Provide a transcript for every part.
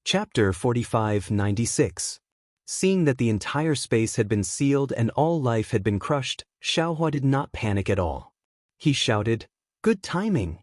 Chapter 45-96. Seeing that the entire space had been sealed and all life had been crushed, Xiaohua did not panic at all. He shouted, "Good timing!"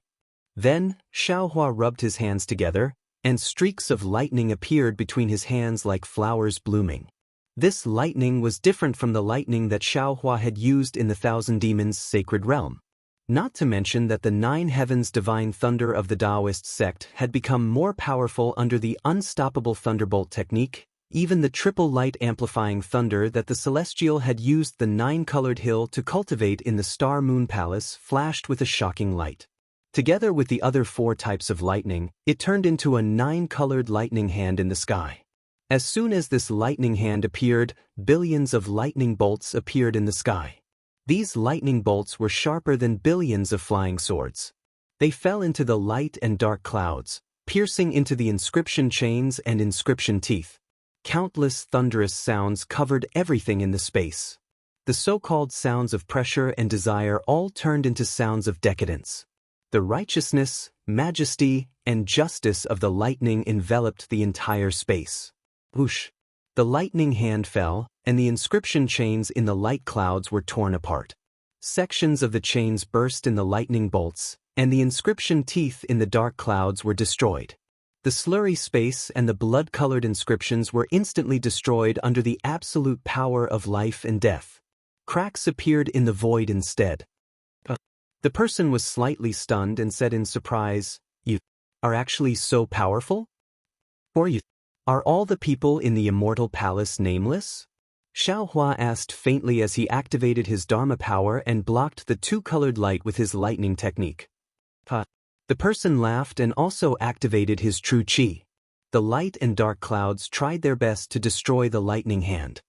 Then, Xiaohua rubbed his hands together, and streaks of lightning appeared between his hands like flowers blooming. This lightning was different from the lightning that Xiaohua had used in the Thousand Demons' sacred realm. Not to mention that the Nine Heavens divine thunder of the Taoist sect had become more powerful under the unstoppable thunderbolt technique. Even the triple light amplifying thunder that the Celestial had used the nine-colored hill to cultivate in the Star Moon Palace flashed with a shocking light. Together with the other four types of lightning, it turned into a nine-colored lightning hand in the sky. As soon as this lightning hand appeared, billions of lightning bolts appeared in the sky. These lightning bolts were sharper than billions of flying swords. They fell into the light and dark clouds, piercing into the inscription chains and inscription teeth. Countless thunderous sounds covered everything in the space. The so-called sounds of pressure and desire all turned into sounds of decadence. The righteousness, majesty, and justice of the lightning enveloped the entire space. Whoosh! The lightning hand fell, and the inscription chains in the light clouds were torn apart. Sections of the chains burst in the lightning bolts, and the inscription teeth in the dark clouds were destroyed. The slurry space and the blood-colored inscriptions were instantly destroyed under the absolute power of life and death. Cracks appeared in the void instead. The person was slightly stunned and said in surprise, "You are actually so powerful? Or you are all the people in the immortal palace nameless?" Xiaohua asked faintly as he activated his Dharma power and blocked the two-colored light with his lightning technique. The person laughed and also activated his true qi. The light and dark clouds tried their best to destroy the lightning hand.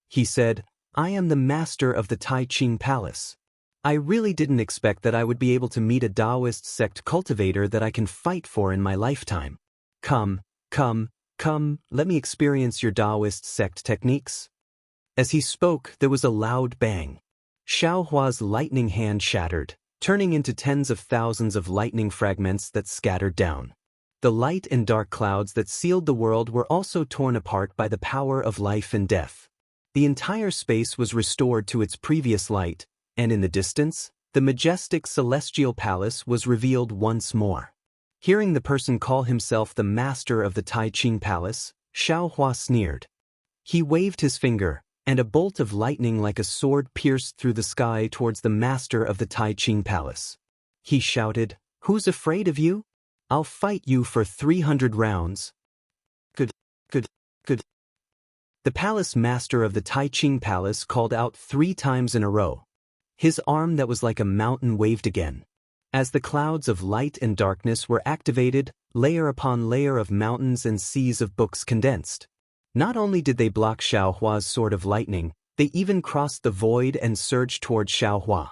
He said, "I am the master of the Tai Ching Palace. I really didn't expect that I would be able to meet a Taoist sect cultivator that I can fight for in my lifetime. Come, let me experience your Taoist sect techniques." As he spoke, there was a loud bang. Xiaohua's lightning hand shattered, turning into tens of thousands of lightning fragments that scattered down. The light and dark clouds that sealed the world were also torn apart by the power of life and death. The entire space was restored to its previous light, and in the distance, the majestic celestial palace was revealed once more. Hearing the person call himself the master of the Tai Ching Palace, Xiaohua sneered. He waved his finger, and a bolt of lightning like a sword pierced through the sky towards the master of the Tai Ching Palace. He shouted, "Who's afraid of you? I'll fight you for 300 rounds. Good. The palace master of the Tai Ching Palace called out 3 times in a row. His arm that was like a mountain waved again. As the clouds of light and darkness were activated, layer upon layer of mountains and seas of books condensed. Not only did they block Xiaohua's sword of lightning, they even crossed the void and surged toward Xiaohua.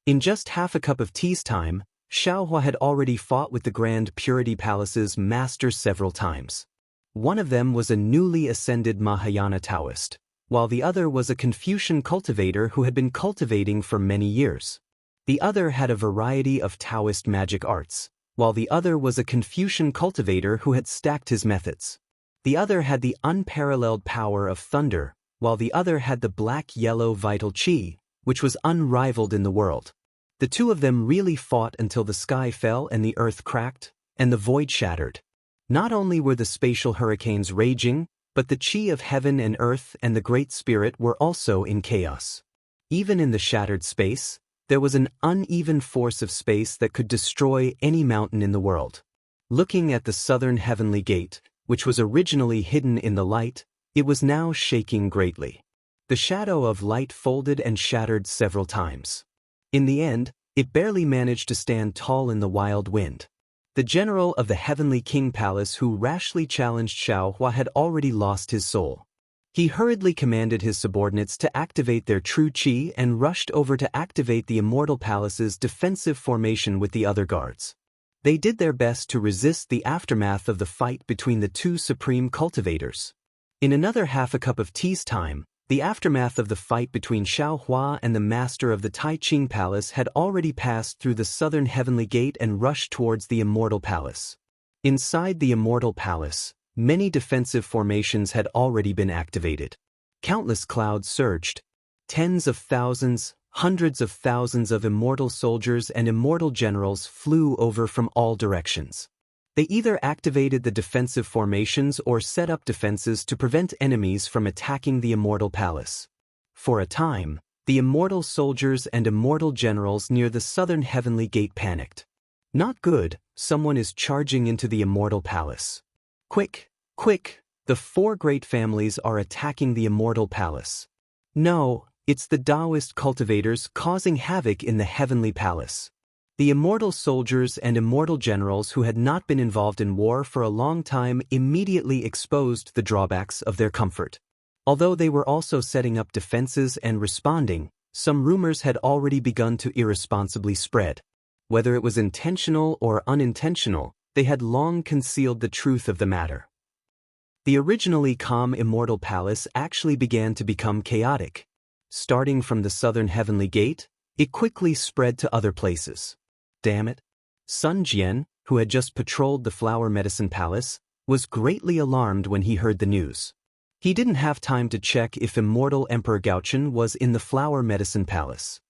In just half a cup of tea's time, Xiaohua had already fought with the Grand Purity Palace's master several times. One of them was a newly ascended Mahayana Taoist, while the other was a Confucian cultivator who had been cultivating for many years. The other had a variety of Taoist magic arts, while the other was a Confucian cultivator who had stacked his methods. The other had the unparalleled power of thunder, while the other had the black-yellow vital qi, which was unrivaled in the world. The two of them really fought until the sky fell and the earth cracked, and the void shattered. Not only were the spatial hurricanes raging, but the qi of heaven and earth and the Great Spirit were also in chaos. Even in the shattered space, there was an uneven force of space that could destroy any mountain in the world. Looking at the southern heavenly gate, which was originally hidden in the light, it was now shaking greatly. The shadow of light folded and shattered several times. In the end, it barely managed to stand tall in the wild wind. The general of the Heavenly King Palace who rashly challenged Xiaohua had already lost his soul. He hurriedly commanded his subordinates to activate their true qi and rushed over to activate the Immortal Palace's defensive formation with the other guards. They did their best to resist the aftermath of the fight between the two supreme cultivators. In another half a cup of tea's time, the aftermath of the fight between Xiaohua and the master of the Tai Ching Palace had already passed through the southern heavenly gate and rushed towards the Immortal Palace. Inside the Immortal Palace, Many defensive formations had already been activated. Countless clouds surged. Tens of thousands, hundreds of thousands of immortal soldiers and immortal generals flew over from all directions. They either activated the defensive formations or set up defenses to prevent enemies from attacking the immortal palace. For a time, the immortal soldiers and immortal generals near the southern heavenly gate panicked. Not good, someone is charging into the immortal palace. Quick, quick, the four great families are attacking the immortal palace. No, it's the Taoist cultivators causing havoc in the heavenly palace. The immortal soldiers and immortal generals who had not been involved in war for a long time immediately exposed the drawbacks of their comfort. Although they were also setting up defenses and responding, some rumors had already begun to irresponsibly spread. Whether it was intentional or unintentional, they had long concealed the truth of the matter. The originally calm immortal palace actually began to become chaotic. Starting from the southern heavenly gate, it quickly spread to other places. Damn it! Sun Jian, who had just patrolled the Flower Medicine Palace, was greatly alarmed when he heard the news. He didn't have time to check if immortal Emperor Gaochen was in the Flower Medicine Palace.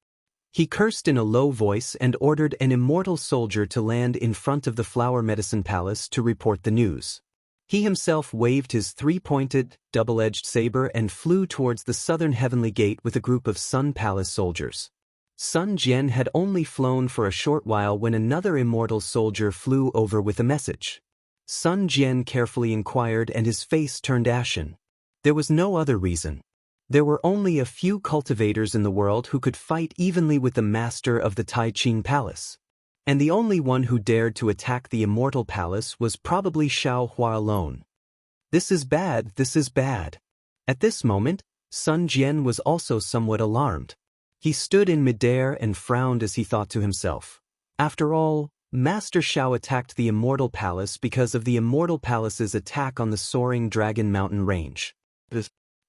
He cursed in a low voice and ordered an immortal soldier to land in front of the Flower Medicine Palace to report the news. He himself waved his three-pointed, double-edged saber and flew towards the southern heavenly gate with a group of Sun Palace soldiers. Sun Jian had only flown for a short while when another immortal soldier flew over with a message. Sun Jian carefully inquired and his face turned ashen. There was no other reason. There were only a few cultivators in the world who could fight evenly with the master of the Tai Ching Palace. And the only one who dared to attack the immortal palace was probably Xiao Hua alone. This is bad, this is bad. At this moment, Sun Jian was also somewhat alarmed. He stood in midair and frowned as he thought to himself. After all, Master Xiao attacked the immortal palace because of the immortal palace's attack on the soaring Dragon Mountain range.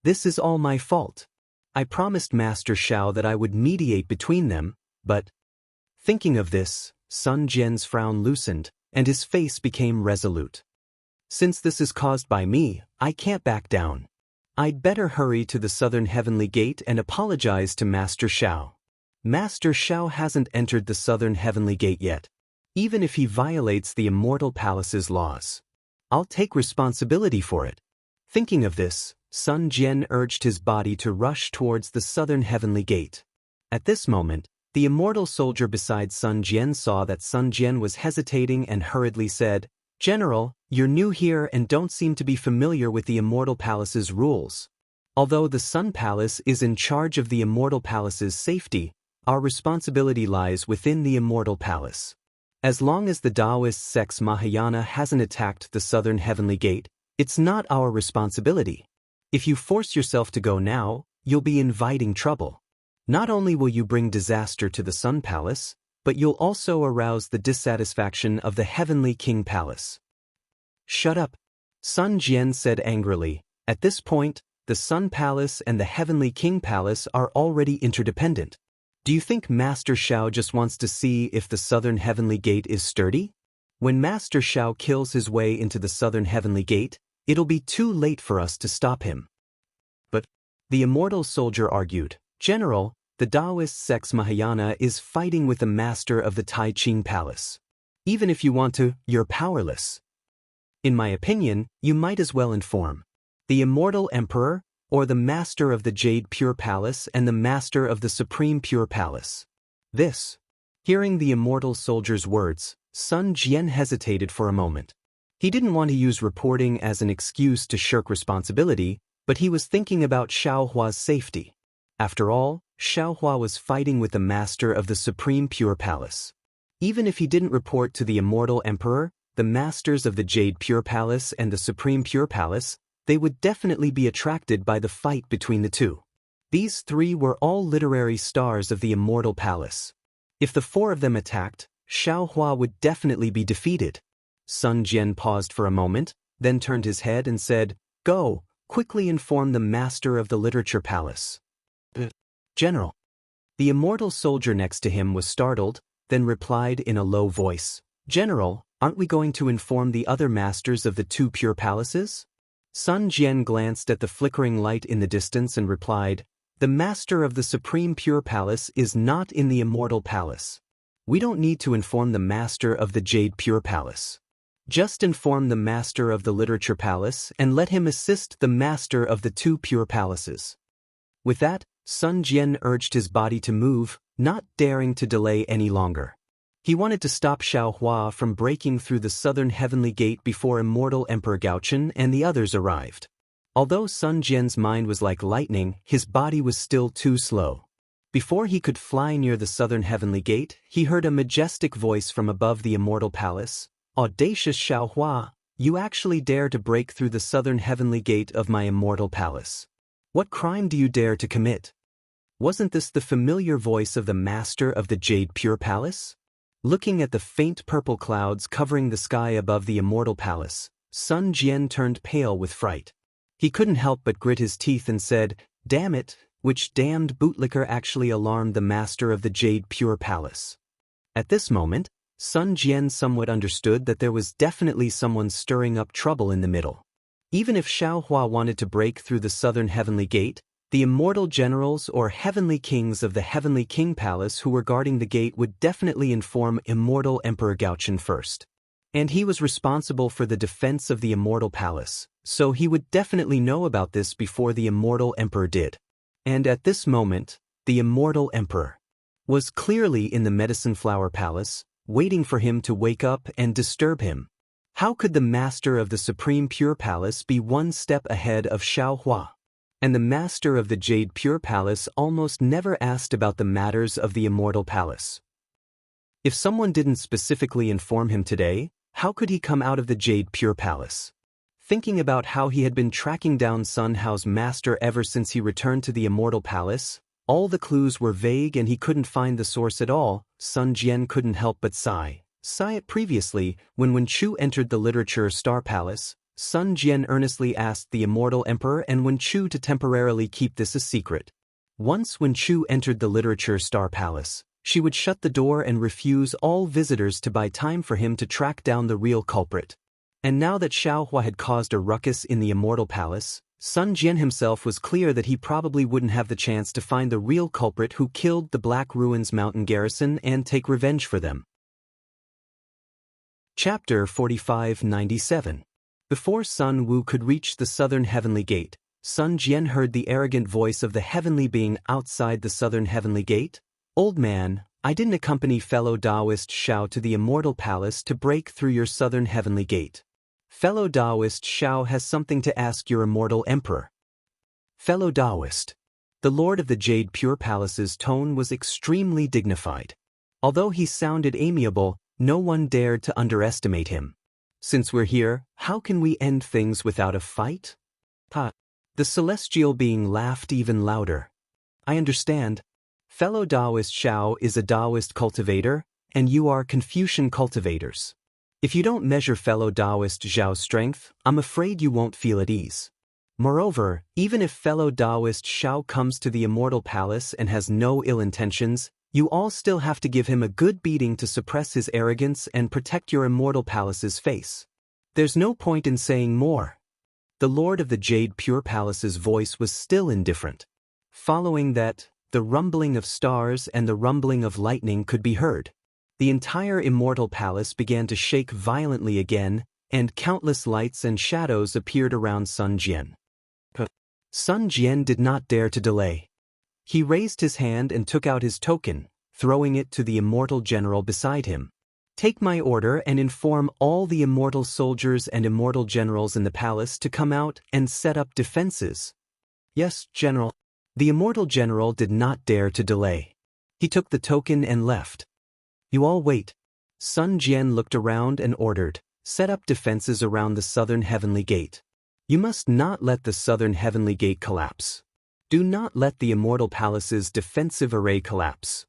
This is all my fault. I promised Master Xiao that I would mediate between them, but... Thinking of this, Sun Jian's frown loosened, and his face became resolute. Since this is caused by me, I can't back down. I'd better hurry to the southern heavenly gate and apologize to Master Xiao. Master Xiao hasn't entered the southern heavenly gate yet, even if he violates the immortal palace's laws. I'll take responsibility for it. Thinking of this, Sun Jian urged his body to rush towards the southern heavenly gate. At this moment, the immortal soldier beside Sun Jian saw that Sun Jian was hesitating and hurriedly said, "General, you're new here and don't seem to be familiar with the immortal palace's rules. Although the Sun Palace is in charge of the immortal palace's safety, our responsibility lies within the immortal palace. As long as the Taoist sect's Mahayana hasn't attacked the southern heavenly gate, it's not our responsibility. If you force yourself to go now, you'll be inviting trouble. Not only will you bring disaster to the Sun Palace, but you'll also arouse the dissatisfaction of the Heavenly King Palace." "Shut up," Sun Jian said angrily. At this point, the Sun Palace and the Heavenly King Palace are already interdependent. Do you think Master Xiao just wants to see if the southern heavenly gate is sturdy? When Master Xiao kills his way into the southern heavenly gate, it'll be too late for us to stop him. But, the immortal soldier argued, "General, the Taoist sect's Mahayana is fighting with the master of the Tai Ching Palace. Even if you want to, you're powerless. In my opinion, you might as well inform the immortal emperor, or the master of the Jade Pure Palace and the master of the Supreme Pure Palace." This. Hearing the immortal soldier's words, Sun Jian hesitated for a moment. He didn't want to use reporting as an excuse to shirk responsibility, but he was thinking about Xiao Hua's safety. After all, Xiao Hua was fighting with the master of the Supreme Pure Palace. Even if he didn't report to the immortal emperor, the masters of the Jade Pure Palace and the Supreme Pure Palace, they would definitely be attracted by the fight between the two. These three were all literary stars of the immortal palace. If the four of them attacked, Xiao Hua would definitely be defeated. Sun Jian paused for a moment, then turned his head and said, "Go, quickly inform the master of the Literature Palace." "General." The immortal soldier next to him was startled, then replied in a low voice, "General, Aren't we going to inform the other masters of the two pure palaces? Sun Jian glanced at the flickering light in the distance and replied, "The master of the supreme pure palace is not in the immortal palace. We don't need to inform the master of the jade pure palace. Just inform the master of the literature palace and let him assist the master of the two pure palaces." With that, Sun Jian urged his body to move, not daring to delay any longer. He wanted to stop Xiao Hua from breaking through the southern heavenly gate before immortal Emperor Gaochen and the others arrived. Although Sun Jian's mind was like lightning, his body was still too slow. Before he could fly near the southern heavenly gate, he heard a majestic voice from above the immortal palace. "Audacious Xiao Hua, you actually dare to break through the southern heavenly gate of my immortal palace. What crime do you dare to commit?" Wasn't this the familiar voice of the master of the Jade Pure Palace? Looking at the faint purple clouds covering the sky above the immortal palace, Sun Jian turned pale with fright. He couldn't help but grit his teeth and said, "Damn it, which damned bootlicker actually alarmed the master of the Jade Pure Palace?" At this moment, Sun Jian somewhat understood that there was definitely someone stirring up trouble in the middle. Even if Xiao Hua wanted to break through the southern heavenly gate, the immortal generals or heavenly kings of the Heavenly King Palace who were guarding the gate would definitely inform immortal Emperor Gaochen first. And he was responsible for the defense of the immortal palace, so he would definitely know about this before the immortal emperor did. And at this moment, the immortal emperor was clearly in the Medicine Flower Palace, waiting for him to wake up and disturb him. How could the master of the Supreme Pure Palace be one step ahead of Xiao Hua? And the master of the Jade Pure Palace almost never asked about the matters of the Immortal Palace. If someone didn't specifically inform him today, how could he come out of the Jade Pure Palace? Thinking about how he had been tracking down Sun Hao's master ever since he returned to the Immortal Palace, all the clues were vague and he couldn't find the source at all. Sun Jian couldn't help but sigh. Sigh it previously, when Chu entered the Literature Star Palace, Sun Jian earnestly asked the immortal emperor and Wen Chu to temporarily keep this a secret. Once Wen Chu entered the Literature Star Palace, she would shut the door and refuse all visitors to buy time for him to track down the real culprit. And now that Xiao Hua had caused a ruckus in the Immortal Palace, Sun Jian himself was clear that he probably wouldn't have the chance to find the real culprit who killed the Black Ruins Mountain garrison and take revenge for them. Chapter 4597. Before Sun Wu could reach the southern heavenly gate, Sun Jian heard the arrogant voice of the heavenly being outside the southern heavenly gate. "Old man, I didn't accompany fellow Taoist Xiao to the immortal palace to break through your southern heavenly gate. Fellow Taoist Xiao has something to ask your immortal emperor." Fellow Taoist. The lord of the Jade Pure Palace's tone was extremely dignified. Although he sounded amiable, no one dared to underestimate him. "Since we're here, how can we end things without a fight?" The celestial being laughed even louder. "I understand. Fellow Taoist Xiao is a Taoist cultivator, and you are Confucian cultivators. If you don't measure fellow Taoist Xiao's strength, I'm afraid you won't feel at ease. Moreover, even if fellow Taoist Xiao comes to the immortal palace and has no ill intentions, you all still have to give him a good beating to suppress his arrogance and protect your immortal palace's face. There's no point in saying more." The lord of the Jade Pure Palace's voice was still indifferent. Following that, the rumbling of stars and the rumbling of lightning could be heard. The entire immortal palace began to shake violently again, and countless lights and shadows appeared around Sun Jian. Sun Jian did not dare to delay. He raised his hand and took out his token, throwing it to the immortal general beside him. "Take my order and inform all the immortal soldiers and immortal generals in the palace to come out and set up defenses." "Yes, General." The immortal general did not dare to delay. He took the token and left. "You all wait." Sun Jian looked around and ordered, "Set up defenses around the southern heavenly gate. You must not let the southern heavenly gate collapse. Do not let the immortal palace's defensive array collapse."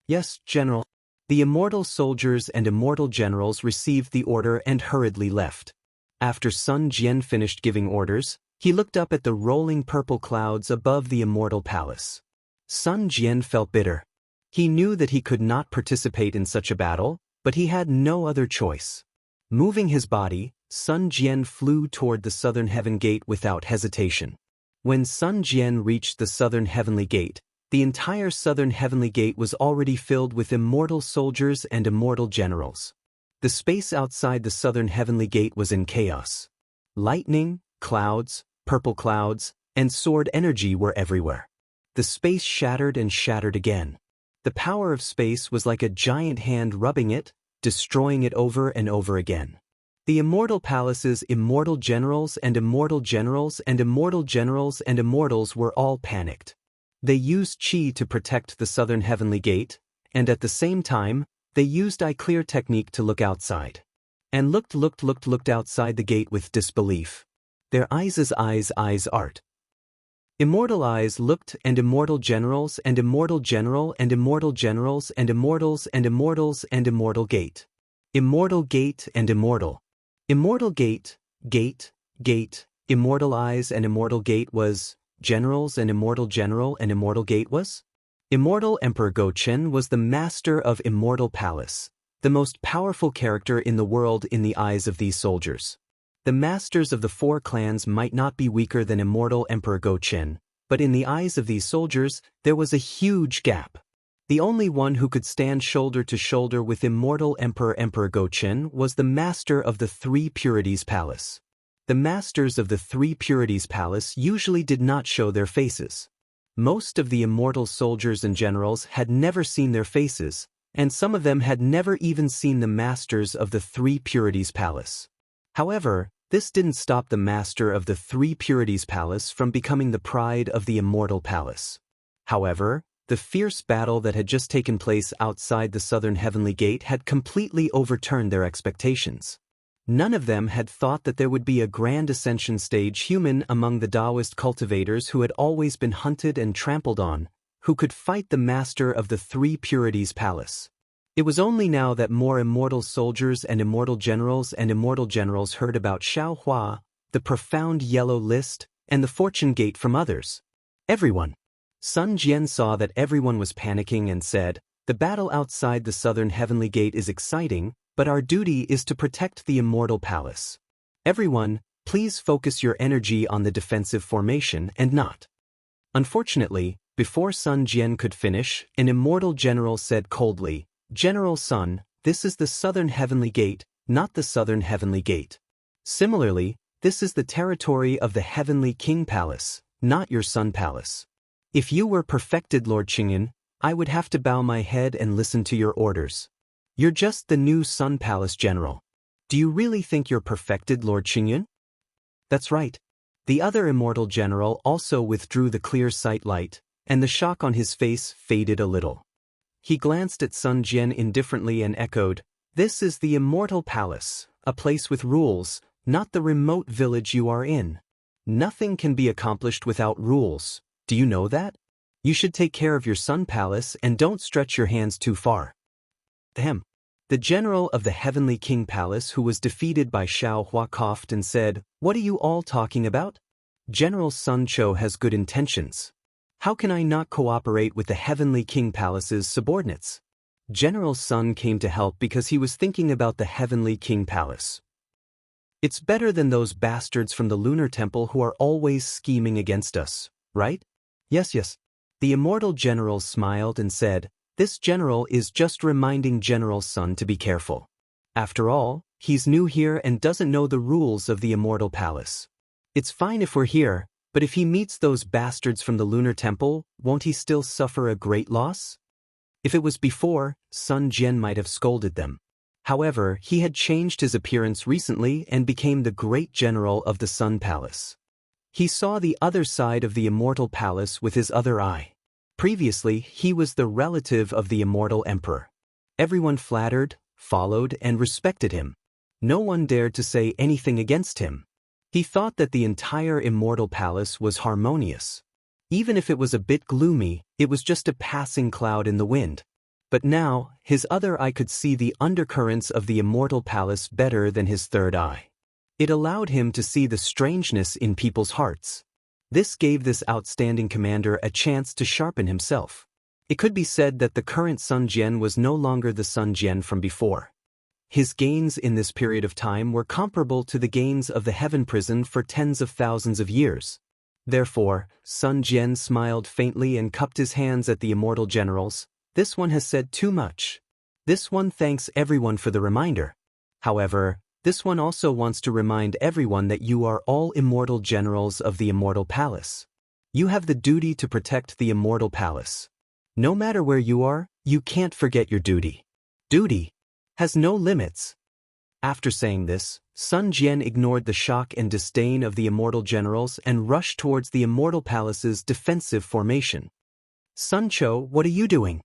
"Yes, General." The immortal soldiers and immortal generals received the order and hurriedly left. After Sun Jian finished giving orders, he looked up at the rolling purple clouds above the immortal palace. Sun Jian felt bitter. He knew that he could not participate in such a battle, but he had no other choice. Moving his body, Sun Jian flew toward the southern heaven gate without hesitation. When Sun Jian reached the southern heavenly gate, the entire southern heavenly gate was already filled with immortal soldiers and immortal generals. The space outside the southern heavenly gate was in chaos. Lightning, clouds, purple clouds, and sword energy were everywhere. The space shattered and shattered again. The power of space was like a giant hand rubbing it, destroying it over and over again. The immortal palace's immortal generals and immortal generals and immortal generals and immortals were all panicked. They used Qi to protect the southern heavenly gate, and at the same time, they used eye clear technique to look outside. And looked outside the gate with disbelief. Their eyes art. Immortal eyes looked, and immortal generals and immortal general and immortal generals and immortals and immortals and immortal gate. Immortal gate and immortal. Immortal gate, immortal eyes and immortal gate was, generals and immortal general and immortal gate was? Immortal Emperor Gochen was the master of Immortal Palace, the most powerful character in the world in the eyes of these soldiers. The masters of the four clans might not be weaker than Immortal Emperor Gochen, but in the eyes of these soldiers, there was a huge gap. The only one who could stand shoulder to shoulder with Immortal Emperor Gochen was the master of the Three Purities Palace. The masters of the Three Purities Palace usually did not show their faces. Most of the immortal soldiers and generals had never seen their faces, and some of them had never even seen the masters of the Three Purities Palace. However, this didn't stop the master of the Three Purities Palace from becoming the pride of the Immortal Palace. However, the fierce battle that had just taken place outside the southern heavenly gate had completely overturned their expectations. None of them had thought that there would be a grand ascension stage human among the Taoist cultivators who had always been hunted and trampled on, who could fight the master of the Three Purities Palace. It was only now that more immortal soldiers and immortal generals heard about Xiao Hua, the profound yellow list, and the fortune gate from others. Everyone. Sun Jian saw that everyone was panicking and said, "The battle outside the southern heavenly gate is exciting, but our duty is to protect the Immortal Palace. Everyone, please focus your energy on the defensive formation and not." Unfortunately, before Sun Jian could finish, an immortal general said coldly, "General Sun, this is the southern heavenly gate, not the southern heavenly gate. Similarly, this is the territory of the heavenly king palace, not your sun palace. If you were perfected Lord Qingyan, I would have to bow my head and listen to your orders. You're just the new Sun Palace general. Do you really think you're perfected Lord Qingyan?" "That's right." The other immortal general also withdrew the clear sight light, and the shock on his face faded a little. He glanced at Sun Jian indifferently and echoed, "This is the Immortal Palace, a place with rules, not the remote village you are in. Nothing can be accomplished without rules. Do you know that? You should take care of your Sun Palace and don't stretch your hands too far." Ahem. The general of the Heavenly King Palace who was defeated by Xiao Hua coughed and said, "What are you all talking about? General Sun Cho has good intentions. How can I not cooperate with the Heavenly King Palace's subordinates?" General Sun came to help because he was thinking about the Heavenly King Palace. "It's better than those bastards from the Lunar Temple who are always scheming against us, right?" Yes. The immortal general smiled and said, "This general is just reminding General Sun to be careful. After all, he's new here and doesn't know the rules of the Immortal Palace. It's fine if we're here, but if he meets those bastards from the Lunar Temple, won't he still suffer a great loss?" If it was before, Sun Jian might have scolded them. However, he had changed his appearance recently and became the great general of the Sun Palace. He saw the other side of the Immortal Palace with his other eye. Previously, he was the relative of the Immortal Emperor. Everyone flattered, followed, and respected him. No one dared to say anything against him. He thought that the entire Immortal Palace was harmonious. Even if it was a bit gloomy, it was just a passing cloud in the wind. But now, his other eye could see the undercurrents of the Immortal Palace better than his third eye. It allowed him to see the strangeness in people's hearts. This gave this outstanding commander a chance to sharpen himself. It could be said that the current Sun Jian was no longer the Sun Jian from before. His gains in this period of time were comparable to the gains of the heaven prison for tens of thousands of years. Therefore, Sun Jian smiled faintly and cupped his hands at the immortal generals. This one has said too much. This one thanks everyone for the reminder. However, this one also wants to remind everyone that you are all immortal generals of the immortal palace. You have the duty to protect the immortal palace. No matter where you are, you can't forget your duty. Duty has no limits. After saying this, Sun Jian ignored the shock and disdain of the immortal generals and rushed towards the immortal palace's defensive formation. Sun Cho, what are you doing?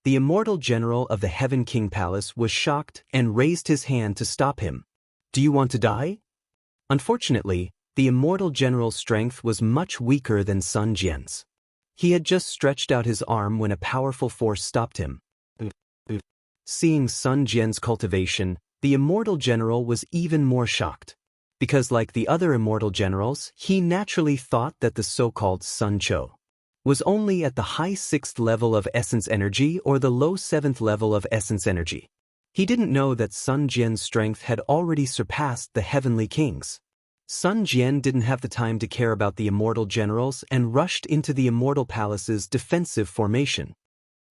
The immortal general of the Heaven King Palace was shocked and raised his hand to stop him. Do you want to die? Unfortunately, the immortal general's strength was much weaker than Sun Jian's. He had just stretched out his arm when a powerful force stopped him. Seeing Sun Jian's cultivation, the immortal general was even more shocked. Because like the other immortal generals, he naturally thought that the so-called Sun Cho was only at the high 6th level of essence energy or the low 7th level of essence energy. He didn't know that Sun Jian's strength had already surpassed the heavenly kings. Sun Jian didn't have the time to care about the immortal generals and rushed into the immortal palace's defensive formation.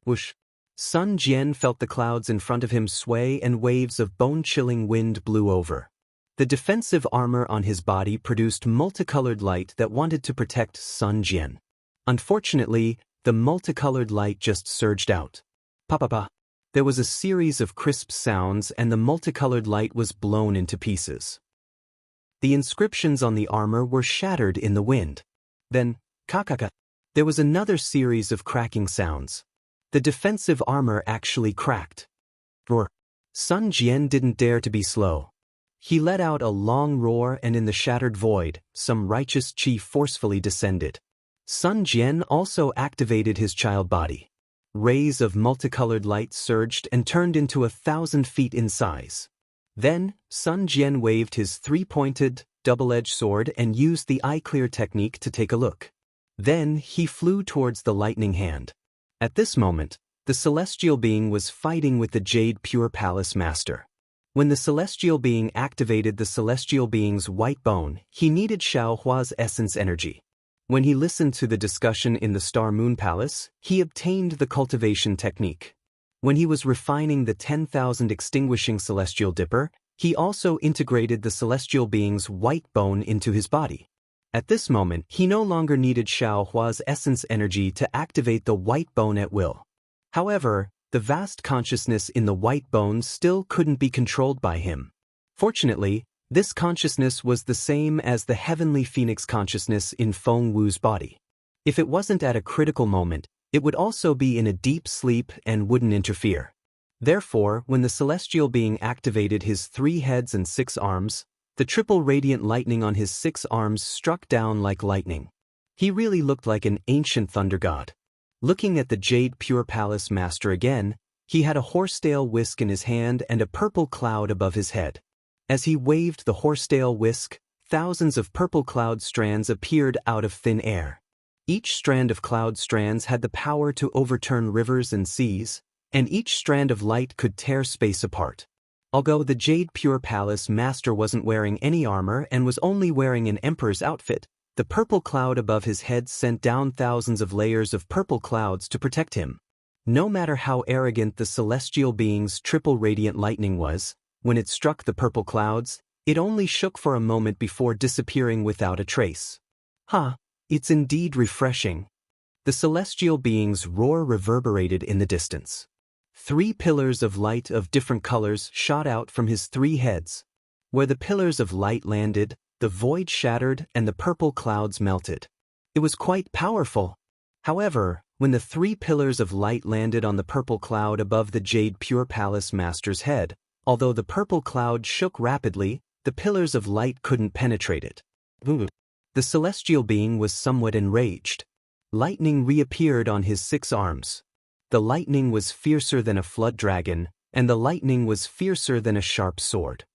Whoosh! Sun Jian felt the clouds in front of him sway and waves of bone-chilling wind blew over. The defensive armor on his body produced multicolored light that wanted to protect Sun Jian. Unfortunately, the multicolored light just surged out. Pa-pa-pa. There was a series of crisp sounds and the multicolored light was blown into pieces. The inscriptions on the armor were shattered in the wind. Then, ka-ka-ka. There was another series of cracking sounds. The defensive armor actually cracked. Roar. Sun Jian didn't dare to be slow. He let out a long roar and in the shattered void, some righteous chi forcefully descended. Sun Jian also activated his child body. Rays of multicolored light surged and turned into 1,000 feet in size. Then, Sun Jian waved his three-pointed, double-edged sword and used the eye-clear technique to take a look. Then, he flew towards the lightning hand. At this moment, the celestial being was fighting with the Jade Pure Palace Master. When the celestial being activated the celestial being's white bone, he needed Xiao Hua's essence energy. When he listened to the discussion in the Star Moon Palace, he obtained the cultivation technique. When he was refining the 10,000 extinguishing celestial dipper, he also integrated the celestial being's white bone into his body. At this moment, he no longer needed Xiao Hua's essence energy to activate the white bone at will. However, the vast consciousness in the white bone still couldn't be controlled by him. Fortunately, this consciousness was the same as the heavenly phoenix consciousness in Feng Wu's body. If it wasn't at a critical moment, it would also be in a deep sleep and wouldn't interfere. Therefore, when the celestial being activated his 3 heads and 6 arms, the triple radiant lightning on his 6 arms struck down like lightning. He really looked like an ancient thunder god. Looking at the Jade Pure Palace Master again, he had a horsetail whisk in his hand and a purple cloud above his head. As he waved the horsetail whisk, thousands of purple cloud strands appeared out of thin air. Each strand of cloud strands had the power to overturn rivers and seas, and each strand of light could tear space apart. Although the Jade Pure Palace Master wasn't wearing any armor and was only wearing an emperor's outfit, the purple cloud above his head sent down thousands of layers of purple clouds to protect him. No matter how arrogant the celestial being's triple radiant lightning was, when it struck the purple clouds, it only shook for a moment before disappearing without a trace. It's indeed refreshing. The celestial being's roar reverberated in the distance. 3 pillars of light of different colors shot out from his 3 heads. Where the pillars of light landed, the void shattered and the purple clouds melted. It was quite powerful. However, when the 3 pillars of light landed on the purple cloud above the Jade Pure Palace Master's head, although the purple cloud shook rapidly, the pillars of light couldn't penetrate it. The celestial being was somewhat enraged. Lightning reappeared on his 6 arms. The lightning was fiercer than a flood dragon, and the lightning was fiercer than a sharp sword.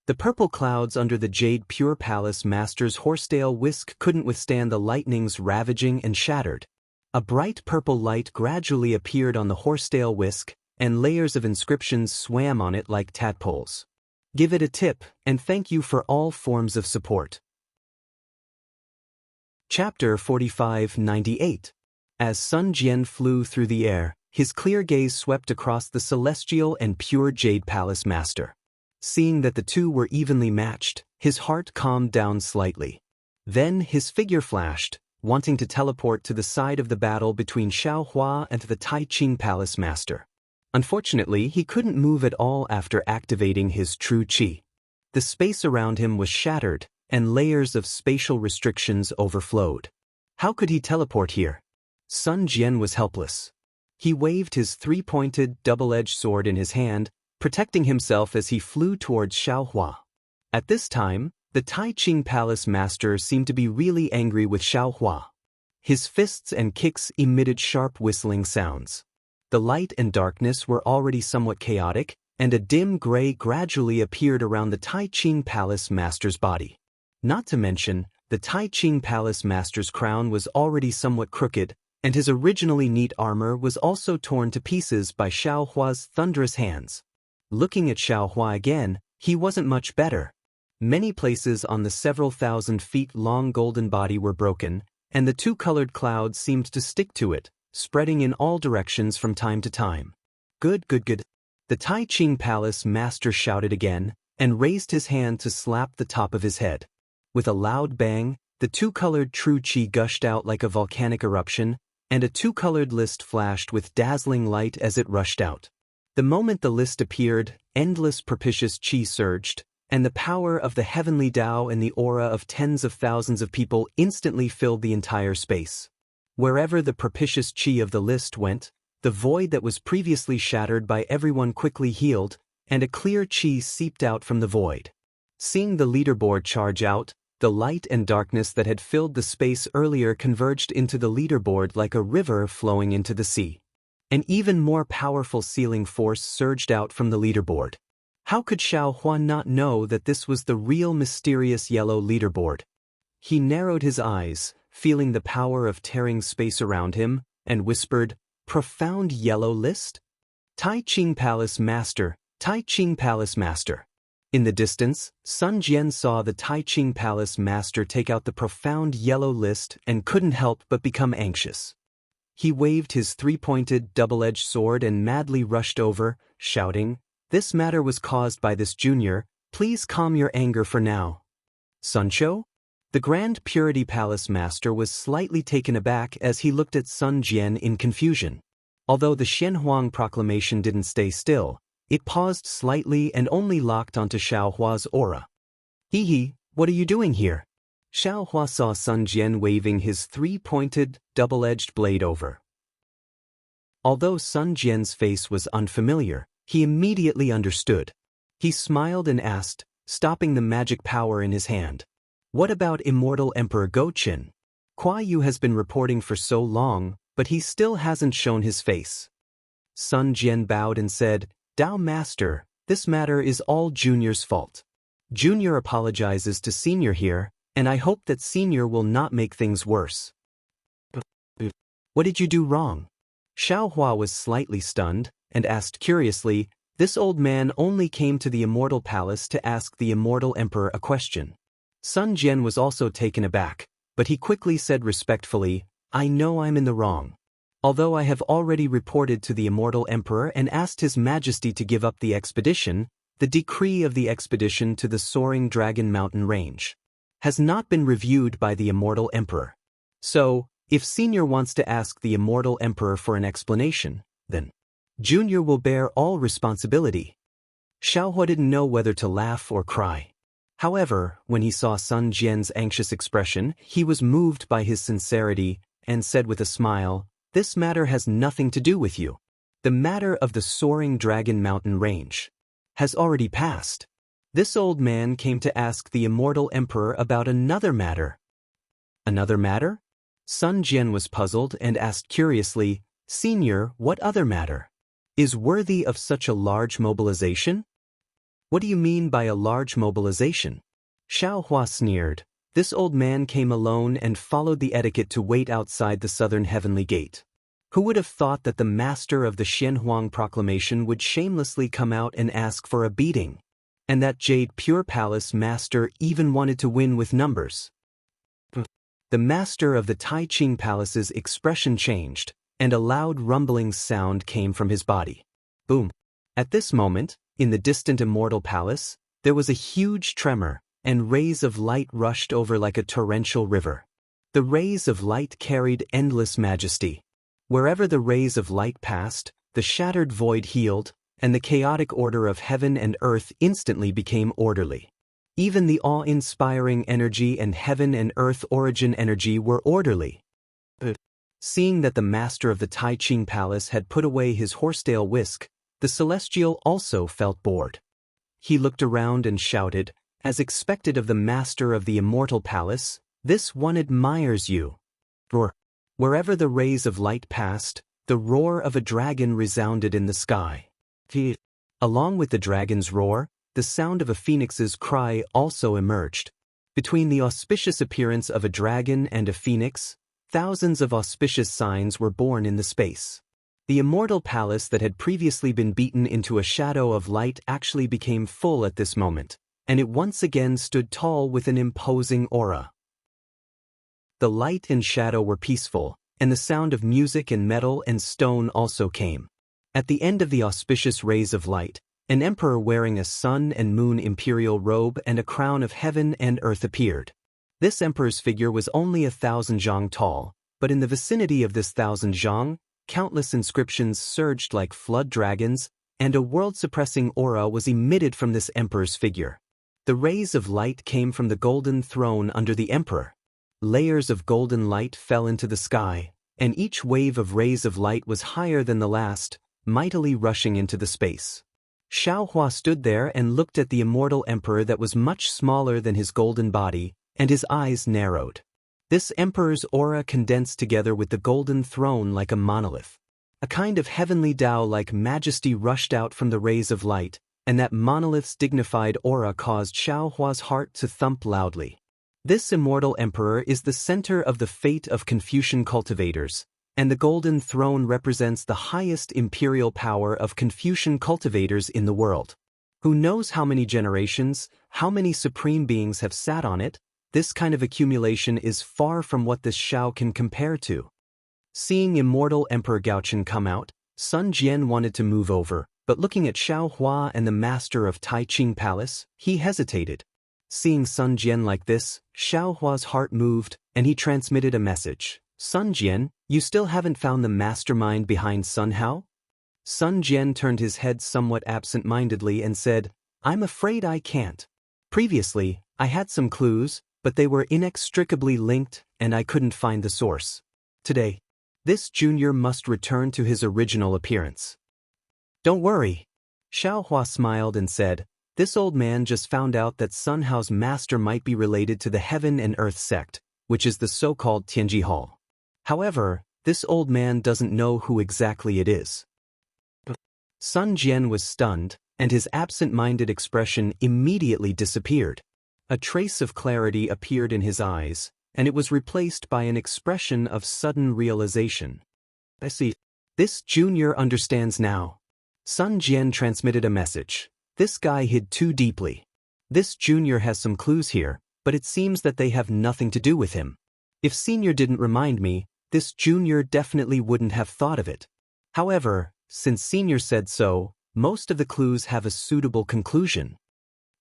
The purple clouds under the Jade Pure Palace Master's horsetail whisk couldn't withstand the lightning's ravaging and shattered. A bright purple light gradually appeared on the horsetail whisk, and layers of inscriptions swam on it like tadpoles. Give it a tip, and thank you for all forms of support. Chapter 4598. As Sun Jian flew through the air, his clear gaze swept across the celestial and pure Jade Palace Master. Seeing that the two were evenly matched, his heart calmed down slightly. Then his figure flashed, wanting to teleport to the side of the battle between Xiaohua and the Tai Ching Palace Master. Unfortunately, he couldn't move at all after activating his true qi. The space around him was shattered, and layers of spatial restrictions overflowed. How could he teleport here? Sun Jian was helpless. He waved his three-pointed, double-edged sword in his hand, protecting himself as he flew towards Xiaohua. At this time, the Tai Ching Palace Master seemed to be really angry with Xiaohua. His fists and kicks emitted sharp whistling sounds. The light and darkness were already somewhat chaotic, and a dim gray gradually appeared around the Tai Ching Palace Master's body. Not to mention, the Tai Ching Palace Master's crown was already somewhat crooked, and his originally neat armor was also torn to pieces by Xiaohua's thunderous hands. Looking at Xiaohua again, he wasn't much better. Many places on the several thousand feet long golden body were broken, and the two-colored clouds seemed to stick to it, spreading in all directions from time to time. Good. The Tai Ching Palace Master shouted again, and raised his hand to slap the top of his head. With a loud bang, the two-colored true qi gushed out like a volcanic eruption, and a two-colored list flashed with dazzling light as it rushed out. The moment the list appeared, endless propitious qi surged, and the power of the heavenly Tao and the aura of tens of thousands of people instantly filled the entire space. Wherever the propitious qi of the list went, the void that was previously shattered by everyone quickly healed, and a clear qi seeped out from the void. Seeing the leaderboard charge out, the light and darkness that had filled the space earlier converged into the leaderboard like a river flowing into the sea. An even more powerful sealing force surged out from the leaderboard. How could Xiaohua not know that this was the real mysterious yellow leaderboard? He narrowed his eyes, feeling the power of tearing space around him, and whispered, "Profound yellow list? Tai Ching Palace Master, Tai Ching Palace Master." In the distance, Sun Jian saw the Tai Ching Palace Master take out the profound yellow list and couldn't help but become anxious. He waved his three-pointed, double-edged sword and madly rushed over, shouting, "This matter was caused by this junior, please calm your anger for now." Suncho? The Grand Purity Palace Master was slightly taken aback as he looked at Sun Jian in confusion. Although the Xianhuang proclamation didn't stay still, it paused slightly and only locked onto Xiaohua's aura. "Hee, what are you doing here?" Xiaohua saw Sun Jian waving his three-pointed, double-edged blade over. Although Sun Jian's face was unfamiliar, he immediately understood. He smiled and asked, stopping the magic power in his hand, "What about Immortal Emperor Go-Chin? Kuai Yu has been reporting for so long, but he still hasn't shown his face." Sun Jian bowed and said, "Tao Master, this matter is all Junior's fault. Junior apologizes to Senior here, and I hope that Senior will not make things worse." "What did you do wrong?" Xiaohua was slightly stunned, and asked curiously. This old man only came to the Immortal Palace to ask the Immortal Emperor a question. Sun Jian was also taken aback, but he quickly said respectfully, "I know I'm in the wrong. Although I have already reported to the Immortal Emperor and asked His Majesty to give up the expedition, the decree of the expedition to the Soaring Dragon Mountain Range has not been reviewed by the Immortal Emperor. So, if Senior wants to ask the Immortal Emperor for an explanation, then Junior will bear all responsibility." Xiaohua didn't know whether to laugh or cry. However, when he saw Sun Jian's anxious expression, he was moved by his sincerity and said with a smile, "This matter has nothing to do with you. The matter of the Soaring Dragon Mountain Range has already passed. This old man came to ask the Immortal Emperor about another matter." "Another matter?" Sun Jian was puzzled and asked curiously, "Senior, what other matter is worthy of such a large mobilization?" "What do you mean by a large mobilization?" Xiaohua sneered. This old man came alone and followed the etiquette to wait outside the southern heavenly gate. Who would have thought that the master of the Xianhuang proclamation would shamelessly come out and ask for a beating? And that Jade Pure Palace master even wanted to win with numbers. The master of the Tai Ching Palace's expression changed, and a loud rumbling sound came from his body. Boom. At this moment, in the distant Immortal Palace, there was a huge tremor, and rays of light rushed over like a torrential river. The rays of light carried endless majesty. Wherever the rays of light passed, the shattered void healed, and the chaotic order of heaven and earth instantly became orderly. Even the awe-inspiring energy and heaven and earth origin energy were orderly. Seeing that the master of the Tai Ching Palace had put away his horsetail whisk, the celestial also felt bored. He looked around and shouted, as expected of the master of the Immortal Palace, "This one admires you." Roar. Wherever the rays of light passed, the roar of a dragon resounded in the sky. Along with the dragon's roar, the sound of a phoenix's cry also emerged. Between the auspicious appearance of a dragon and a phoenix, thousands of auspicious signs were born in the space. The Immortal Palace that had previously been beaten into a shadow of light actually became full at this moment, and it once again stood tall with an imposing aura. The light and shadow were peaceful, and the sound of music and metal and stone also came. At the end of the auspicious rays of light, an emperor wearing a sun and moon imperial robe and a crown of heaven and earth appeared. This emperor's figure was only 1,000 zhang tall, but in the vicinity of this 1,000 zhang, countless inscriptions surged like flood dragons, and a world-suppressing aura was emitted from this emperor's figure. The rays of light came from the golden throne under the emperor. Layers of golden light fell into the sky, and each wave of rays of light was higher than the last, mightily rushing into the space. Xiaohua stood there and looked at the immortal emperor that was much smaller than his golden body, and his eyes narrowed. This emperor's aura condensed together with the golden throne like a monolith. A kind of heavenly Tao-like majesty rushed out from the rays of light, and that monolith's dignified aura caused Xiaohua's heart to thump loudly. This immortal emperor is the center of the fate of Confucian cultivators, and the golden throne represents the highest imperial power of Confucian cultivators in the world. Who knows how many generations, how many supreme beings have sat on it? This kind of accumulation is far from what this Shao can compare to. Seeing immortal Emperor Gaochen come out, Sun Jian wanted to move over, but looking at Xiaohua and the master of Tai Ching Palace, he hesitated. Seeing Sun Jian like this, Xiaohua's heart moved, and he transmitted a message. "Sun Jian, you still haven't found the mastermind behind Sun Hao?" Sun Jian turned his head somewhat absent-mindedly and said, "I'm afraid I can't. Previously, I had some clues, but they were inextricably linked, and I couldn't find the source. Today, this junior must return to his original appearance." "Don't worry." Xiaohua smiled and said, "This old man just found out that Sun Hao's master might be related to the Heaven and Earth sect, which is the so-called Tianji Hall. However, this old man doesn't know who exactly it is." Sun Jian was stunned, and his absent-minded expression immediately disappeared. A trace of clarity appeared in his eyes, and it was replaced by an expression of sudden realization. "I see. This junior understands now." Sun Jian transmitted a message. "This guy hid too deeply. This junior has some clues here, but it seems that they have nothing to do with him. If senior didn't remind me, this junior definitely wouldn't have thought of it. However, since senior said so, most of the clues have a suitable conclusion."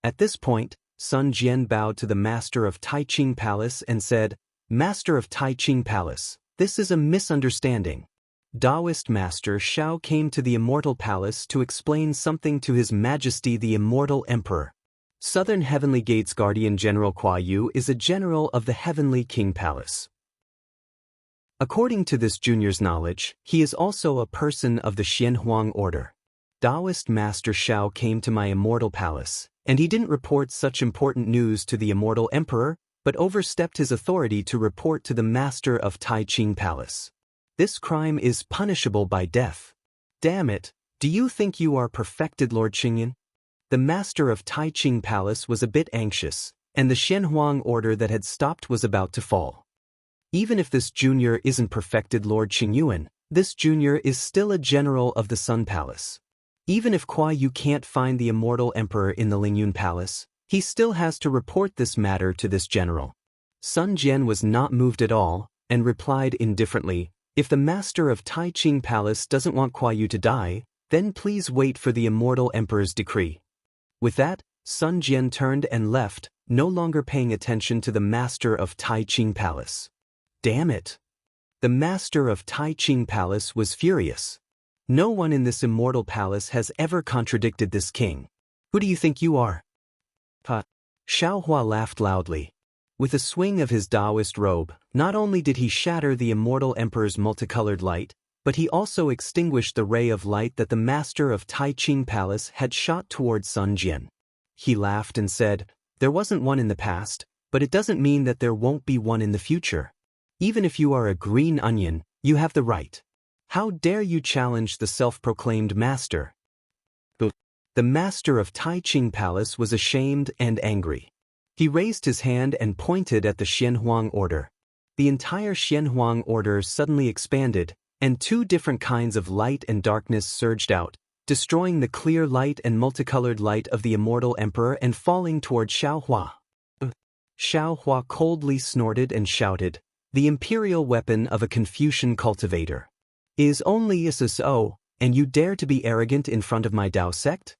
At this point, Sun Jian bowed to the master of Tai Ching Palace and said, "Master of Tai Ching Palace, this is a misunderstanding. Taoist Master Shao came to the Immortal Palace to explain something to His Majesty the Immortal Emperor. Southern Heavenly Gate's Guardian General Kuai Yu is a general of the Heavenly King Palace. According to this junior's knowledge, he is also a person of the Xianhuang Order. Taoist Master Shao came to my Immortal Palace, and he didn't report such important news to the Immortal Emperor, but overstepped his authority to report to the Master of Tai Ching Palace. This crime is punishable by death. Damn it, do you think you are perfected, Lord Qingyan?" The master of Tai Ching Palace was a bit anxious, and the Xianhuang order that had stopped was about to fall. Even if this junior isn't perfected Lord Qingyuan, This junior is still a general of the Sun Palace. Even if Kuai Yu can't find the immortal emperor in the Lingyun Palace, he still has to report this matter to this general. Sun Jian was not moved at all, and replied indifferently, if the master of Taiqing Palace doesn't want Kuai Yu to die, then please wait for the immortal emperor's decree. With that, Sun Jian turned and left, no longer paying attention to the master of Taiqing Palace. Damn it! The master of Taiqing Palace was furious. No one in this immortal palace has ever contradicted this king. Who do you think you are? Xiaohua laughed loudly. With a swing of his Taoist robe, not only did he shatter the immortal emperor's multicolored light, but he also extinguished the ray of light that the master of Taiqing Palace had shot toward Sun Jian. He laughed and said, there wasn't one in the past, but it doesn't mean that there won't be one in the future. Even if you are a green onion, you have the right. How dare you challenge the self-proclaimed master? The master of Taiqing Palace was ashamed and angry. He raised his hand and pointed at the Xianhuang order. The entire Xianhuang order suddenly expanded, and two different kinds of light and darkness surged out, destroying the clear light and multicolored light of the immortal emperor and falling toward Xiaohua. Xiaohua coldly snorted and shouted, the imperial weapon of a Confucian cultivator is only SSO, and you dare to be arrogant in front of my Dao sect?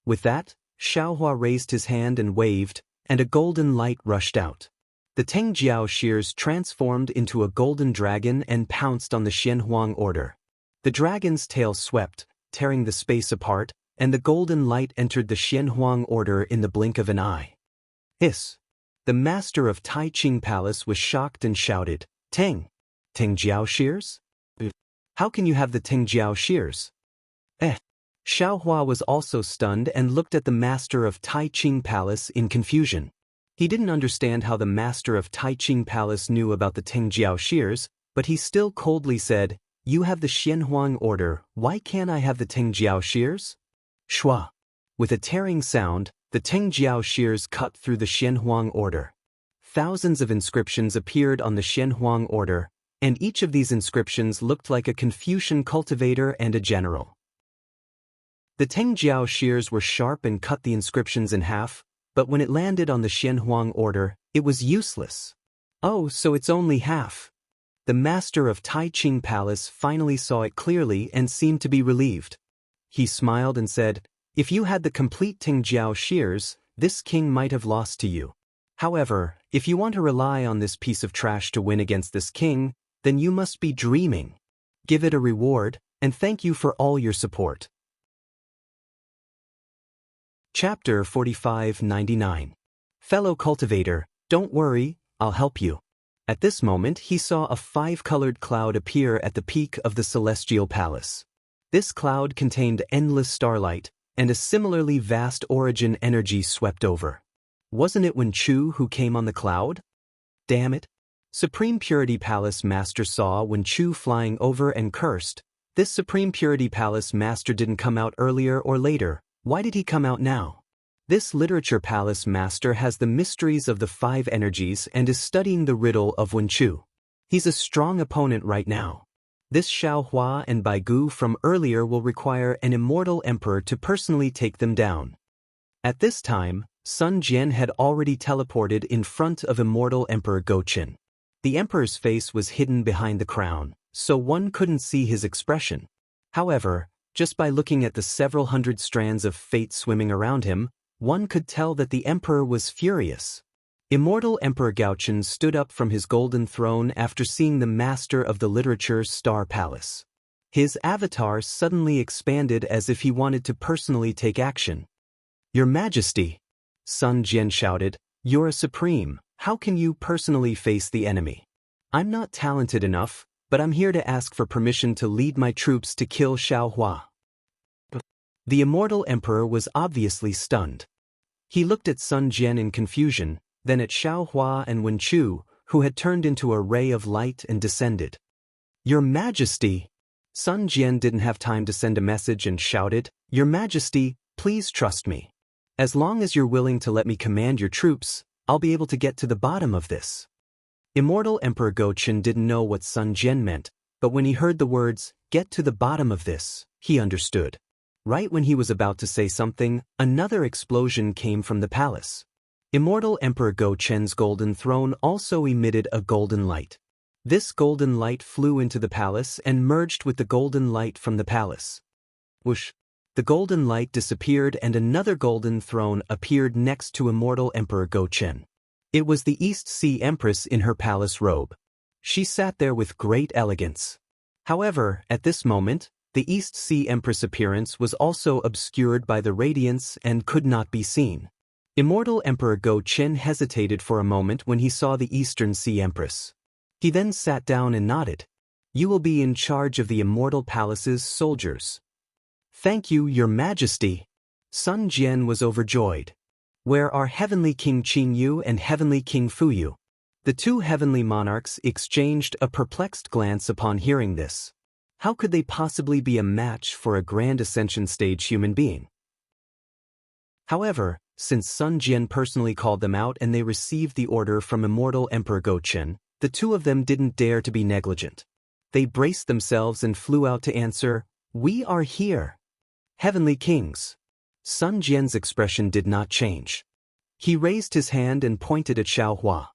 With that, Xiaohua raised his hand and waved, and a golden light rushed out. The Tengjiao shears transformed into a golden dragon and pounced on the Xianhuang order. The dragon's tail swept, tearing the space apart, and the golden light entered the Xianhuang order in the blink of an eye. Hiss! The master of Taiqing Palace was shocked and shouted, Tengjiao shears? How can you have the Tengjiao shears? Xiaohua was also stunned and looked at the master of Taiqing Palace in confusion. He didn't understand how the master of Taiqing Palace knew about the Tengjiao shears, but he still coldly said, you have the Xianhuang order, why can't I have the Tengjiao shears? Shua! With a tearing sound, the Tengjiao shears cut through the Xianhuang order. Thousands of inscriptions appeared on the Xianhuang order, and each of these inscriptions looked like a Confucian cultivator and a general. The Tengjiao shears were sharp and cut the inscriptions in half, but when it landed on the Xianhuang order, it was useless. Oh, so it's only half. The master of Taiqing Palace finally saw it clearly and seemed to be relieved. He smiled and said, if you had the complete Tengjiao shears, this king might have lost to you. However, if you want to rely on this piece of trash to win against this king, then you must be dreaming. Give it a reward, and thank you for all your support. Chapter 4599. Fellow cultivator, don't worry, I'll help you. At this moment he saw a five-colored cloud appear at the peak of the celestial palace. This cloud contained endless starlight, and a similarly vast origin energy swept over. Wasn't it Wen Chu who came on the cloud? Damn it! Supreme Purity Palace Master saw Wen Chu flying over and cursed, this Supreme Purity Palace Master didn't come out earlier or later. Why did he come out now? This Literature Palace Master has the mysteries of the five energies and is studying the riddle of Wen Chu. He's a strong opponent right now. This Xiaohua and Baigu from earlier will require an immortal emperor to personally take them down. At this time, Sun Jian had already teleported in front of immortal Emperor Goqin. The emperor's face was hidden behind the crown, so one couldn't see his expression. However, just by looking at the several hundred strands of fate swimming around him, one could tell that the emperor was furious. Immortal Emperor Gaochen stood up from his golden throne after seeing the master of the literature Star Palace. His avatar suddenly expanded as if he wanted to personally take action. Your Majesty! Sun Jian shouted, you're a supreme, how can you personally face the enemy? I'm not talented enough, but I'm here to ask for permission to lead my troops to kill Xiaohua. The immortal emperor was obviously stunned. He looked at Sun Jian in confusion, then at Xiaohua and Wen Chu, who had turned into a ray of light and descended. Your Majesty! Sun Jian didn't have time to send a message and shouted, Your Majesty, please trust me. As long as you're willing to let me command your troops, I'll be able to get to the bottom of this. Immortal Emperor Goqin didn't know what Sun Jian meant, But when he heard the words, "Get to the bottom of this," he understood. Right when he was about to say something, another explosion came from the palace. Immortal Emperor Go Chen's golden throne also emitted a golden light. This golden light flew into the palace and merged with the golden light from the palace. Whoosh! The golden light disappeared and another golden throne appeared next to Immortal Emperor Go Chen. It was the East Sea Empress in her palace robe. She sat there with great elegance. However, at this moment, the East Sea Empress' appearance was also obscured by the radiance and could not be seen. Immortal Emperor Go Chen hesitated for a moment when he saw the Eastern Sea Empress. He then sat down and nodded. "You will be in charge of the Immortal Palace's soldiers." "Thank you, Your Majesty." Sun Jian was overjoyed. "Where are Heavenly King Qing Yu and Heavenly King Fu Yu?" The two heavenly monarchs exchanged a perplexed glance upon hearing this. How could they possibly be a match for a Grand Ascension stage human being? However, since Sun Jian personally called them out and they received the order from Immortal Emperor Go Chen, the two of them didn't dare to be negligent. They braced themselves and flew out to answer, "We are here." "Heavenly Kings." Sun Jian's expression did not change. He raised his hand and pointed at Xiaohua.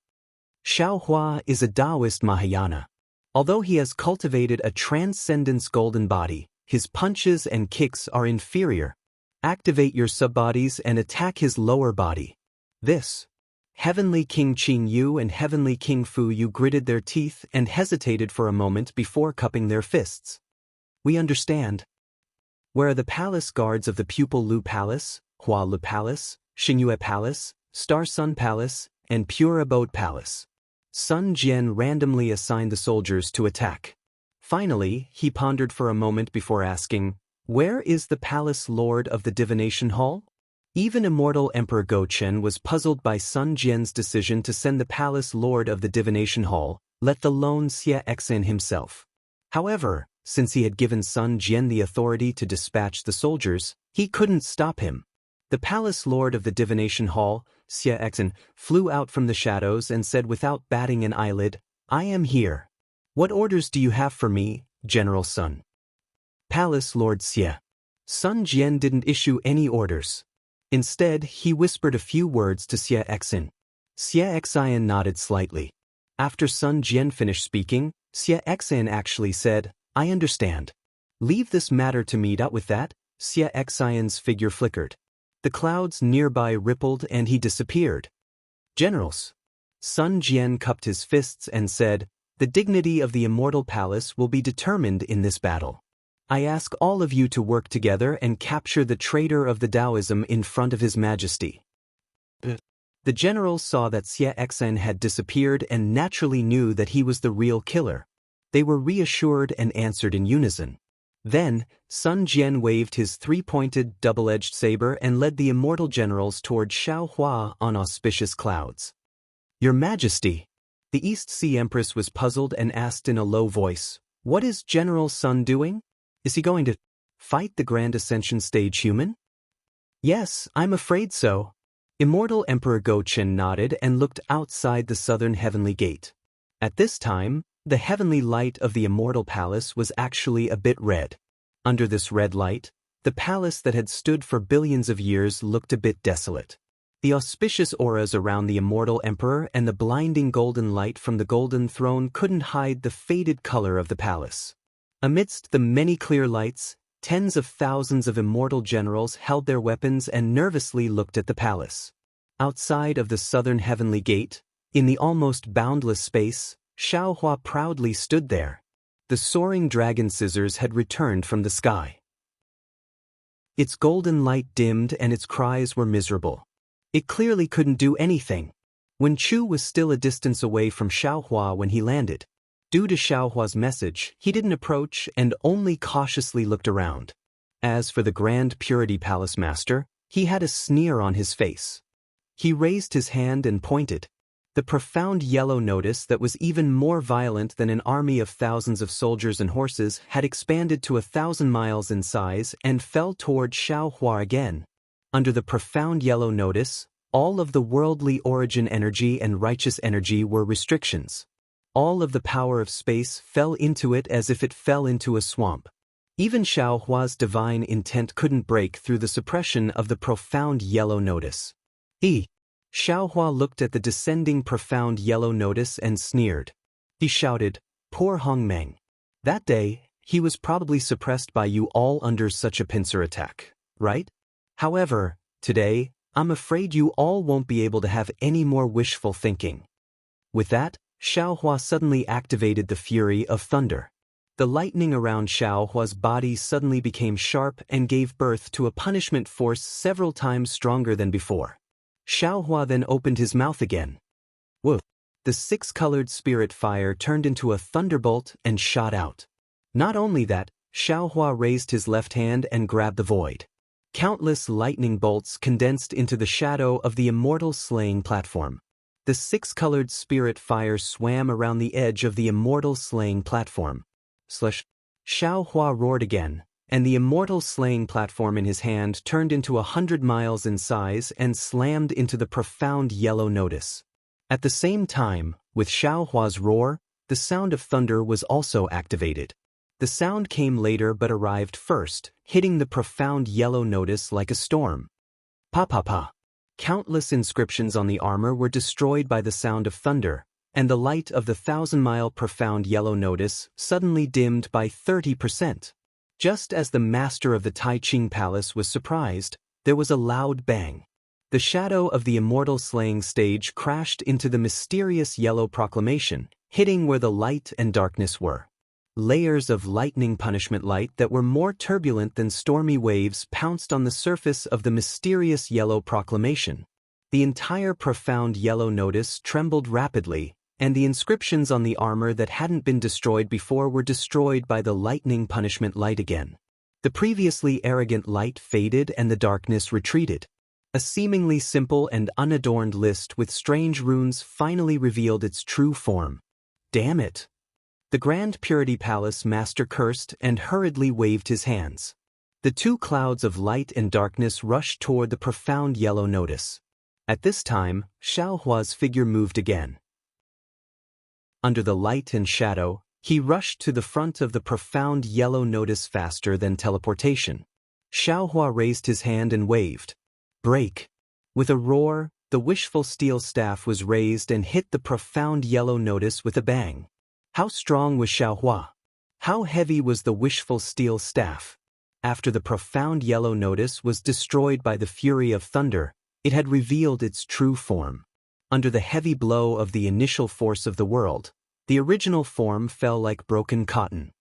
Xiaohua is a Taoist Mahayana. Although he has cultivated a transcendence golden body, his punches and kicks are inferior. Activate your subbodies and attack his lower body. This. Heavenly King Qing Yu and Heavenly King Fu Yu gritted their teeth and hesitated for a moment before cupping their fists. "We understand." "Where are the palace guards of the Pupil Lu Palace, Hua Lu Palace, Xingyue Palace, Star Sun Palace, and Pure Abode Palace?" Sun Jian randomly assigned the soldiers to attack. Finally, he pondered for a moment before asking, "Where is the Palace Lord of the Divination Hall?" Even Immortal Emperor Go Chen was puzzled by Sun Jian's decision to send the Palace Lord of the Divination Hall, let alone Xie Exin himself. However, since he had given Sun Jian the authority to dispatch the soldiers, he couldn't stop him. The Palace Lord of the Divination Hall, Xie Exin, flew out from the shadows and said without batting an eyelid, "I am here. What orders do you have for me, General Sun?" "Palace Lord Xie." Sun Jian didn't issue any orders. Instead, he whispered a few words to Xie Exin. Xie Exin nodded slightly. After Sun Jian finished speaking, Xie Exin actually said, "I understand. Leave this matter to me." With that, Xie Exin's figure flickered. The clouds nearby rippled and he disappeared. "Generals." Sun Jian cupped his fists and said, "The dignity of the Immortal Palace will be determined in this battle. I ask all of you to work together and capture the traitor of the Taoism in front of His Majesty." The generals saw that Xie Exin had disappeared and naturally knew that he was the real killer. They were reassured and answered in unison. Then, Sun Jian waved his three-pointed, double-edged saber and led the immortal generals toward Xiaohua on auspicious clouds. "Your Majesty." The East Sea Empress was puzzled and asked in a low voice, "What is General Sun doing? Is he going to fight the Grand Ascension stage human?" "Yes, I'm afraid so." Immortal Emperor Go Chen nodded and looked outside the southern heavenly gate. At this time, the heavenly light of the Immortal Palace was actually a bit red. Under this red light, the palace that had stood for billions of years looked a bit desolate. The auspicious auras around the Immortal Emperor and the blinding golden light from the golden throne couldn't hide the faded color of the palace. Amidst the many clear lights, tens of thousands of immortal generals held their weapons and nervously looked at the palace. Outside of the southern heavenly gate, in the almost boundless space, Xiaohua proudly stood there. The soaring dragon scissors had returned from the sky. Its golden light dimmed and its cries were miserable. It clearly couldn't do anything. Wen Chu was still a distance away from Xiaohua when he landed. Due to Xiaohua's message, he didn't approach and only cautiously looked around. As for the Grand Purity Palace Master, he had a sneer on his face. He raised his hand and pointed. The profound yellow notice that was even more violent than an army of thousands of soldiers and horses had expanded to 1,000 miles in size and fell toward Xiaohua again. Under the profound yellow notice, all of the worldly origin energy and righteous energy were restrictions. All of the power of space fell into it as if it fell into a swamp. Even Xiao Hua's divine intent couldn't break through the suppression of the profound yellow notice. Xiao Hua looked at the descending profound yellow notice and sneered. He shouted, "Poor Hong Meng. That day, he was probably suppressed by you all under such a pincer attack, right? However, today, I'm afraid you all won't be able to have any more wishful thinking." With that, Xiao Hua suddenly activated the fury of thunder. The lightning around Xiao Hua's body suddenly became sharp and gave birth to a punishment force several times stronger than before. Xiao Hua then opened his mouth again. Whoa! The six-colored spirit fire turned into a thunderbolt and shot out. Not only that, Xiao Hua raised his left hand and grabbed the void. Countless lightning bolts condensed into the shadow of the immortal slaying platform. The six-colored spirit fire swam around the edge of the immortal slaying platform. Xiao Hua roared again, and the immortal slaying platform in his hand turned into 100 miles in size and slammed into the profound yellow notice. At the same time, with Xiao Hua's roar, the sound of thunder was also activated. The sound came later but arrived first, hitting the profound yellow notice like a storm. Pa pa pa. Countless inscriptions on the armor were destroyed by the sound of thunder, and the light of the 1,000-mile profound yellow notice suddenly dimmed by 30%. Just as the master of the Tai Ching Palace was surprised, there was a loud bang. The shadow of the immortal slaying stage crashed into the mysterious yellow proclamation, hitting where the light and darkness were. Layers of lightning punishment light that were more turbulent than stormy waves pounced on the surface of the mysterious yellow proclamation. The entire profound yellow notice trembled rapidly, and the inscriptions on the armor that hadn't been destroyed before were destroyed by the lightning punishment light again. The previously arrogant light faded and the darkness retreated. A seemingly simple and unadorned list with strange runes finally revealed its true form. Damn it! The Grand Purity Palace master cursed and hurriedly waved his hands. The two clouds of light and darkness rushed toward the profound yellow notice. At this time, Xiao Hua's figure moved again. Under the light and shadow, he rushed to the front of the profound yellow notice faster than teleportation. Xiao Hua raised his hand and waved. Break! With a roar, the wishful steel staff was raised and hit the profound yellow notice with a bang. How strong was Xiao Hua? How heavy was the wishful steel staff? After the profound yellow notice was destroyed by the fury of thunder, it had revealed its true form. Under the heavy blow of the initial force of the world, the original form fell like broken cotton.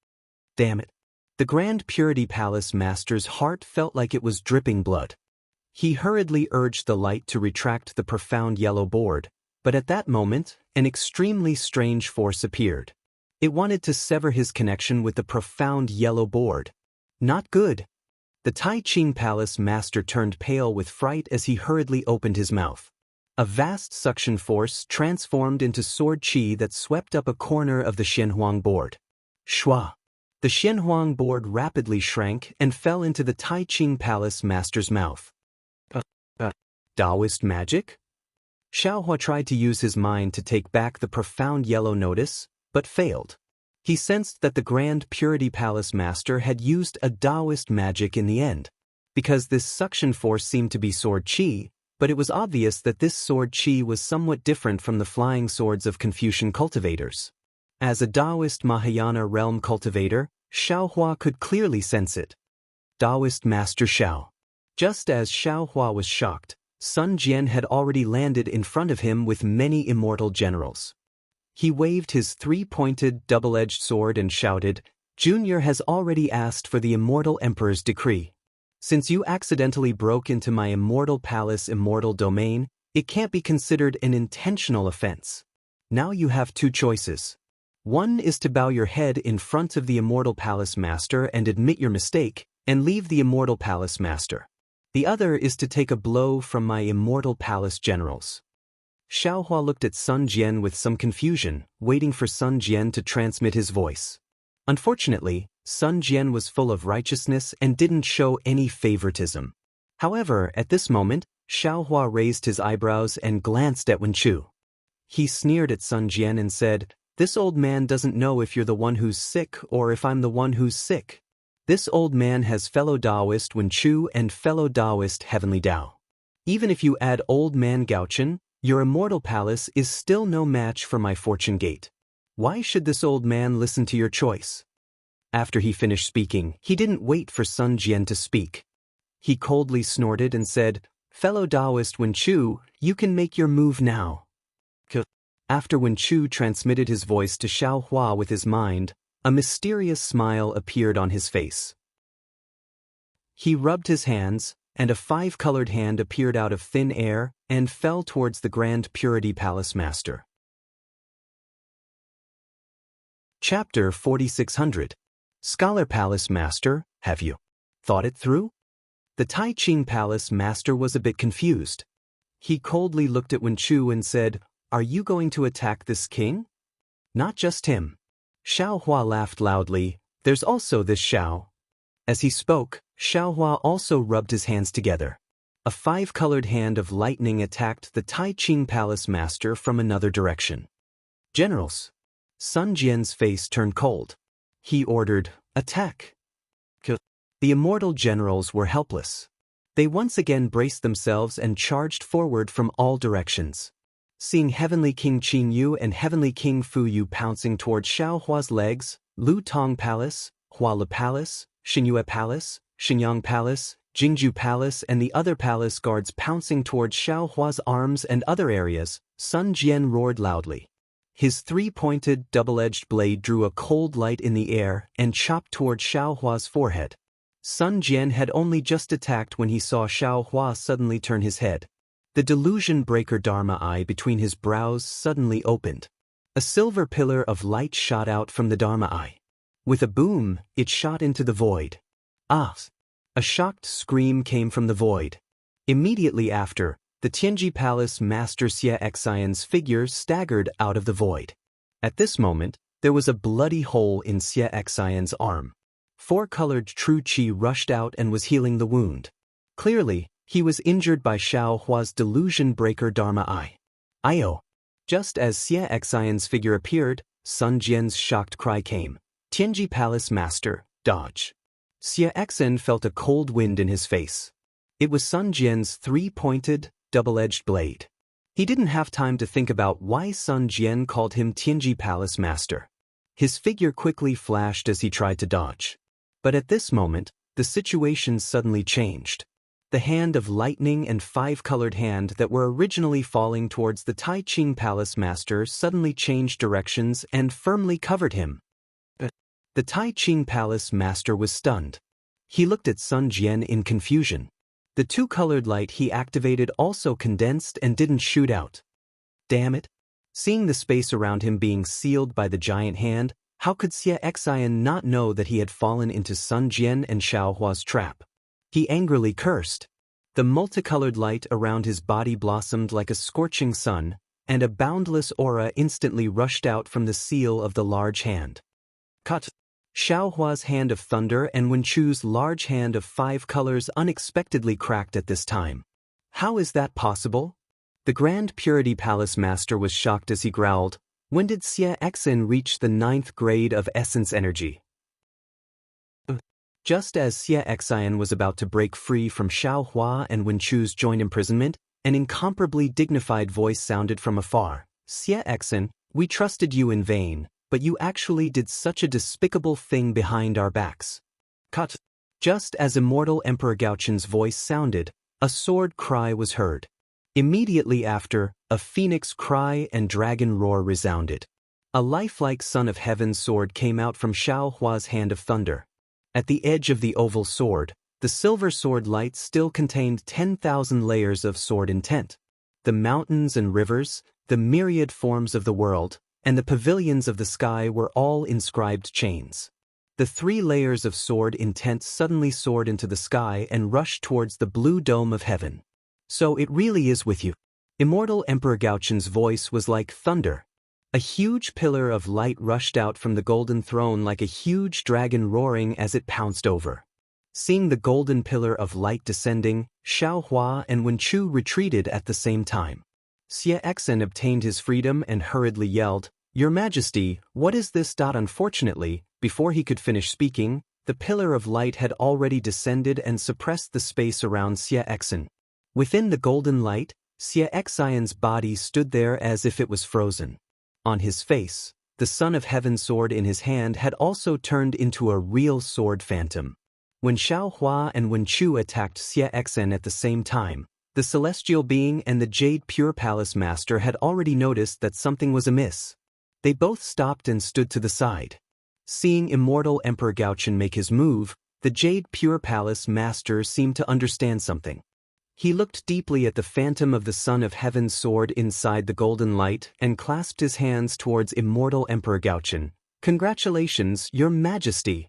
Damn it! The Grand Purity Palace master's heart felt like it was dripping blood. He hurriedly urged the light to retract the profound yellow board, but at that moment, an extremely strange force appeared. It wanted to sever his connection with the profound yellow board. Not good. The Tai Ching Palace master turned pale with fright as he hurriedly opened his mouth. A vast suction force transformed into sword qi that swept up a corner of the Xianhuang board. Shua! The Xianhuang board rapidly shrank and fell into the Tai Ching Palace master's mouth. Taoist magic? Xiao Hua tried to use his mind to take back the profound yellow notice, but failed. He sensed that the Grand Purity Palace master had used a Taoist magic in the end. Because this suction force seemed to be sword qi, but it was obvious that this sword qi was somewhat different from the flying swords of Confucian cultivators. As a Taoist Mahayana realm cultivator, Xiao Hua could clearly sense it. Taoist Master Xiao. Just as Xiao Hua was shocked, Sun Jian had already landed in front of him with many immortal generals. He waved his three-pointed, double-edged sword and shouted, "Junior has already asked for the immortal emperor's decree. Since you accidentally broke into my immortal palace immortal domain, it can't be considered an intentional offense. Now you have two choices. One is to bow your head in front of the immortal palace master and admit your mistake, and leave the immortal palace master. The other is to take a blow from my immortal palace generals." Xiao Hua looked at Sun Jian with some confusion, waiting for Sun Jian to transmit his voice. Unfortunately, Sun Jian was full of righteousness and didn't show any favoritism. However, at this moment, Xiao Hua raised his eyebrows and glanced at Wen Chu. He sneered at Sun Jian and said, This old man doesn't know if you're the one who's sick or if I'm the one who's sick. This old man has fellow Taoist Wen Chu and fellow Taoist Heavenly Tao. Even if you add old man Gaochen, your immortal palace is still no match for my fortune gate. Why should this old man listen to your choice? After he finished speaking, he didn't wait for Sun Jian to speak. He coldly snorted and said, "Fellow Taoist Wen Chu, you can make your move now." After Wen Chu transmitted his voice to Xiao Hua with his mind, a mysterious smile appeared on his face. He rubbed his hands, and a five-colored hand appeared out of thin air and fell towards the Grand Purity Palace Master. Chapter 4600. Scholar Palace Master, have you thought it through? The Tai Ching Palace Master was a bit confused. He coldly looked at Wen Chu and said, "Are you going to attack this king?" "Not just him." Xiao Hua laughed loudly. "There's also this Xiao." As he spoke, Xiao Hua also rubbed his hands together. A five-colored hand of lightning attacked the Tai Ching Palace Master from another direction. "Generals." Sun Jian's face turned cold. He ordered, "Attack." The immortal generals were helpless. They once again braced themselves and charged forward from all directions. Seeing Heavenly King Qin Yu and Heavenly King Fu Yu pouncing toward Xiao Hua's legs, Lu Tong Palace, Huala Palace, Xinyue Palace, Xinyang Palace, Jingju Palace and the other palace guards pouncing toward Xiao Hua's arms and other areas, Sun Jian roared loudly. His three-pointed, double-edged blade drew a cold light in the air and chopped toward Xiao Hua's forehead. Sun Jian had only just attacked when he saw Xiao Hua suddenly turn his head. The delusion breaker Dharma eye between his brows suddenly opened. A silver pillar of light shot out from the Dharma eye. With a boom, it shot into the void. Ah! A shocked scream came from the void. Immediately after, the Tianji Palace Master Xie Xian's figure staggered out of the void. At this moment, there was a bloody hole in Xie Xian's arm. Four-colored true qi rushed out and was healing the wound. Clearly, he was injured by Xiao Hua's delusion breaker Dharma eye. "Ayo!" Just as Xie Xian's figure appeared, Sun Jian's shocked cry came. "Tianji Palace Master, dodge!" Xie Xian felt a cold wind in his face. It was Sun Jian's three-pointed, double-edged blade. He didn't have time to think about why Sun Jian called him Tianji Palace Master. His figure quickly flashed as he tried to dodge. But at this moment, the situation suddenly changed. The hand of lightning and five-colored hand that were originally falling towards the Tai Ching Palace Master suddenly changed directions and firmly covered him. The Tai Ching Palace Master was stunned. He looked at Sun Jian in confusion. The two-colored light he activated also condensed and didn't shoot out. Damn it! Seeing the space around him being sealed by the giant hand, how could Xie Xian not know that he had fallen into Sun Jian and Xiao Hua's trap? He angrily cursed. The multicolored light around his body blossomed like a scorching sun, and a boundless aura instantly rushed out from the seal of the large hand. Cut! Xiao Hua's hand of thunder and Wen Chu's large hand of five colors unexpectedly cracked at this time. How is that possible? The Grand Purity Palace Master was shocked as he growled, "When did Xie Xian reach the 9th grade of essence energy?" Just as Xie Xian was about to break free from Xiao Hua and Wen Chu's joint imprisonment, an incomparably dignified voice sounded from afar. "Xie Xian, we trusted you in vain, but you actually did such a despicable thing behind our backs." Cut. Just as immortal Emperor Gaochen's voice sounded, a sword cry was heard. Immediately after, a phoenix cry and dragon roar resounded. A lifelike son of heaven sword came out from Xiao Hua's hand of thunder. At the edge of the oval sword, the silver sword light still contained 10,000 layers of sword intent. The mountains and rivers, the myriad forms of the world, and the pavilions of the sky were all inscribed chains. The 3 layers of sword intent suddenly soared into the sky and rushed towards the blue dome of heaven. "So it really is with you." Immortal Emperor Gaochen's voice was like thunder. A huge pillar of light rushed out from the golden throne like a huge dragon roaring as it pounced over. Seeing the golden pillar of light descending, Xiao Hua and Wen Chu retreated at the same time. Xie Xian obtained his freedom and hurriedly yelled, "Your Majesty, what is this?" Unfortunately, before he could finish speaking, the pillar of light had already descended and suppressed the space around Xie Exin. Within the golden light, Xie Exion's body stood there as if it was frozen. On his face, the Son of Heaven sword in his hand had also turned into a real sword phantom. When Xiao Hua and Wen Chu attacked Xie Exin at the same time, the celestial being and the Jade Pure Palace Master had already noticed that something was amiss. They both stopped and stood to the side. Seeing immortal Emperor Gaochen make his move, the Jade Pure Palace Master seemed to understand something. He looked deeply at the phantom of the Son of Heaven's sword inside the golden light and clasped his hands towards immortal Emperor Gaochen. "Congratulations, Your Majesty."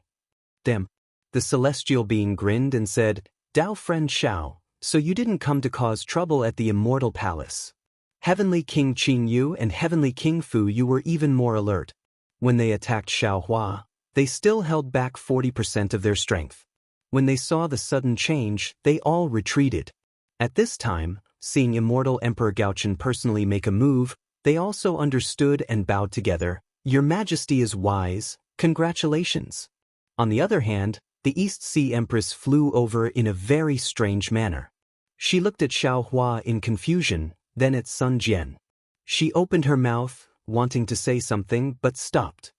"Damn." The celestial being grinned and said, "Dao friend Xiao, so you didn't come to cause trouble at the immortal palace." Heavenly King Qin Yu and Heavenly King Fu Yu were even more alert. When they attacked Xiao Hua, they still held back 40% of their strength. When they saw the sudden change, they all retreated. At this time, seeing immortal Emperor Gaochen personally make a move, they also understood and bowed together. "Your Majesty is wise, congratulations." On the other hand, the East Sea Empress flew over in a very strange manner. She looked at Xiao Hua in confusion, then at Sun Jian. She opened her mouth, wanting to say something but stopped.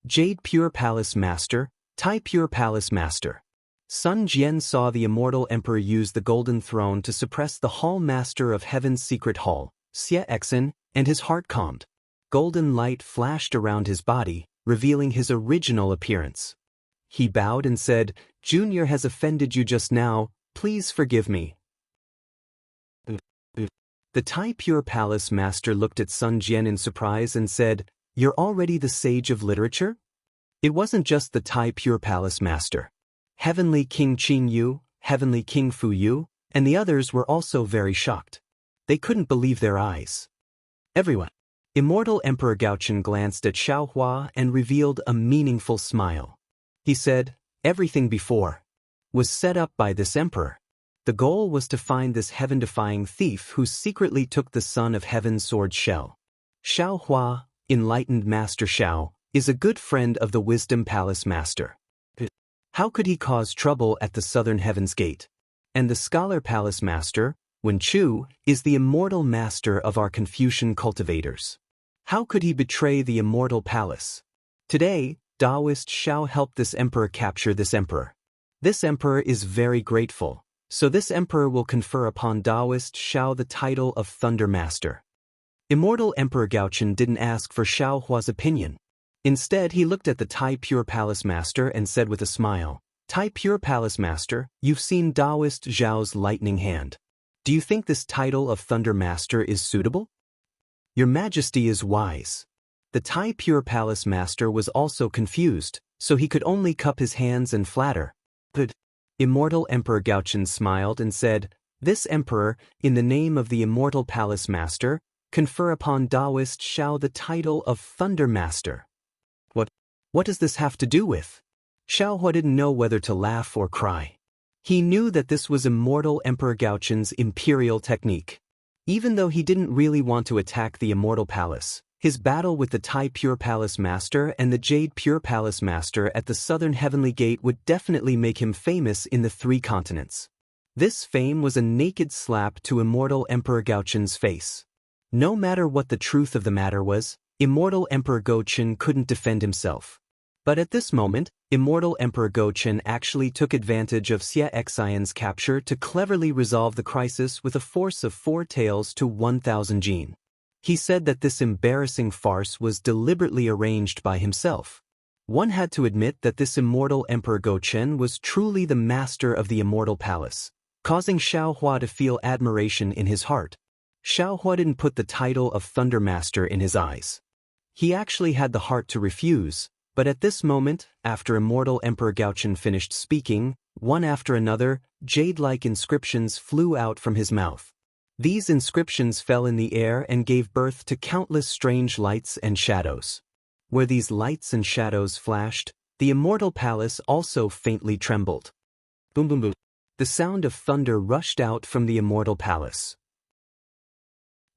"Jade Pure Palace Master, Tai Pure Palace Master." Sun Jian saw the immortal emperor use the golden throne to suppress the Hall Master of Heaven's secret hall, Xie Exin, and his heart calmed. Golden light flashed around his body, revealing his original appearance. He bowed and said, "Junior has offended you just now, please forgive me." The Tai Pure Palace Master looked at Sun Jian in surprise and said, "You're already the sage of literature?" It wasn't just the Tai Pure Palace Master. Heavenly King Qin Yu, Heavenly King Fu Yu, and the others were also very shocked. They couldn't believe their eyes. Everyone. Immortal Emperor Gaochen glanced at Xiao Hua and revealed a meaningful smile. He said, "Everything before was set up by this emperor. The goal was to find this heaven-defying thief who secretly took the Son of Heaven's sword shell. Xiao Hua, enlightened Master Xiao, is a good friend of the Wisdom Palace Master. How could he cause trouble at the Southern Heaven's Gate? And the Scholar Palace Master, Wen Chu, is the immortal master of our Confucian cultivators. How could he betray the immortal palace? Today, Taoist Xiao helped this emperor capture this emperor. This emperor is very grateful, so this emperor will confer upon Taoist Xiao the title of Thunder Master." Immortal Emperor Gaochen didn't ask for Xiao Hua's opinion. Instead, he looked at the Tai Pure Palace Master and said with a smile, "Tai Pure Palace Master, you've seen Taoist Zhao's lightning hand. Do you think this title of Thunder Master is suitable?" "Your Majesty is wise." The Tai Pure Palace Master was also confused, so he could only cup his hands and flatter. "But," Immortal Emperor Gaochen smiled and said, "This emperor, in the name of the Immortal Palace Master, confer upon Taoist Xiao the title of Thunder Master." What does this have to do with? Xiao Hua didn't know whether to laugh or cry. He knew that this was Immortal Emperor Gaochen's imperial technique. Even though he didn't really want to attack the Immortal Palace, his battle with the Tai Pure Palace Master and the Jade Pure Palace Master at the Southern Heavenly Gate would definitely make him famous in the 3 continents. This fame was a naked slap to Immortal Emperor Gaochen's face. No matter what the truth of the matter was, Immortal Emperor Gaochen couldn't defend himself. But at this moment, Immortal Emperor Gaochen actually took advantage of Xie Exion's capture to cleverly resolve the crisis with a force of 4 taels to 1,000 jin. He said that this embarrassing farce was deliberately arranged by himself. One had to admit that this Immortal Emperor Gaochen was truly the master of the Immortal Palace, causing Xiao Hua to feel admiration in his heart. Xiao Hua didn't put the title of Thunder Master in his eyes. He actually had the heart to refuse. But at this moment, after Immortal Emperor Gaochen finished speaking, one after another, jade-like inscriptions flew out from his mouth. These inscriptions fell in the air and gave birth to countless strange lights and shadows. Where these lights and shadows flashed, the Immortal Palace also faintly trembled. Boom boom boom. The sound of thunder rushed out from the Immortal Palace.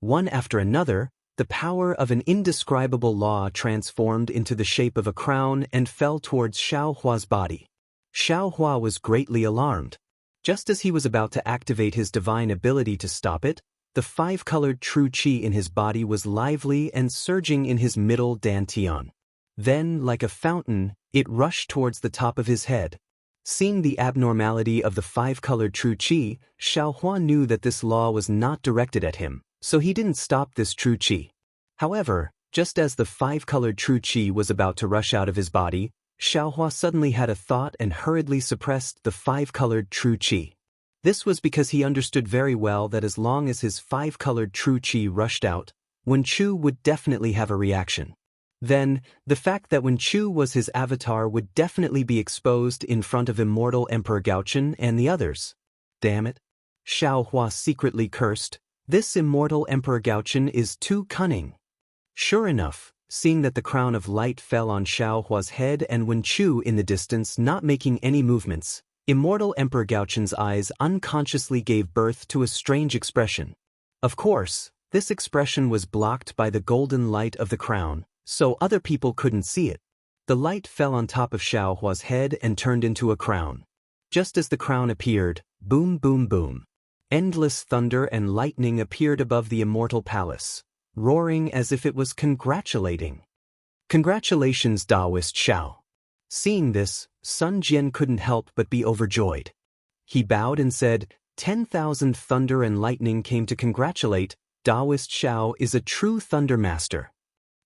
One after another, the power of an indescribable law transformed into the shape of a crown and fell towards Xiao Hua's body. Xiao Hua was greatly alarmed. Just as he was about to activate his divine ability to stop it, the five-colored true qi in his body was lively and surging in his middle dantian. Then, like a fountain, it rushed towards the top of his head. Seeing the abnormality of the five-colored true qi, Xiao Hua knew that this law was not directed at him, so he didn't stop this true qi. However, just as the five-colored true qi was about to rush out of his body, Xiao Hua suddenly had a thought and hurriedly suppressed the five-colored true qi. This was because he understood very well that as long as his five-colored true qi rushed out, Wen Chu would definitely have a reaction. Then, the fact that Wen Chu was his avatar would definitely be exposed in front of immortal Emperor Gaochen and the others. Damn it! Xiao Hua secretly cursed. This immortal Emperor Gaochen is too cunning. Sure enough, seeing that the crown of light fell on Xiao Hua's head and Wen Chu in the distance not making any movements, immortal Emperor Gaochen's eyes unconsciously gave birth to a strange expression. Of course, this expression was blocked by the golden light of the crown, so other people couldn't see it. The light fell on top of Xiao Hua's head and turned into a crown. Just as the crown appeared, boom boom boom. Endless thunder and lightning appeared above the immortal palace, roaring as if it was congratulating. Congratulations, Taoist Xiao. Seeing this, Sun Jian couldn't help but be overjoyed. He bowed and said, 10,000 thunder and lightning came to congratulate. Taoist Xiao is a true thunder master.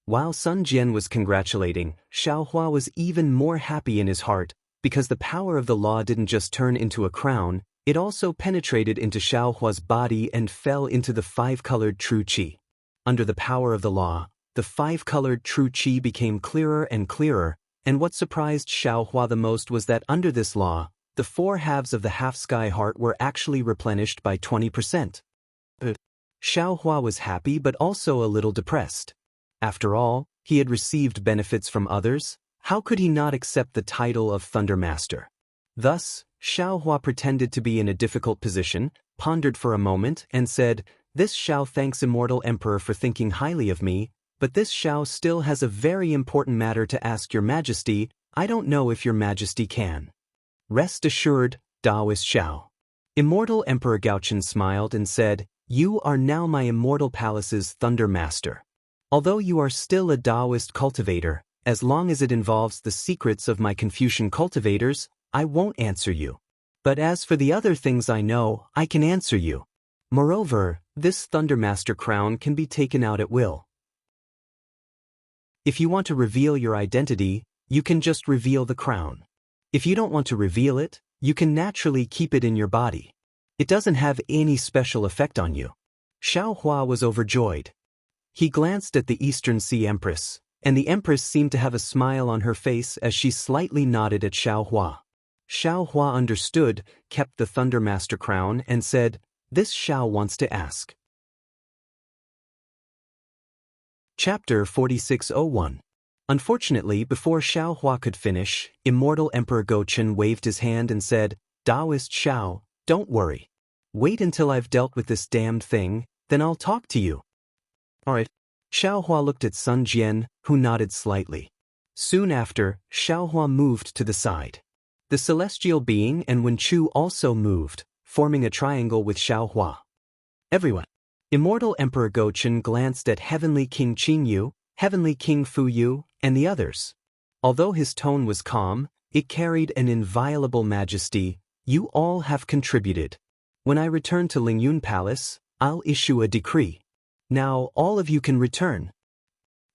While Sun Jian was congratulating, Xiao Hua was even more happy in his heart, because the power of the law didn't just turn into a crown, it also penetrated into Xiao Hua's body and fell into the five-colored true qi. Under the power of the law, the five-colored true qi became clearer and clearer, and what surprised Xiao Hua the most was that under this law, the four halves of the half-sky heart were actually replenished by 20%. Xiao Hua was happy but also a little depressed. After all, he had received benefits from others. How could he not accept the title of Thunder Master? Thus, Xiao Hua pretended to be in a difficult position, pondered for a moment, and said, "This Xiao thanks Immortal Emperor for thinking highly of me, but this Xiao still has a very important matter to ask Your Majesty. I don't know if Your Majesty can." "Rest assured, Taoist Xiao." Immortal Emperor Gaochen smiled and said, "You are now my Immortal Palace's Thunder Master. Although you are still a Taoist cultivator, as long as it involves the secrets of my Confucian cultivators, I won't answer you. But as for the other things I know, I can answer you. Moreover, this Thunder Master crown can be taken out at will. If you want to reveal your identity, you can just reveal the crown. If you don't want to reveal it, you can naturally keep it in your body. It doesn't have any special effect on you." Xiao Hua was overjoyed. He glanced at the Eastern Sea Empress, and the Empress seemed to have a smile on her face as she slightly nodded at Xiao Hua. Xiao Hua understood, kept the Thunder Master crown, and said, "This Xiao wants to ask." Chapter 4601. Unfortunately, before Xiao Hua could finish, Immortal Emperor Gaochen waved his hand and said, "Taoist Xiao, don't worry. Wait until I've dealt with this damned thing, then I'll talk to you." "Alright." Xiao Hua looked at Sun Jian, who nodded slightly. Soon after, Xiao Hua moved to the side. The celestial being and Wen Chu also moved, forming a triangle with Xiao Hua. "Everyone." Immortal Emperor Gaochen glanced at Heavenly King Qin Yu, Heavenly King Fu Yu, and the others. Although his tone was calm, it carried an inviolable majesty. "You all have contributed. When I return to Lingyun Palace, I'll issue a decree. Now all of you can return."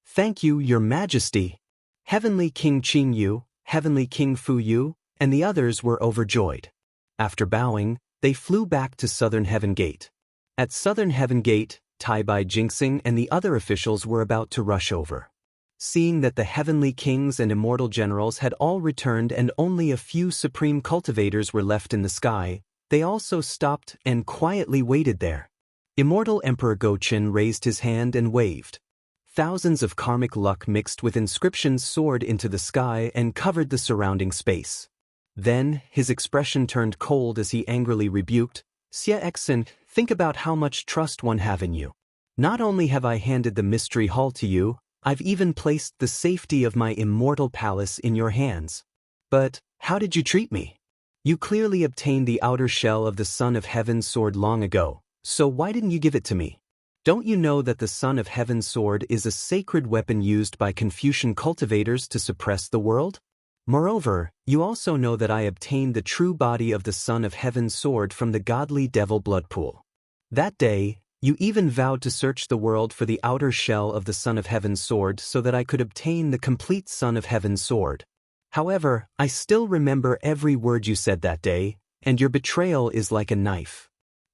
"Thank you, Your Majesty." Heavenly King Qin Yu, Heavenly King Fu Yu, and the others were overjoyed. After bowing, they flew back to Southern Heaven Gate. At Southern Heaven Gate, Tai Bai Jingxing and the other officials were about to rush over. Seeing that the heavenly kings and immortal generals had all returned and only a few supreme cultivators were left in the sky, they also stopped and quietly waited there. Immortal Emperor Gaochen raised his hand and waved. Thousands of karmic luck mixed with inscriptions soared into the sky and covered the surrounding space. Then, his expression turned cold as he angrily rebuked, "Xie Exen, think about how much trust one have in you. Not only have I handed the mystery hall to you, I've even placed the safety of my immortal palace in your hands. But how did you treat me? You clearly obtained the outer shell of the Son of Heaven's sword long ago, so why didn't you give it to me? Don't you know that the Son of Heaven's sword is a sacred weapon used by Confucian cultivators to suppress the world? Moreover, you also know that I obtained the true body of the Son of Heaven's sword from the godly devil blood pool. That day, you even vowed to search the world for the outer shell of the Son of Heaven's sword so that I could obtain the complete Son of Heaven's sword. However, I still remember every word you said that day, and your betrayal is like a knife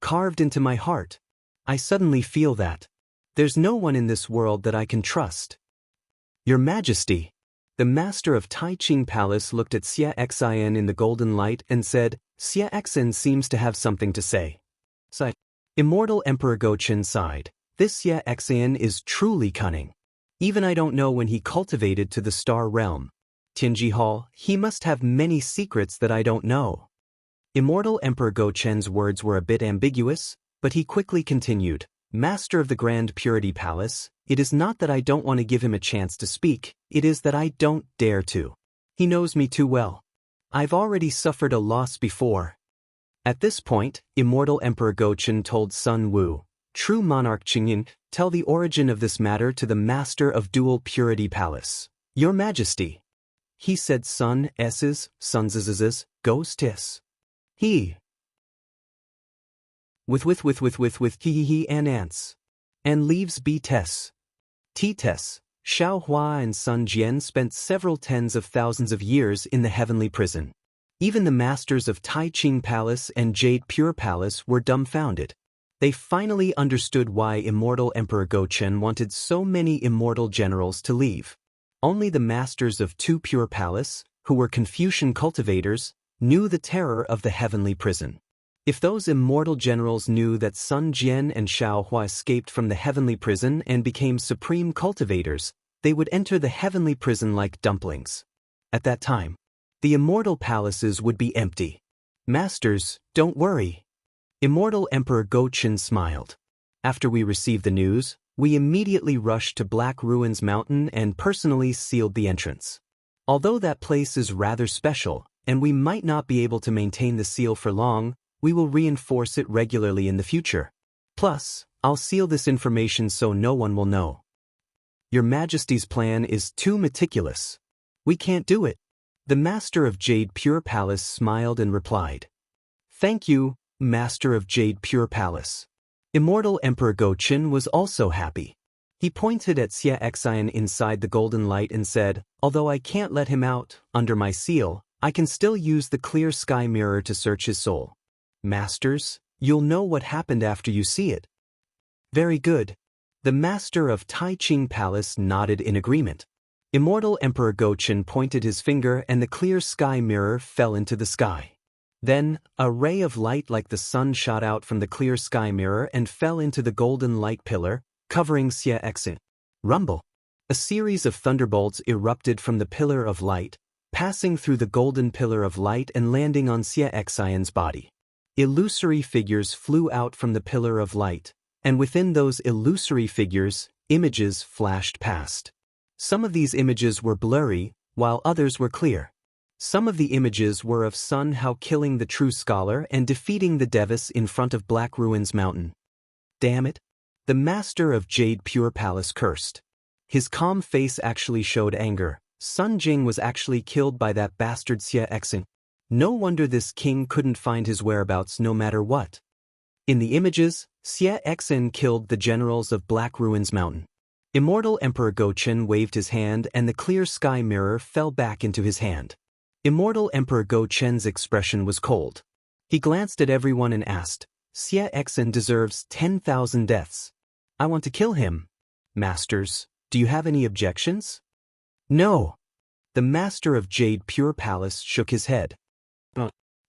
carved into my heart. I suddenly feel that there's no one in this world that I can trust. Your Majesty. The master of Tai Ching Palace looked at Xie Xian in the golden light and said, Xie Xian seems to have something to say. Sighed. Immortal Emperor Gochen sighed. This Xie Xian is truly cunning. Even I don't know when he cultivated to the star realm. Tianji Hall, he must have many secrets that I don't know. Immortal Emperor Gochen's words were a bit ambiguous, but he quickly continued, Master of the Grand Purity Palace, it is not that I don't want to give him a chance to speak, it is that I don't dare to. He knows me too well. I've already suffered a loss before. At this point, Immortal Emperor Gochen told Sun Wu, True Monarch Qingyin, tell the origin of this matter to the Master of Dual Purity Palace. Your Majesty. He said Sun S's, Sun's, Ghost Tis. He. With he and ants. And leaves B Tess. T Tess, Xiao Hua and Sun Jian spent several tens of thousands of years in the heavenly prison. Even the masters of Tai Ching Palace and Jade Pure Palace were dumbfounded. They finally understood why Immortal Emperor Gochen wanted so many immortal generals to leave. Only the masters of Two Pure Palace, who were Confucian cultivators, knew the terror of the heavenly prison. If those immortal generals knew that Sun Jian and Xiao Hua escaped from the heavenly prison and became supreme cultivators, they would enter the heavenly prison like dumplings. At that time, the immortal palaces would be empty. Masters, don't worry. Immortal Emperor Gochen smiled. After we received the news, we immediately rushed to Black Ruins Mountain and personally sealed the entrance. Although that place is rather special, and we might not be able to maintain the seal for long, we will reinforce it regularly in the future. Plus, I'll seal this information so no one will know. Your Majesty's plan is too meticulous. We can't do it. The Master of Jade Pure Palace smiled and replied. Thank you, Master of Jade Pure Palace. Immortal Emperor Gochen was also happy. He pointed at Xie Xian inside the golden light and said, Although I can't let him out, under my seal, I can still use the clear sky mirror to search his soul. Masters, you'll know what happened after you see it. Very good. The Master of Tai Ching Palace nodded in agreement. Immortal Emperor Gochen pointed his finger and the clear sky mirror fell into the sky. Then, a ray of light like the sun shot out from the clear sky mirror and fell into the golden light pillar, covering Xie Xian. Rumble. A series of thunderbolts erupted from the pillar of light, passing through the golden pillar of light and landing on Xie Xian's body. Illusory figures flew out from the pillar of light, and within those illusory figures, images flashed past. Some of these images were blurry, while others were clear. Some of the images were of Sun Hao killing the true scholar and defeating the Devis in front of Black Ruins Mountain. Damn it! The Master of Jade Pure Palace cursed. His calm face actually showed anger. Sun Jing was actually killed by that bastard Xie Xian. No wonder this king couldn't find his whereabouts no matter what. In the images, Xie Xian killed the generals of Black Ruins Mountain. Immortal Emperor Gochen waved his hand and the clear sky mirror fell back into his hand. Immortal Emperor Gochen's expression was cold. He glanced at everyone and asked, Xie Xian deserves 10,000 deaths. I want to kill him. Masters, do you have any objections? No. The Master of Jade Pure Palace shook his head.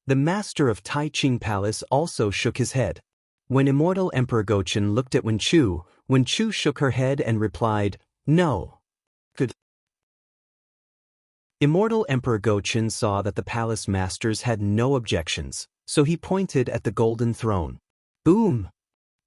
The Master of Tai Ching Palace also shook his head. When Immortal Emperor Gochen looked at Wen Chu shook her head and replied, No. Good. Immortal Emperor Gochen saw that the palace masters had no objections, so he pointed at the golden throne. Boom!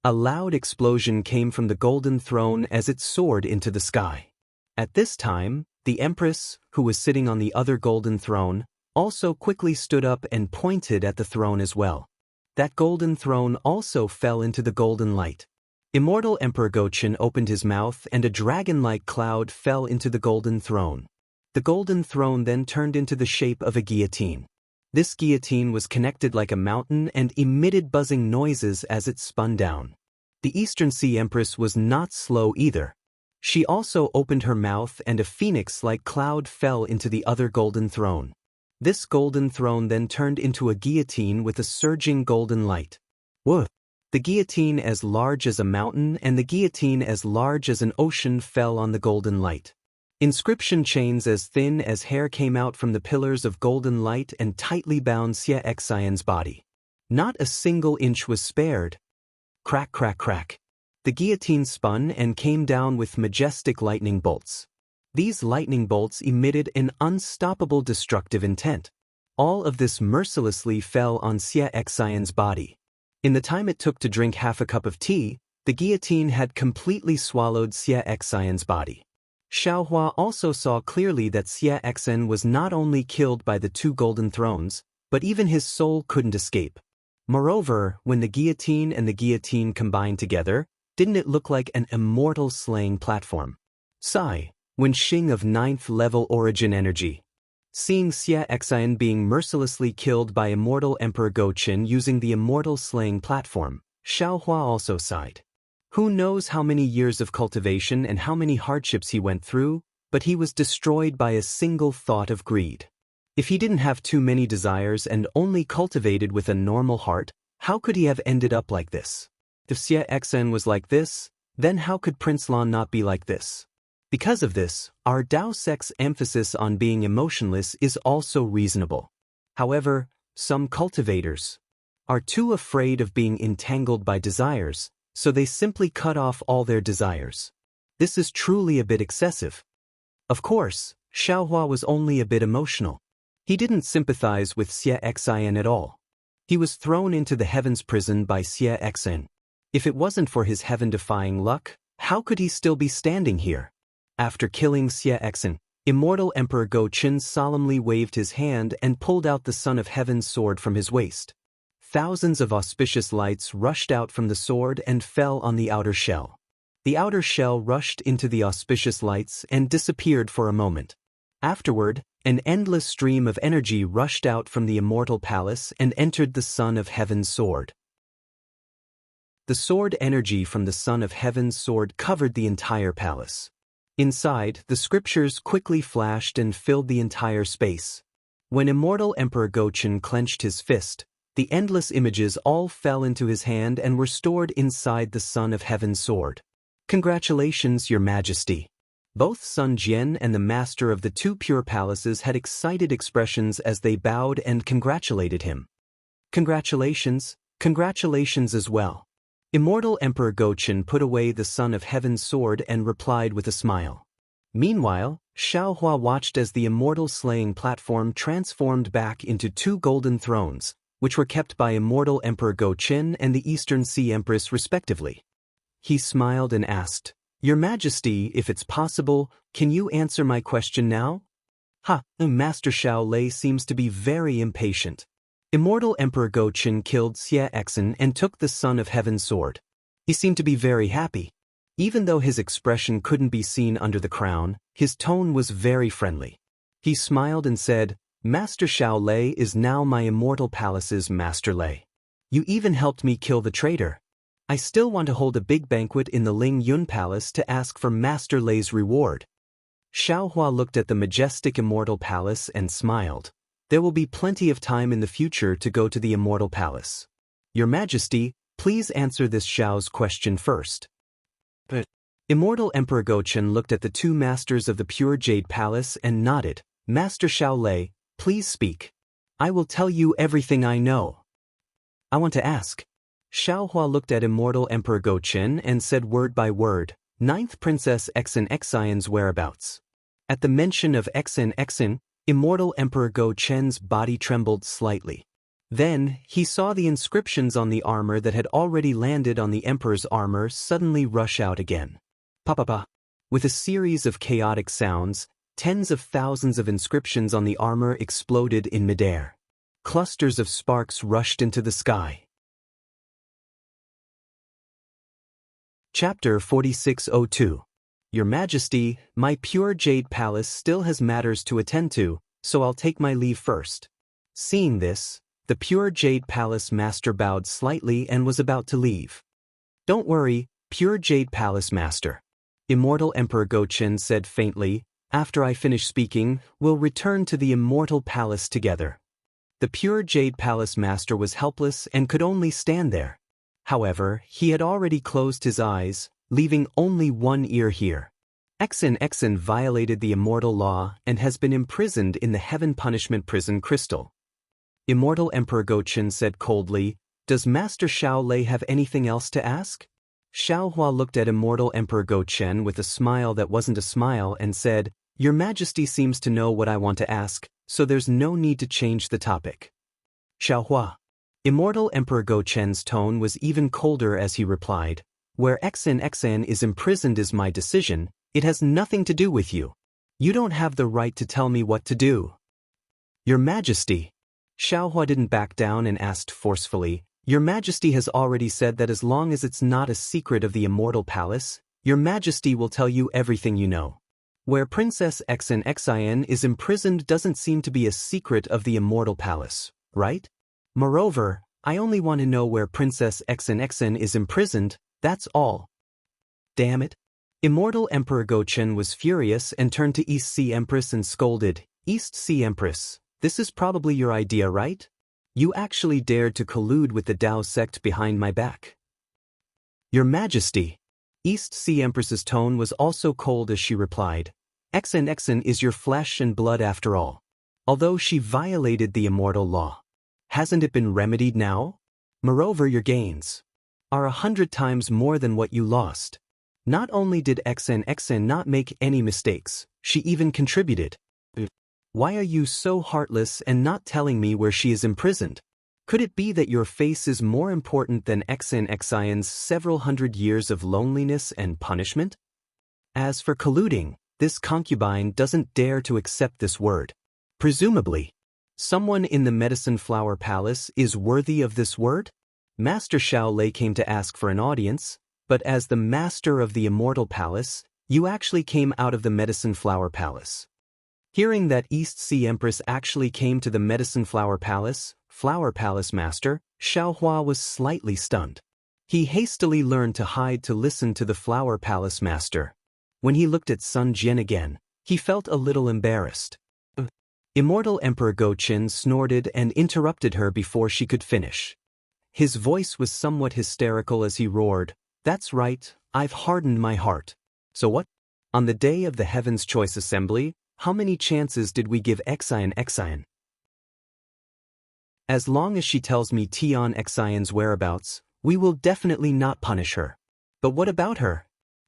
A loud explosion came from the golden throne as it soared into the sky. At this time, the Empress, who was sitting on the other golden throne, also quickly stood up and pointed at the throne as well. That golden throne also fell into the golden light. Immortal Emperor Gochen opened his mouth and a dragon-like cloud fell into the golden throne. The golden throne then turned into the shape of a guillotine. This guillotine was connected like a mountain and emitted buzzing noises as it spun down. The Eastern Sea Empress was not slow either. She also opened her mouth and a phoenix-like cloud fell into the other golden throne. This golden throne then turned into a guillotine with a surging golden light. Whoa! The guillotine as large as a mountain and the guillotine as large as an ocean fell on the golden light. Inscription chains as thin as hair came out from the pillars of golden light and tightly bound Xie Xian's body. Not a single inch was spared. Crack, crack, crack. The guillotine spun and came down with majestic lightning bolts. These lightning bolts emitted an unstoppable destructive intent. All of this mercilessly fell on Xie Xian's body. In the time it took to drink half a cup of tea, the guillotine had completely swallowed Xie Xian's body. Xiaohua also saw clearly that Xie Xian was not only killed by the two golden thrones, but even his soul couldn't escape. Moreover, when the guillotine and the guillotine combined together, didn't it look like an immortal slaying platform? Sigh, when Xing of 9th level origin energy. Seeing Xie Xian being mercilessly killed by immortal Emperor Gochen using the immortal slaying platform, Xiaohua also sighed. Who knows how many years of cultivation and how many hardships he went through, but he was destroyed by a single thought of greed. If he didn't have too many desires and only cultivated with a normal heart, how could he have ended up like this? If Xie Xian was like this, then how could Prince Lan not be like this? Because of this, our Dao sect's emphasis on being emotionless is also reasonable. However, some cultivators are too afraid of being entangled by desires, so they simply cut off all their desires. This is truly a bit excessive. Of course, Xiaohua was only a bit emotional. He didn't sympathize with Xie Xian at all. He was thrown into the heavens prison by Xie Xian. If it wasn't for his heaven-defying luck, how could he still be standing here? After killing Xie Xian, immortal Emperor Gochen solemnly waved his hand and pulled out the Son of Heaven's sword from his waist. Thousands of auspicious lights rushed out from the sword and fell on the outer shell. The outer shell rushed into the auspicious lights and disappeared for a moment. Afterward, an endless stream of energy rushed out from the immortal palace and entered the Son of Heaven's sword. The sword energy from the Son of Heaven's sword covered the entire palace. Inside, the scriptures quickly flashed and filled the entire space. When immortal Emperor Gochen clenched his fist, the endless images all fell into his hand and were stored inside the Son of Heaven's sword. Congratulations, Your Majesty. Both Sun Jian and the master of the two pure palaces had excited expressions as they bowed and congratulated him. Congratulations, congratulations as well. Immortal Emperor Gochen put away the Son of Heaven's sword and replied with a smile. Meanwhile, Xiaohua watched as the immortal slaying platform transformed back into two golden thrones, which were kept by immortal Emperor Gochen and the Eastern Sea Empress respectively. He smiled and asked, Your Majesty, if it's possible, can you answer my question now? Master Xiao Lei seems to be very impatient. Immortal Emperor Gochen killed Xie Xian and took the Son of Heaven's sword. He seemed to be very happy. Even though his expression couldn't be seen under the crown, his tone was very friendly. He smiled and said, Master Xiao Lei is now my immortal palace's Master Lei. You even helped me kill the traitor. I still want to hold a big banquet in the Ling Yun Palace to ask for Master Lei's reward. Xiaohua looked at the majestic immortal palace and smiled. There will be plenty of time in the future to go to the immortal palace. Your Majesty, please answer this Xiao's question first. But immortal Emperor Gochen looked at the two masters of the pure jade palace and nodded. Master Xiao Lei, please speak. I will tell you everything I know. I want to ask. Xiaohua looked at immortal Emperor Gochen and said word by word, 9th Princess Xian's whereabouts. At the mention of Xian, immortal Emperor Gochen's body trembled slightly. Then, he saw the inscriptions on the armor that had already landed on the Emperor's armor suddenly rush out again. Pa-pa-pa. With a series of chaotic sounds, tens of thousands of inscriptions on the armor exploded in midair. Clusters of sparks rushed into the sky. Chapter 4602. Your Majesty, my pure jade palace still has matters to attend to, so I'll take my leave first. Seeing this, the pure jade palace master bowed slightly and was about to leave. Don't worry, pure jade palace master. Immortal Emperor Go-Chen said faintly, after I finish speaking, we'll return to the immortal palace together. The pure jade palace master was helpless and could only stand there. However, he had already closed his eyes, leaving only one ear here. Exen violated the immortal law and has been imprisoned in the Heaven Punishment Prison Crystal. Immortal Emperor Go-Chen said coldly, does Master Xiao Lei have anything else to ask? Xiao Hua looked at Immortal Emperor Go-Chen with a smile that wasn't a smile and said, Your Majesty seems to know what I want to ask, so there's no need to change the topic. Xiao Hua. Immortal Emperor Go-Chen's tone was even colder as he replied, Where Exen is imprisoned is my decision, it has nothing to do with you. You don't have the right to tell me what to do. Your Majesty. Xiao Hua didn't back down and asked forcefully, Your Majesty has already said that as long as it's not a secret of the Immortal Palace, Your Majesty will tell you everything you know. Where Princess Exen is imprisoned doesn't seem to be a secret of the Immortal Palace, right? Moreover, I only want to know where Princess Exen is imprisoned, that's all. Damn it. Immortal Emperor Go-Chen was furious and turned to East Sea Empress and scolded, East Sea Empress, this is probably your idea, right? You actually dared to collude with the Dao sect behind my back. Your Majesty. East Sea Empress's tone was also cold as she replied, Exen is your flesh and blood after all. Although she violated the immortal law. Hasn't it been remedied now? Moreover, your gains are 100 times more than what you lost. Not only did Exen not make any mistakes, she even contributed. Why are you so heartless and not telling me where she is imprisoned? Could it be that your face is more important than Exen's several hundred years of loneliness and punishment? As for colluding, this concubine doesn't dare to accept this word. Presumably, someone in the Medicine Flower Palace is worthy of this word? Master Xiao Lei came to ask for an audience, but as the master of the Immortal Palace, you actually came out of the Medicine Flower Palace. Hearing that East Sea Empress actually came to the Medicine Flower Palace Master, Xiao Hua was slightly stunned. He hastily learned to hide to listen to the Flower Palace Master. When he looked at Sun Jian again, he felt a little embarrassed. Immortal Emperor Go-Chen snorted and interrupted her before she could finish. His voice was somewhat hysterical as he roared, That's right, I've hardened my heart. So what? On the day of the Heaven's Choice Assembly, how many chances did we give Exen? As long as she tells me Tian Exen's whereabouts, we will definitely not punish her. But what about her?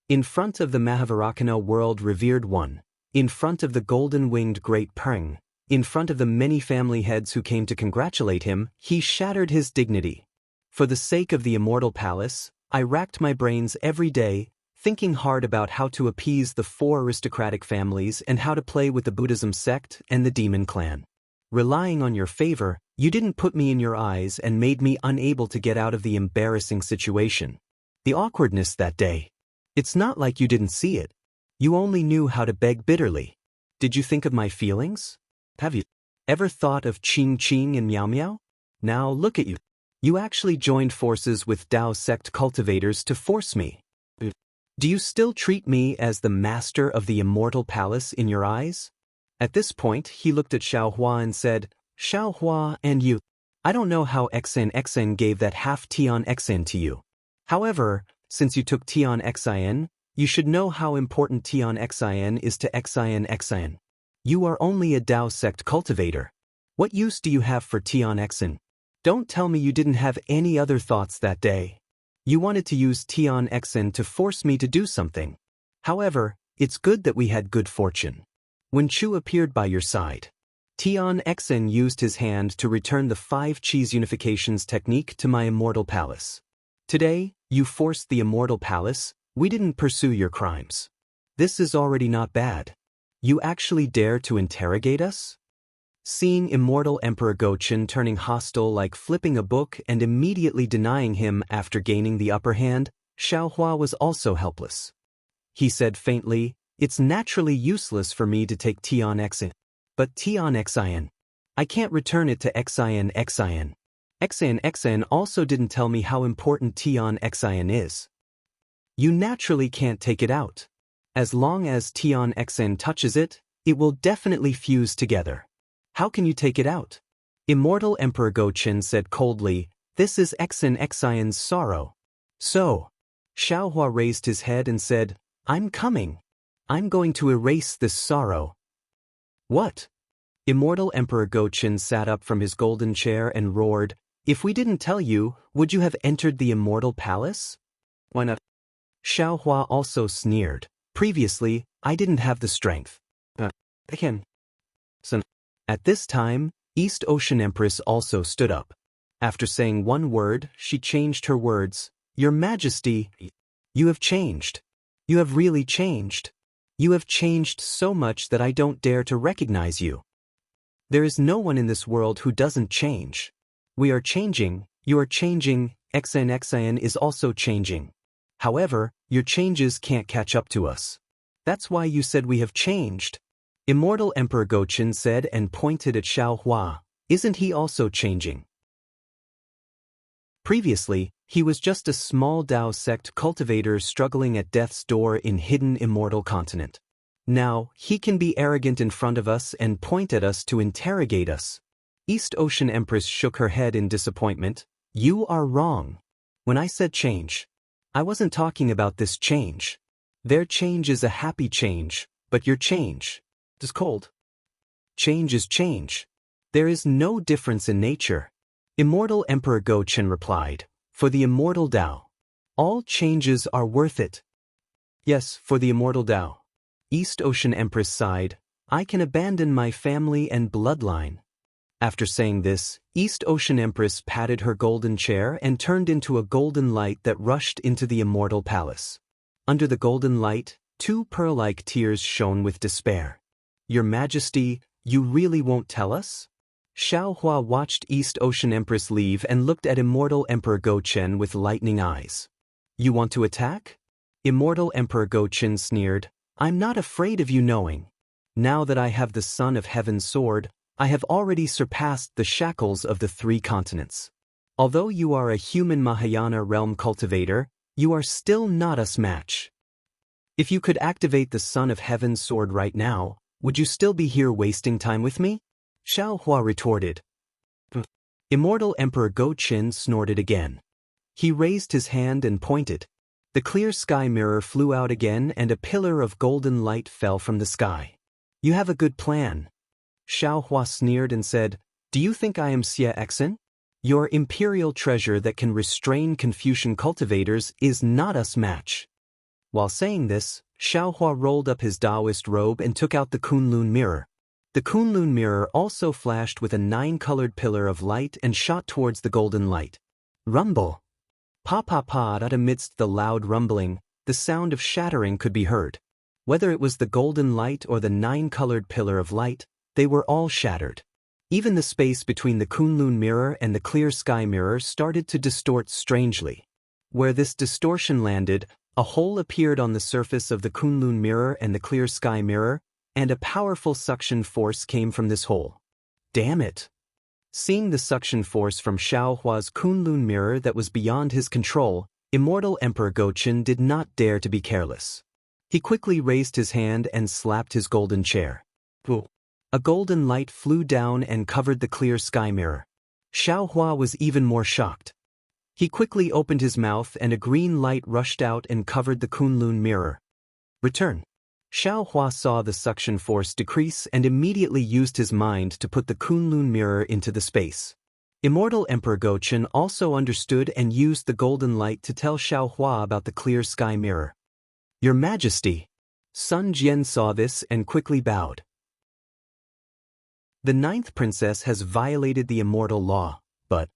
In front of the Mahavarakana world revered one, in front of the golden-winged great Peng, in front of the many family heads who came to congratulate him, he shattered his dignity. For the sake of the Immortal Palace, I racked my brains every day, thinking hard about how to appease the 4 aristocratic families and how to play with the Buddhism sect and the demon clan. Relying on your favor, you didn't put me in your eyes and made me unable to get out of the embarrassing situation. The awkwardness that day. It's not like you didn't see it. You only knew how to beg bitterly. Did you think of my feelings? Have you ever thought of Ching Ching and Miao Miao? Now look at you. You actually joined forces with Dao sect cultivators to force me. Do you still treat me as the master of the Immortal Palace in your eyes? At this point, he looked at Xiao Hua and said, Xiao Hua and you. I don't know how Exen gave that half Tian Exen to you. However, since you took Tian Exen, you should know how important Tian Exen is to Exen. You are only a Dao sect cultivator. What use do you have for Tian Exen? Don't tell me you didn't have any other thoughts that day. You wanted to use Tian Exen to force me to do something. However, it's good that we had good fortune. When Chu appeared by your side. Tian Xen used his hand to return the 5 cheese unifications technique to my immortal palace. Today, you forced the immortal palace, we didn't pursue your crimes. This is already not bad. You actually dare to interrogate us? Seeing immortal Emperor Gochen turning hostile like flipping a book and immediately denying him after gaining the upper hand, Xiaohua was also helpless. He said faintly, "It's naturally useless for me to take Tian Xin. But Tian Xin. I can't return it to Xin Xin. Xin Xin also didn't tell me how important Tian Xin is. You naturally can't take it out. As long as Tian Xin touches it, it will definitely fuse together. How can you take it out?" Immortal Emperor Gochen said coldly, "This is Xin Xin's sorrow." So, Xiaohua raised his head and said, "I'm coming. I'm going to erase this sorrow." What? Immortal Emperor Gochen sat up from his golden chair and roared, "If we didn't tell you, would you have entered the immortal palace?" "Why not?" Xiaohua also sneered. "Previously, I didn't have the strength. I can." So, at this time, East Ocean Empress also stood up. After saying one word, she changed her words. "Your Majesty, you have changed. You have really changed. You have changed so much that I don't dare to recognize you. There is no one in this world who doesn't change. We are changing, you are changing, Xin is also changing. However, your changes can't catch up to us. That's why you said we have changed." Immortal Emperor Gochen said and pointed at Xiaohua. "Isn't he also changing?" Previously, he was just a small Dao sect cultivator struggling at death's door in hidden immortal continent. Now, he can be arrogant in front of us and point at us to interrogate us. East Ocean Empress shook her head in disappointment. "You are wrong. When I said change, I wasn't talking about this change. Their change is a happy change, but your change is cold. Change is change. There is no difference in nature." Immortal Emperor Gochen replied, "For the immortal Dao, all changes are worth it." "Yes, for the immortal Dao." East Ocean Empress sighed, "I can abandon my family and bloodline." After saying this, East Ocean Empress patted her golden chair and turned into a golden light that rushed into the immortal palace. Under the golden light, 2 pearl-like tears shone with despair. "Your Majesty, you really won't tell us?" Xiaohua watched East Ocean Empress leave and looked at Immortal Emperor Gochen with lightning eyes. "You want to attack?" Immortal Emperor Gochen sneered, "I'm not afraid of you knowing. Now that I have the Son of Heaven's sword, I have already surpassed the shackles of the 3 continents. Although you are a human Mahayana realm cultivator, you are still not us match. If you could activate the Son of Heaven's sword right now, would you still be here wasting time with me?" Xiaohua retorted. Immortal Emperor Gochen snorted again. He raised his hand and pointed. The clear sky mirror flew out again and a pillar of golden light fell from the sky. "You have a good plan." Xiaohua sneered and said, "Do you think I am Xie Xen? Your imperial treasure that can restrain Confucian cultivators is not us match." While saying this, Xiaohua rolled up his Taoist robe and took out the Kunlun mirror. The Kunlun mirror also flashed with a 9-colored pillar of light and shot towards the golden light. Rumble! Pa-pa-pa! Amidst the loud rumbling, the sound of shattering could be heard. Whether it was the golden light or the 9-colored pillar of light, they were all shattered. Even the space between the Kunlun mirror and the clear sky mirror started to distort strangely. Where this distortion landed, a hole appeared on the surface of the Kunlun mirror and the clear sky mirror, and a powerful suction force came from this hole. Damn it! Seeing the suction force from Xiaohua's Kunlun mirror that was beyond his control, Immortal Emperor Gochen did not dare to be careless. He quickly raised his hand and slapped his golden chair. Ooh. A golden light flew down and covered the clear sky mirror. Xiaohua was even more shocked. He quickly opened his mouth and a green light rushed out and covered the Kunlun mirror. Return. Xiaohua saw the suction force decrease and immediately used his mind to put the Kunlun mirror into the space. Immortal Emperor Gochen also understood and used the golden light to tell Xiaohua about the clear sky mirror. "Your Majesty." Sun Jian saw this and quickly bowed. The ninth princess has violated the immortal law, but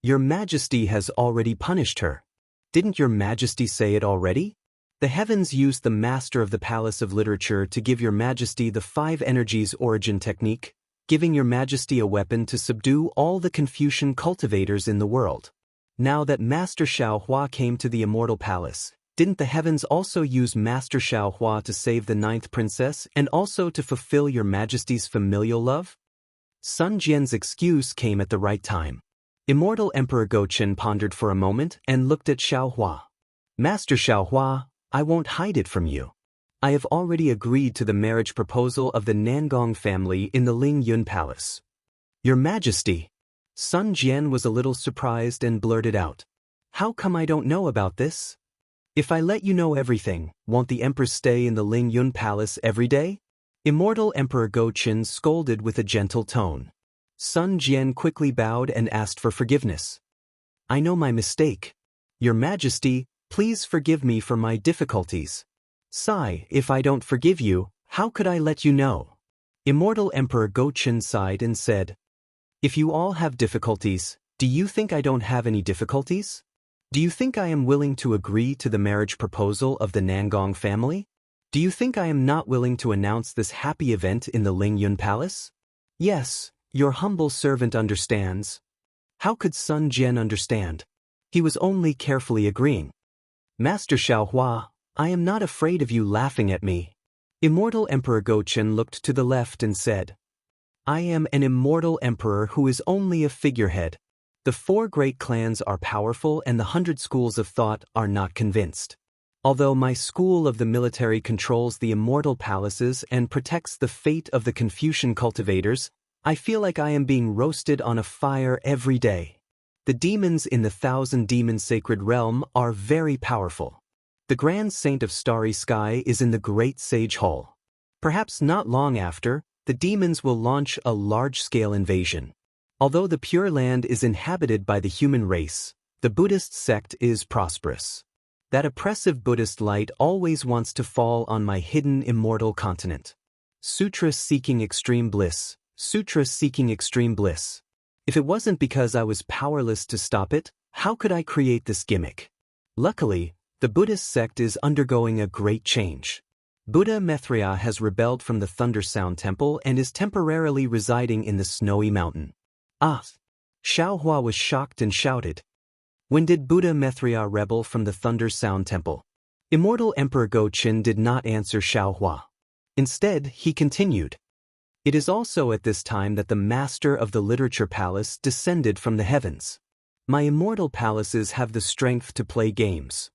Your Majesty has already punished her. Didn't Your Majesty say it already? The heavens used the master of the Palace of Literature to give Your Majesty the 5 energies origin technique, giving Your Majesty a weapon to subdue all the Confucian cultivators in the world. Now that Master Xiaohua came to the immortal palace, didn't the heavens also use Master Xiaohua to save the ninth princess and also to fulfill Your Majesty's familial love? Sun Jian's excuse came at the right time. Immortal Emperor Gochen pondered for a moment and looked at Xiaohua. Master Xiaohua, I won't hide it from you. I have already agreed to the marriage proposal of the Nangong family in the Ling Yun Palace. Your Majesty. Sun Jian was a little surprised and blurted out. How come I don't know about this? If I let you know everything, won't the Empress stay in the Ling Yun Palace every day? Immortal Emperor Gochen scolded with a gentle tone. Sun Jian quickly bowed and asked for forgiveness. I know my mistake. Your Majesty, please forgive me for my difficulties. Sigh, if I don't forgive you, how could I let you know? Immortal Emperor Gochen sighed and said, If you all have difficulties, do you think I don't have any difficulties? Do you think I am willing to agree to the marriage proposal of the Nangong family? Do you think I am not willing to announce this happy event in the Ling Yun Palace? Yes, your humble servant understands. How could Sun Jian understand? He was only carefully agreeing. Master Xiaohua, I am not afraid of you laughing at me. Immortal Emperor Gochen looked to the left and said, I am an immortal emperor who is only a figurehead. The 4 great clans are powerful and the 100 schools of thought are not convinced. Although my school of the military controls the immortal palaces and protects the fate of the Confucian cultivators, I feel like I am being roasted on a fire every day. The demons in the 1,000 demon sacred realm are very powerful. The Grand Saint of Starry Sky is in the Great Sage Hall. Perhaps not long after, the demons will launch a large-scale invasion. Although the Pure Land is inhabited by the human race, the Buddhist sect is prosperous. That oppressive Buddhist light always wants to fall on my hidden immortal continent. Sutra seeking extreme bliss. Sutra seeking extreme bliss. If it wasn't because I was powerless to stop it, how could I create this gimmick? Luckily, the Buddhist sect is undergoing a great change. Buddha Maitreya has rebelled from the Thunder Sound Temple and is temporarily residing in the Snowy Mountain. Ah! Xiaohua was shocked and shouted. When did Buddha Maitreya rebel from the Thunder Sound Temple? Immortal Emperor Gochen did not answer Xiaohua. Instead, he continued. It is also at this time that the master of the literature palace descended from the heavens. My immortal palaces have the strength to play games.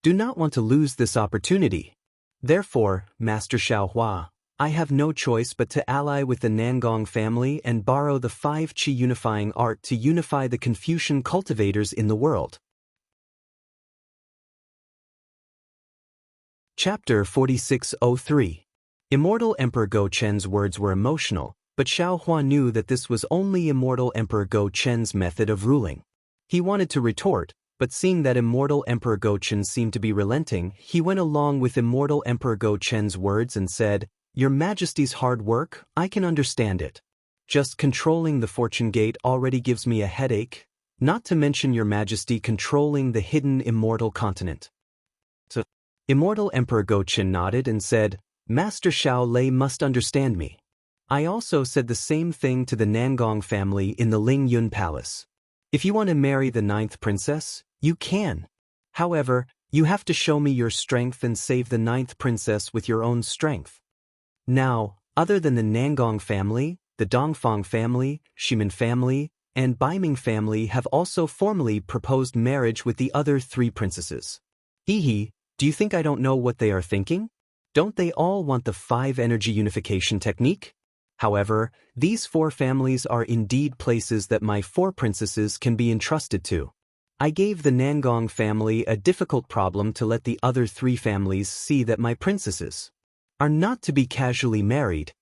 Do not want to lose this opportunity. Therefore, Master Xiaohua, I have no choice but to ally with the Nangong family and borrow the 5 Qi unifying art to unify the Confucian cultivators in the world. Chapter 4603. Immortal Emperor Gochen's words were emotional, but Xiaohua knew that this was only Immortal Emperor Gochen's method of ruling. He wanted to retort, but seeing that Immortal Emperor Gochen seemed to be relenting, he went along with Immortal Emperor Gochen's words and said, Your Majesty's hard work, I can understand it. Just controlling the fortune gate already gives me a headache, not to mention Your Majesty controlling the hidden immortal continent. So, Immortal Emperor Gochen nodded and said, Master Xiao Lei must understand me. I also said the same thing to the Nangong family in the Ling Yun Palace. If you want to marry the 9th princess, you can. However, you have to show me your strength and save the 9th princess with your own strength. Now, other than the Nangong family, the Dongfang family, Shimin family, and Baiming family have also formally proposed marriage with the other 3 princesses. Hee, do you think I don't know what they are thinking? Don't they all want the 5 energy unification technique? However, these 4 families are indeed places that my 4 princesses can be entrusted to. I gave the Nangong family a difficult problem to let the other 3 families see that my princesses are not to be casually married.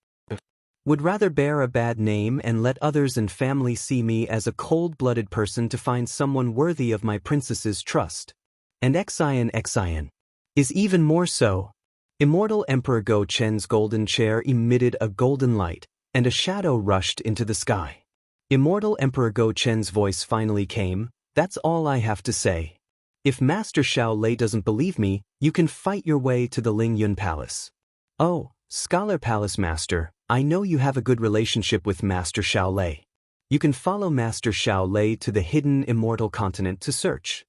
Would rather bear a bad name and let others and family see me as a cold-blooded person to find someone worthy of my princess's trust. And Xian is even more so. Immortal Emperor Go Chen's golden chair emitted a golden light, and a shadow rushed into the sky. Immortal Emperor Go Chen's voice finally came, "That's all I have to say. If Master Xiao Lei doesn't believe me, you can fight your way to the Ling Yun Palace." "Oh, Scholar Palace Master, I know you have a good relationship with Master Xiao Lei. You can follow Master Xiao Lei to the hidden immortal continent to search.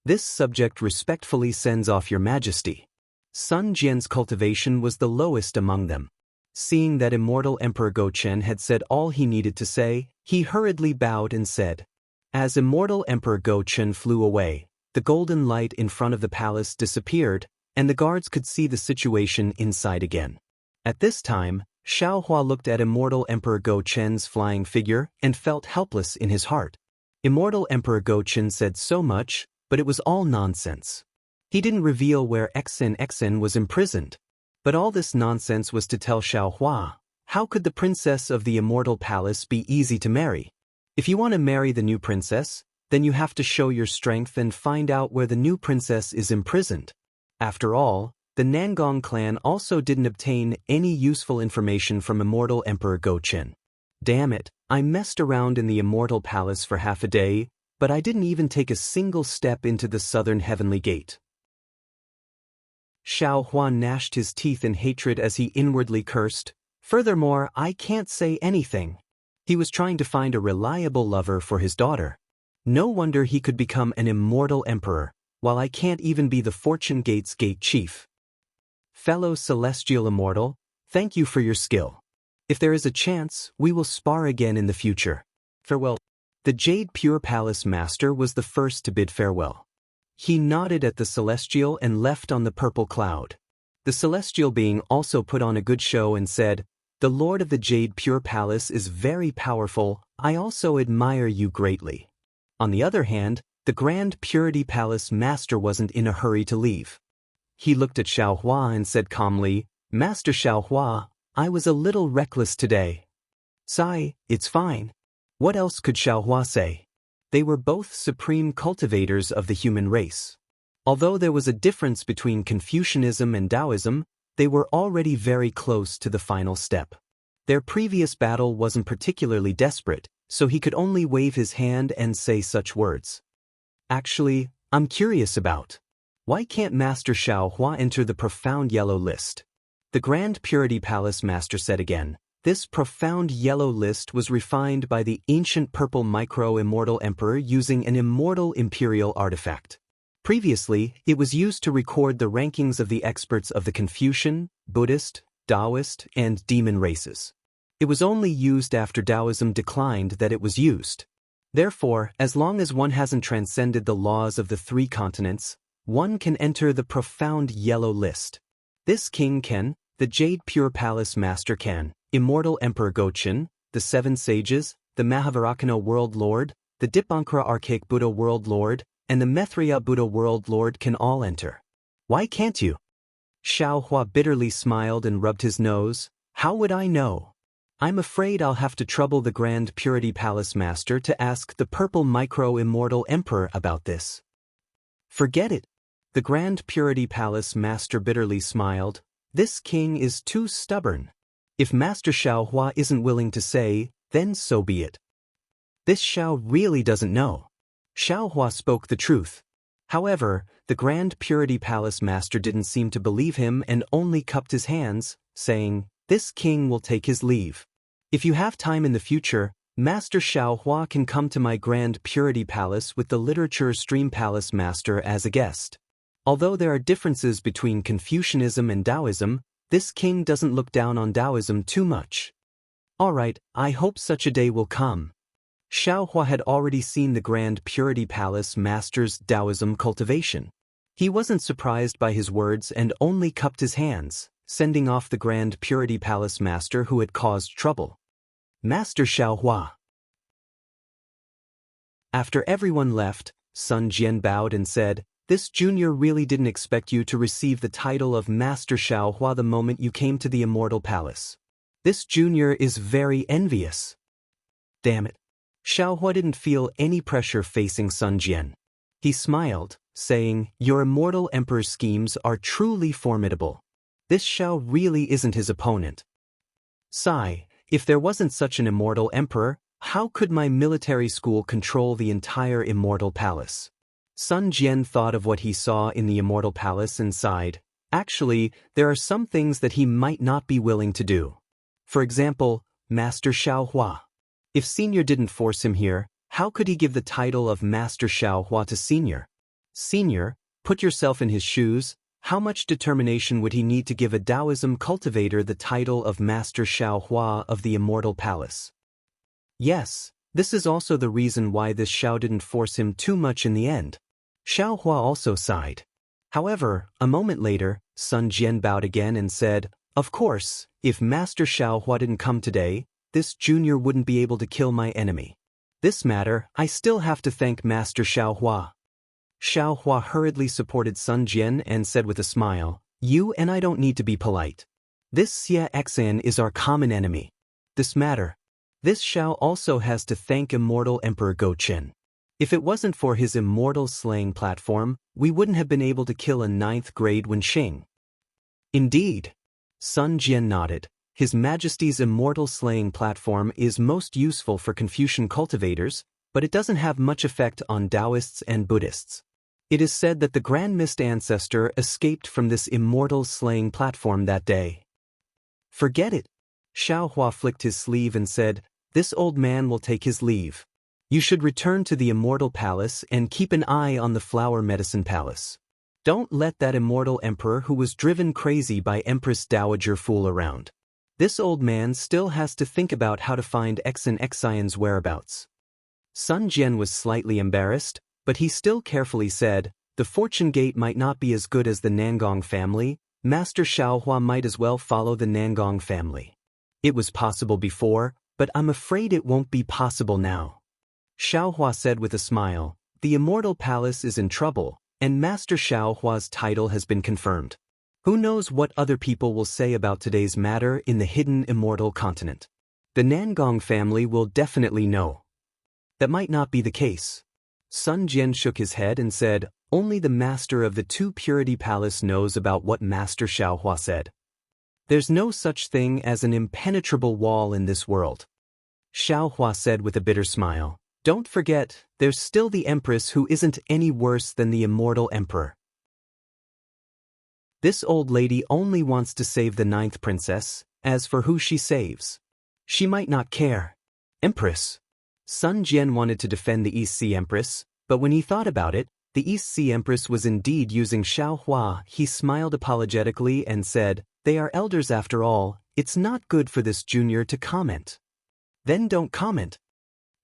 This subject respectfully sends off your majesty." Sun Jian's cultivation was the lowest among them. Seeing that Immortal Emperor Go Chen had said all he needed to say, he hurriedly bowed and said. As Immortal Emperor Go Chen flew away, the golden light in front of the palace disappeared, and the guards could see the situation inside again. At this time, Xiao Hua looked at Immortal Emperor Go Chen's flying figure and felt helpless in his heart. Immortal Emperor Go Chen said so much, but it was all nonsense. He didn't reveal where Xen was imprisoned. But all this nonsense was to tell Xiao Hua, how could the princess of the immortal palace be easy to marry? If you want to marry the new princess, then you have to show your strength and find out where the new princess is imprisoned. After all, the Nangong clan also didn't obtain any useful information from Immortal Emperor Go Chen. Damn it, I messed around in the immortal palace for half a day, but I didn't even take a single step into the southern heavenly gate. Xiao Hua gnashed his teeth in hatred as he inwardly cursed. Furthermore, I can't say anything. He was trying to find a reliable lover for his daughter. No wonder he could become an immortal emperor, while I can't even be the Fortune Gate's gate chief. Fellow celestial immortal, thank you for your skill. If there is a chance, we will spar again in the future. Farewell. The Jade Pure Palace Master was the first to bid farewell. He nodded at the Celestial and left on the purple cloud. The Celestial being also put on a good show and said, "The Lord of the Jade Pure Palace is very powerful. I also admire you greatly." On the other hand, the Grand Purity Palace Master wasn't in a hurry to leave. He looked at Xiao Hua and said calmly, "Master Xiao Hua, I was a little reckless today." "Sigh, it's fine." What else could Xiao Hua say? They were both supreme cultivators of the human race. Although there was a difference between Confucianism and Taoism, they were already very close to the final step. Their previous battle wasn't particularly desperate, so he could only wave his hand and say such words. Actually, I'm curious about. Why can't Master Xiao Hua enter the profound yellow list? The Grand Purity Palace Master said again. This profound yellow list was refined by the ancient purple micro-immortal emperor using an immortal imperial artifact. Previously, it was used to record the rankings of the experts of the Confucian, Buddhist, Taoist, and demon races. It was only used after Taoism declined that it was used. Therefore, as long as one hasn't transcended the laws of the three continents, one can enter the profound yellow list. This king can, the Jade Pure Palace Master can, Immortal Emperor Go Chen, the Seven Sages, the Mahavarakana World Lord, the Dipankara Archaic Buddha World Lord, and the Maitreya Buddha World Lord can all enter. Why can't you? Xiao Hua bitterly smiled and rubbed his nose. How would I know? I'm afraid I'll have to trouble the Grand Purity Palace Master to ask the Purple Micro-Immortal Emperor about this. Forget it. The Grand Purity Palace Master bitterly smiled. This king is too stubborn. If Master Xiao Hua isn't willing to say, then so be it. This Xiao really doesn't know. Xiao Hua spoke the truth. However, the Grand Purity Palace Master didn't seem to believe him and only cupped his hands, saying, "This king will take his leave. If you have time in the future, Master Xiao Hua can come to my Grand Purity Palace with the Literature Stream Palace Master as a guest." Although there are differences between Confucianism and Taoism, this king doesn't look down on Taoism too much. Alright, I hope such a day will come. Xiao Hua had already seen the Grand Purity Palace Master's Taoism cultivation. He wasn't surprised by his words and only cupped his hands, sending off the Grand Purity Palace Master who had caused trouble. Master Xiao Hua. After everyone left, Sun Jian bowed and said, "This junior really didn't expect you to receive the title of Master Xiao Hua the moment you came to the Immortal Palace. This junior is very envious." Damn it. Xiao Hua didn't feel any pressure facing Sun Jian. He smiled, saying, "Your Immortal Emperor's schemes are truly formidable. This Xiao really isn't his opponent. Sigh, if there wasn't such an immortal emperor, how could my military school control the entire immortal palace? Sun Jian thought of what he saw in the immortal palace and sighed. Actually, there are some things that he might not be willing to do. For example, Master Xiao Hua. If Senior didn't force him here, how could he give the title of Master Xiao Hua to Senior? Senior, put yourself in his shoes. How much determination would he need to give a Taoism cultivator the title of Master Xiao Hua of the Immortal Palace? Yes, this is also the reason why this Xiao didn't force him too much in the end. Xiao Hua also sighed. However, a moment later, Sun Jian bowed again and said, "Of course, if Master Xiao Hua didn't come today, this junior wouldn't be able to kill my enemy. This matter, I still have to thank Master Xiao Hua." Xiao Hua hurriedly supported Sun Jian and said with a smile, "You and I don't need to be polite. This Xie Xan is our common enemy. This matter. This Xiao also has to thank Immortal Emperor Go Chen. If it wasn't for his immortal slaying platform, we wouldn't have been able to kill a 9th grade Wenxing." Indeed. Sun Jian nodded. His Majesty's immortal slaying platform is most useful for Confucian cultivators, but it doesn't have much effect on Taoists and Buddhists. It is said that the Grand Mist ancestor escaped from this immortal slaying platform that day. Forget it. Xiao Hua flicked his sleeve and said, "This old man will take his leave. You should return to the Immortal Palace and keep an eye on the Flower Medicine Palace. Don't let that immortal emperor who was driven crazy by Empress Dowager fool around. This old man still has to think about how to find Xan Xian's whereabouts." Sun Jian was slightly embarrassed, but he still carefully said, "The Fortune Gate might not be as good as the Nangong family. Master Xiao Hua might as well follow the Nangong family. It was possible before, but I'm afraid it won't be possible now." Xiao Hua said with a smile, "The Immortal Palace is in trouble, and Master Xiao Hua's title has been confirmed. Who knows what other people will say about today's matter in the hidden immortal continent? The Nangong family will definitely know." "That might not be the case." Sun Jian shook his head and said, "Only the master of the Two Purity Palace knows about what Master Xiao Hua said. There's no such thing as an impenetrable wall in this world." Xiao Hua said with a bitter smile, "Don't forget, there's still the Empress who isn't any worse than the immortal emperor. This old lady only wants to save the 9th princess. As for who she saves, she might not care." "Empress." Sun Jian wanted to defend the East Sea Empress, but when he thought about it, the East Sea Empress was indeed using Xiao Hua. He smiled apologetically and said, "They are elders after all. It's not good for this junior to comment." "Then don't comment."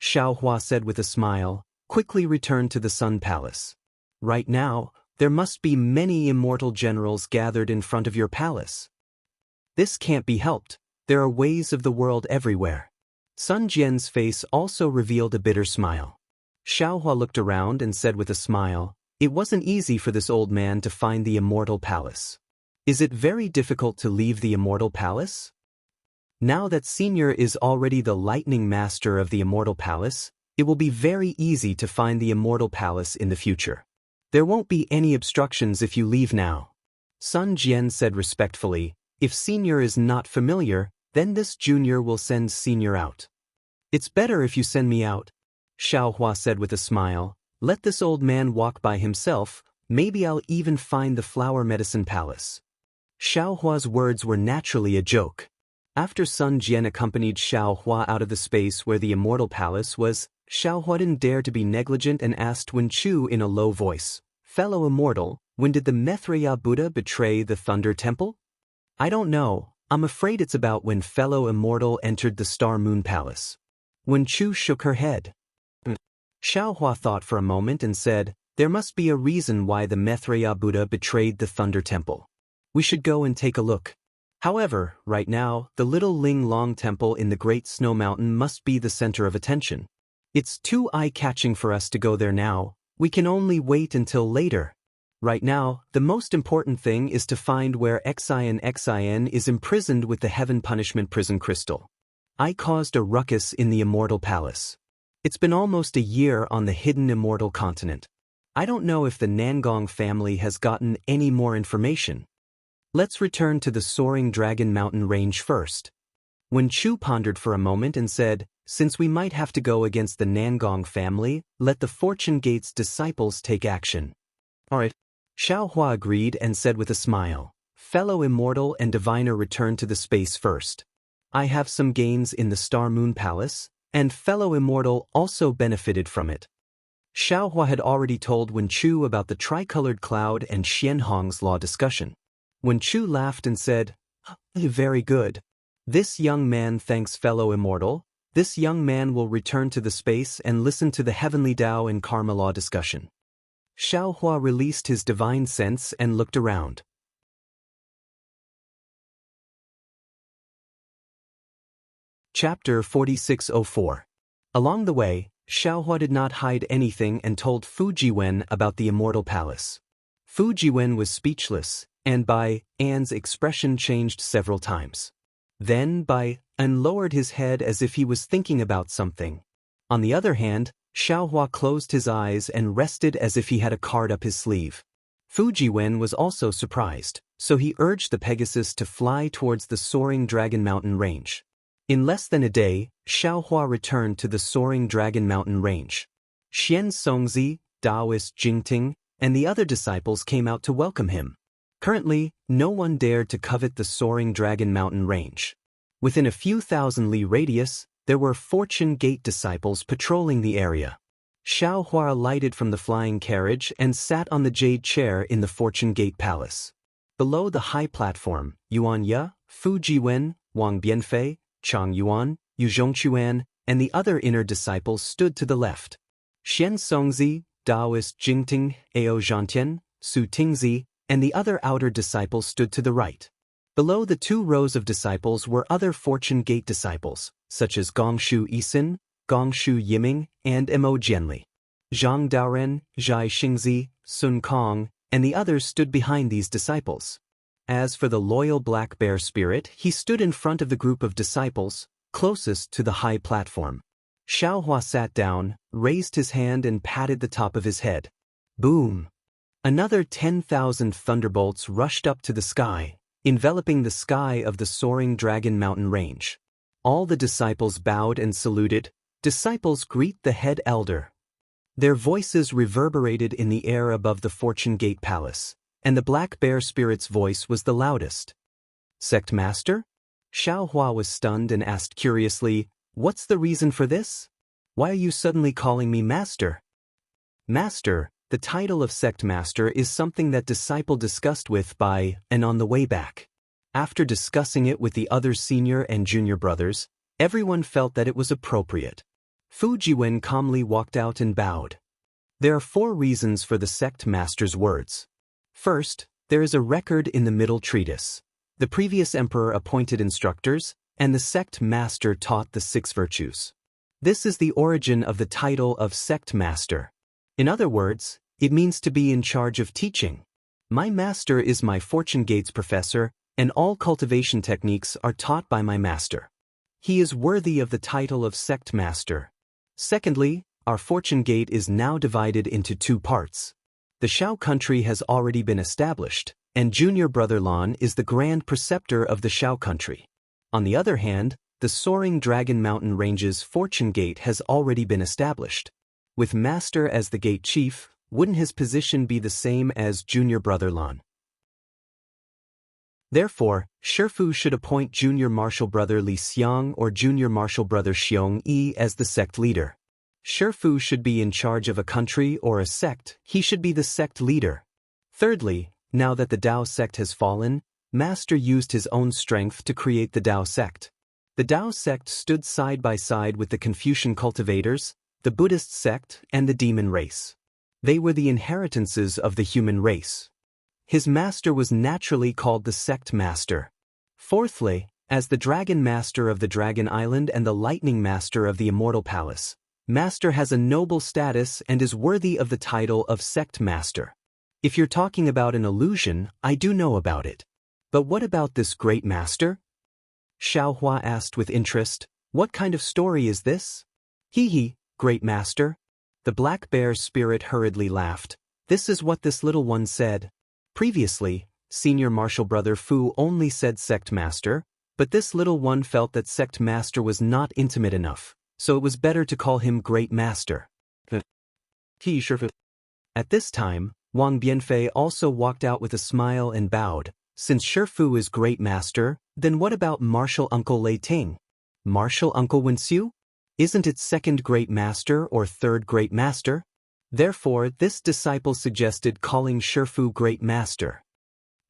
Xiao Hua said with a smile, quickly returned to the Sun Palace. "Right now, there must be many immortal generals gathered in front of your palace. This can't be helped. There are ways of the world everywhere." Sun Jian's face also revealed a bitter smile. Xiao Hua looked around and said with a smile, "It wasn't easy for this old man to find the Immortal Palace. Is it very difficult to leave the Immortal Palace? Now that Senior is already the Lightning Master of the Immortal Palace, it will be very easy to find the Immortal Palace in the future. There won't be any obstructions if you leave now." Sun Jian said respectfully, "If Senior is not familiar, then this junior will send Senior out." "It's better if you send me out," Xiao Hua said with a smile. "Let this old man walk by himself. Maybe I'll even find the Flower Medicine Palace." Xiao Hua's words were naturally a joke. After Sun Jian accompanied Xiao Hua out of the space where the Immortal Palace was, Xiao Hua didn't dare to be negligent and asked Wen Chu in a low voice, "Fellow Immortal, when did the Maitreya Buddha betray the Thunder Temple?" "I don't know. I'm afraid it's about when Fellow Immortal entered the Star Moon Palace." Wen Chu shook her head. Xiao Hua thought for a moment and said, "There must be a reason why the Maitreya Buddha betrayed the Thunder Temple. We should go and take a look. However, right now, the Little Ling Long Temple in the Great Snow Mountain must be the center of attention. It's too eye-catching for us to go there now. We can only wait until later. Right now, the most important thing is to find where Xin is imprisoned with the Heaven Punishment Prison Crystal. I caused a ruckus in the Immortal Palace. It's been almost a year on the hidden Immortal Continent. I don't know if the Nangong family has gotten any more information. Let's return to the soaring dragon mountain range first. Wen Chu pondered for a moment and said, since we might have to go against the Nangong family, let the Fortune Gate's disciples take action. Alright. Xiaohua agreed and said with a smile, fellow immortal and diviner, return to the space first. I have some gains in the Star Moon Palace, and fellow immortal also benefited from it. Xiaohua had already told Wen Chu about the tricolored cloud and Xianhong's law discussion. Wen Chu laughed and said, very good. This young man thanks fellow immortal. This young man will return to the space and listen to the heavenly Tao and karma law discussion. Xiaohua released his divine sense and looked around. Chapter 4604. Along the way, Xiaohua did not hide anything and told Fu Jiwen about the immortal palace. Fu Jiwen was speechless, and by An's expression changed several times. Then by An lowered his head as if he was thinking about something. On the other hand, Xiaohua closed his eyes and rested as if he had a card up his sleeve. Fu Jiwen was also surprised, so he urged the Pegasus to fly towards the soaring Dragon Mountain range. In less than a day, Xiaohua returned to the soaring Dragon Mountain range. Xian Songzi, Taoist Jingting, and the other disciples came out to welcome him. Currently, no one dared to covet the soaring Dragon Mountain range. Within a few thousand li radius, there were Fortune Gate disciples patrolling the area. Xiaohua alighted from the flying carriage and sat on the jade chair in the Fortune Gate Palace. Below the high platform, Yuan Ye, Fu Jiwen, Wang Bianfei, Chang Yuan, Yu Zhongquan, and the other inner disciples stood to the left. Xian Songzi, Taoist Jingting, Ao Zhantian, Su Tingzi, and the other outer disciples stood to the right. Below the two rows of disciples were other Fortune Gate disciples, such as Gongshu Yisin, Gongshu Yiming, and Mo Jianli. Zhang Daoren, Zhai Xingzi, Sun Kong, and the others stood behind these disciples. As for the loyal black bear spirit, he stood in front of the group of disciples, closest to the high platform. Xiaohua sat down, raised his hand and patted the top of his head. Boom! Another 10,000 thunderbolts rushed up to the sky, enveloping the sky of the soaring Dragon Mountain range. All the disciples bowed and saluted. Disciples greet the head elder. Their voices reverberated in the air above the Fortune Gate Palace, and the black bear spirit's voice was the loudest. Sect Master? Xiaohua was stunned and asked curiously, what's the reason for this? Why are you suddenly calling me Master? Master, the title of Sect Master is something that disciple discussed with by and on the way back. After discussing it with the other senior and junior brothers, everyone felt that it was appropriate. Fu Jiwen calmly walked out and bowed. There are 4 reasons for the Sect Master's words. First, there is a record in the middle treatise. The previous emperor appointed instructors, and the Sect Master taught the 6 virtues. This is the origin of the title of Sect Master. In other words, it means to be in charge of teaching. My master is my Fortune Gates professor, and all cultivation techniques are taught by my master. He is worthy of the title of Sect Master. Secondly, our Fortune Gate is now divided into 2 parts. The Shao country has already been established, and Junior Brother Lan is the Grand Preceptor of the Shao country. On the other hand, the soaring Dragon Mountain Range's Fortune Gate has already been established. With Master as the Gate Chief, wouldn't his position be the same as Junior Brother Lan? Therefore, Shifu should appoint Junior Martial Brother Li Xiang or Junior Martial Brother Xiong Yi as the sect leader. Shifu should be in charge of a country or a sect, he should be the sect leader. Thirdly, now that the Dao sect has fallen, Master used his own strength to create the Dao sect. The Dao sect stood side by side with the Confucian cultivators, the Buddhist sect, and the demon race. They were the inheritances of the human race. His master was naturally called the Sect Master. Fourthly, as the Dragon Master of the Dragon Island and the Lightning Master of the Immortal Palace, Master has a noble status and is worthy of the title of Sect Master. If you're talking about an illusion, I do know about it. But what about this great master? Xiaohua asked with interest, what kind of story is this? Hee, great master. The black bear spirit hurriedly laughed. This is what this little one said. Previously, Senior martial brother Fu only said sect master, but this little one felt that sect master was not intimate enough, so it was better to call him great master. At this time, Wang Bianfei also walked out with a smile and bowed. Since Shifu is great master, then what about martial uncle Lei Ting? Martial uncle Wenxiu? Isn't it second great master or third great master? Therefore, this disciple suggested calling Shifu great master.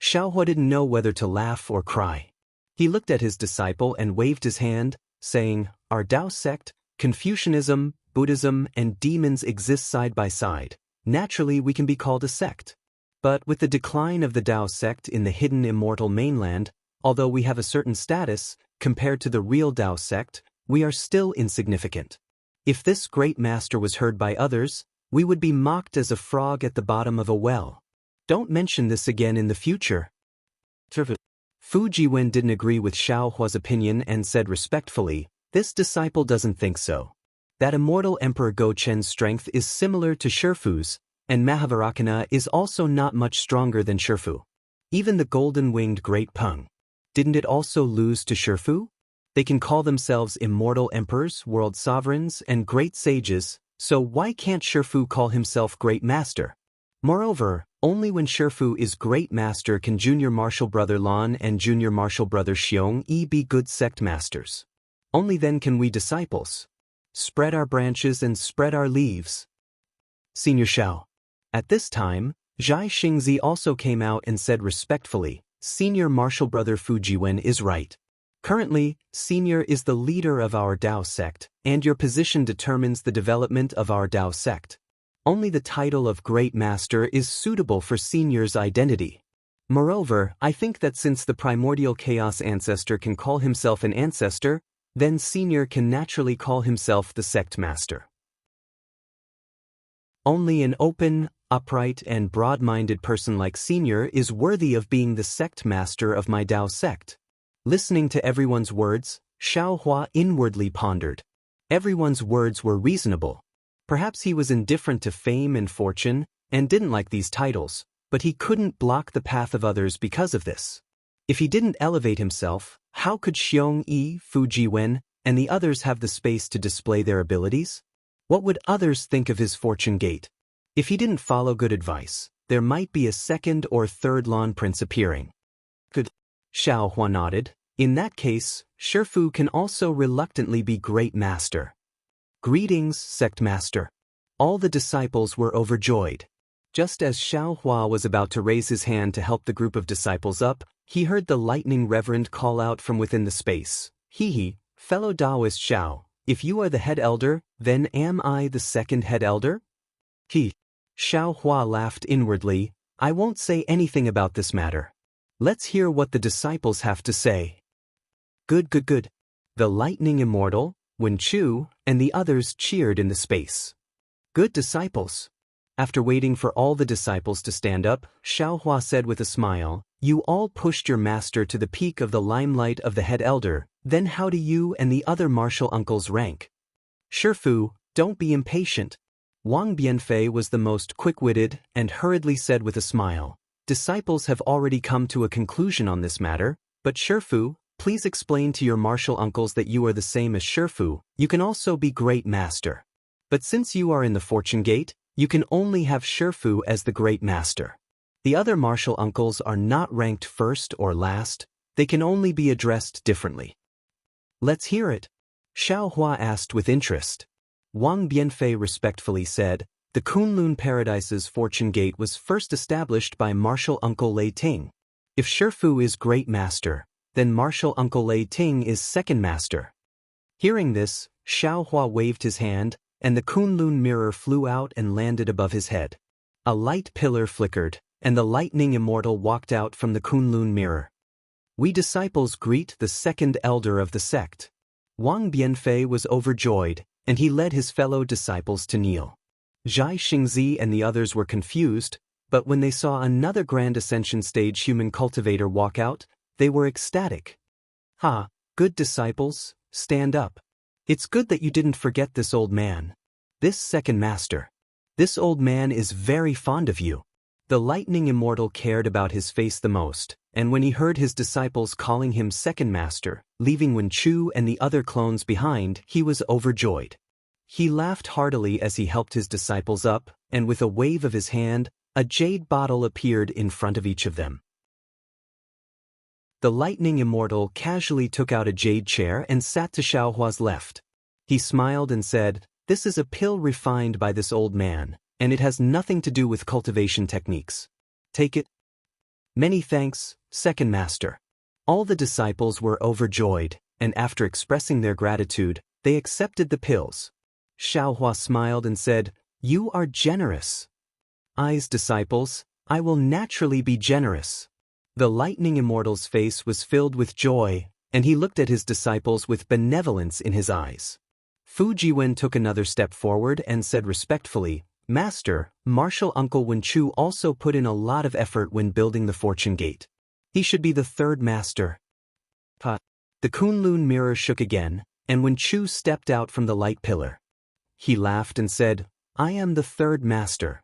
Xiaohua didn't know whether to laugh or cry. He looked at his disciple and waved his hand, saying, "Our Tao sect, Confucianism, Buddhism, and demons exist side by side. Naturally, we can be called a sect. But with the decline of the Tao sect in the hidden immortal mainland, although we have a certain status, compared to the real Tao sect, we are still insignificant. If this great master was heard by others, we would be mocked as a frog at the bottom of a well. Don't mention this again in the future." Fu Jiwen didn't agree with Xiaohua's opinion and said respectfully, "This disciple doesn't think so. That immortal Emperor Go Chen's strength is similar to Shifu's, and Mahavarakana is also not much stronger than Shifu. Even the golden-winged Great Peng. Didn't it also lose to Shifu? They can call themselves immortal emperors, world sovereigns, and great sages, so why can't Shifu call himself great master? Moreover, only when Shifu is great master can junior martial brother Lan and junior martial brother Xiong Yi be good sect masters. Only then can we disciples spread our branches and spread our leaves." Senior Xiao. At this time, Zhai Xingzi also came out and said respectfully, "Senior martial brother Fu Jiwen is right. Currently, Senior is the leader of our Tao sect, and your position determines the development of our Tao sect. Only the title of Great Master is suitable for Senior's identity. Moreover, I think that since the primordial chaos ancestor can call himself an ancestor, then Senior can naturally call himself the sect master. Only an open, upright, and broad-minded person like Senior is worthy of being the sect master of my Tao sect." Listening to everyone's words, Xiaohua inwardly pondered. Everyone's words were reasonable. Perhaps he was indifferent to fame and fortune, and didn't like these titles, but he couldn't block the path of others because of this. If he didn't elevate himself, how could Xiong Yi, Fu Jiwen, and the others have the space to display their abilities? What would others think of his fortune gate? If he didn't follow good advice, there might be a second or third Lan Prince appearing. Good. Xiaohua nodded. In that case, Shifu can also reluctantly be great master. "Greetings, sect master." All the disciples were overjoyed. Just as Xiaohua was about to raise his hand to help the group of disciples up, he heard the lightning reverend call out from within the space, "He, fellow Taoist Xiao, if you are the head elder, then am I the second head elder?" Xiaohua laughed inwardly, "I won't say anything about this matter. Let's hear what the disciples have to say." Good. The lightning immortal, Wen Chu, and the others cheered in the space. "Good disciples." After waiting for all the disciples to stand up, Xiaohua said with a smile, "You all pushed your master to the peak of the limelight of the head elder, then how do you and the other martial uncles rank?" "Shifu, don't be impatient." Wang Bianfei was the most quick-witted and hurriedly said with a smile, "Disciples have already come to a conclusion on this matter, but Shifu, please explain to your martial uncles that you are the same as Shifu, you can also be great master. But since you are in the fortune gate, you can only have Shifu as the great master. The other martial uncles are not ranked first or last, they can only be addressed differently." "Let's hear it," Xiaohua asked with interest. Wang Bianfei respectfully said, "The Kunlun Paradise's fortune gate was first established by martial uncle Lei Ting. If Shifu is great master, then martial uncle Lei Ting is second master." Hearing this, Xiaohua waved his hand, and the Kunlun mirror flew out and landed above his head. A light pillar flickered, and the lightning immortal walked out from the Kunlun mirror. "We disciples greet the second elder of the sect." Wang Bianfei was overjoyed, and he led his fellow disciples to kneel. Zhai Xingzi and the others were confused, but when they saw another Grand Ascension Stage human cultivator walk out, they were ecstatic. Good disciples, stand up. It's good that you didn't forget this old man. This second master. This old man is very fond of you. The lightning immortal cared about his face the most, and when he heard his disciples calling him second master, leaving Wen Chu and the other clones behind, he was overjoyed. He laughed heartily as he helped his disciples up, and with a wave of his hand, a jade bottle appeared in front of each of them. The lightning immortal casually took out a jade chair and sat to Xiaohua's left. He smiled and said, "This is a pill refined by this old man, and it has nothing to do with cultivation techniques. Take it." "Many thanks, second master." All the disciples were overjoyed, and after expressing their gratitude, they accepted the pills. Xiaohua smiled and said, "You are generous." "Eyes, disciples, I will naturally be generous." The lightning immortal's face was filled with joy, and he looked at his disciples with benevolence in his eyes. Fu Jiwen took another step forward and said respectfully, "Master, Martial Uncle Wen Chu also put in a lot of effort when building the Fortune Gate. He should be the third master." The Kunlun mirror shook again, and Wen Chu stepped out from the light pillar. He laughed and said, "I am the third master."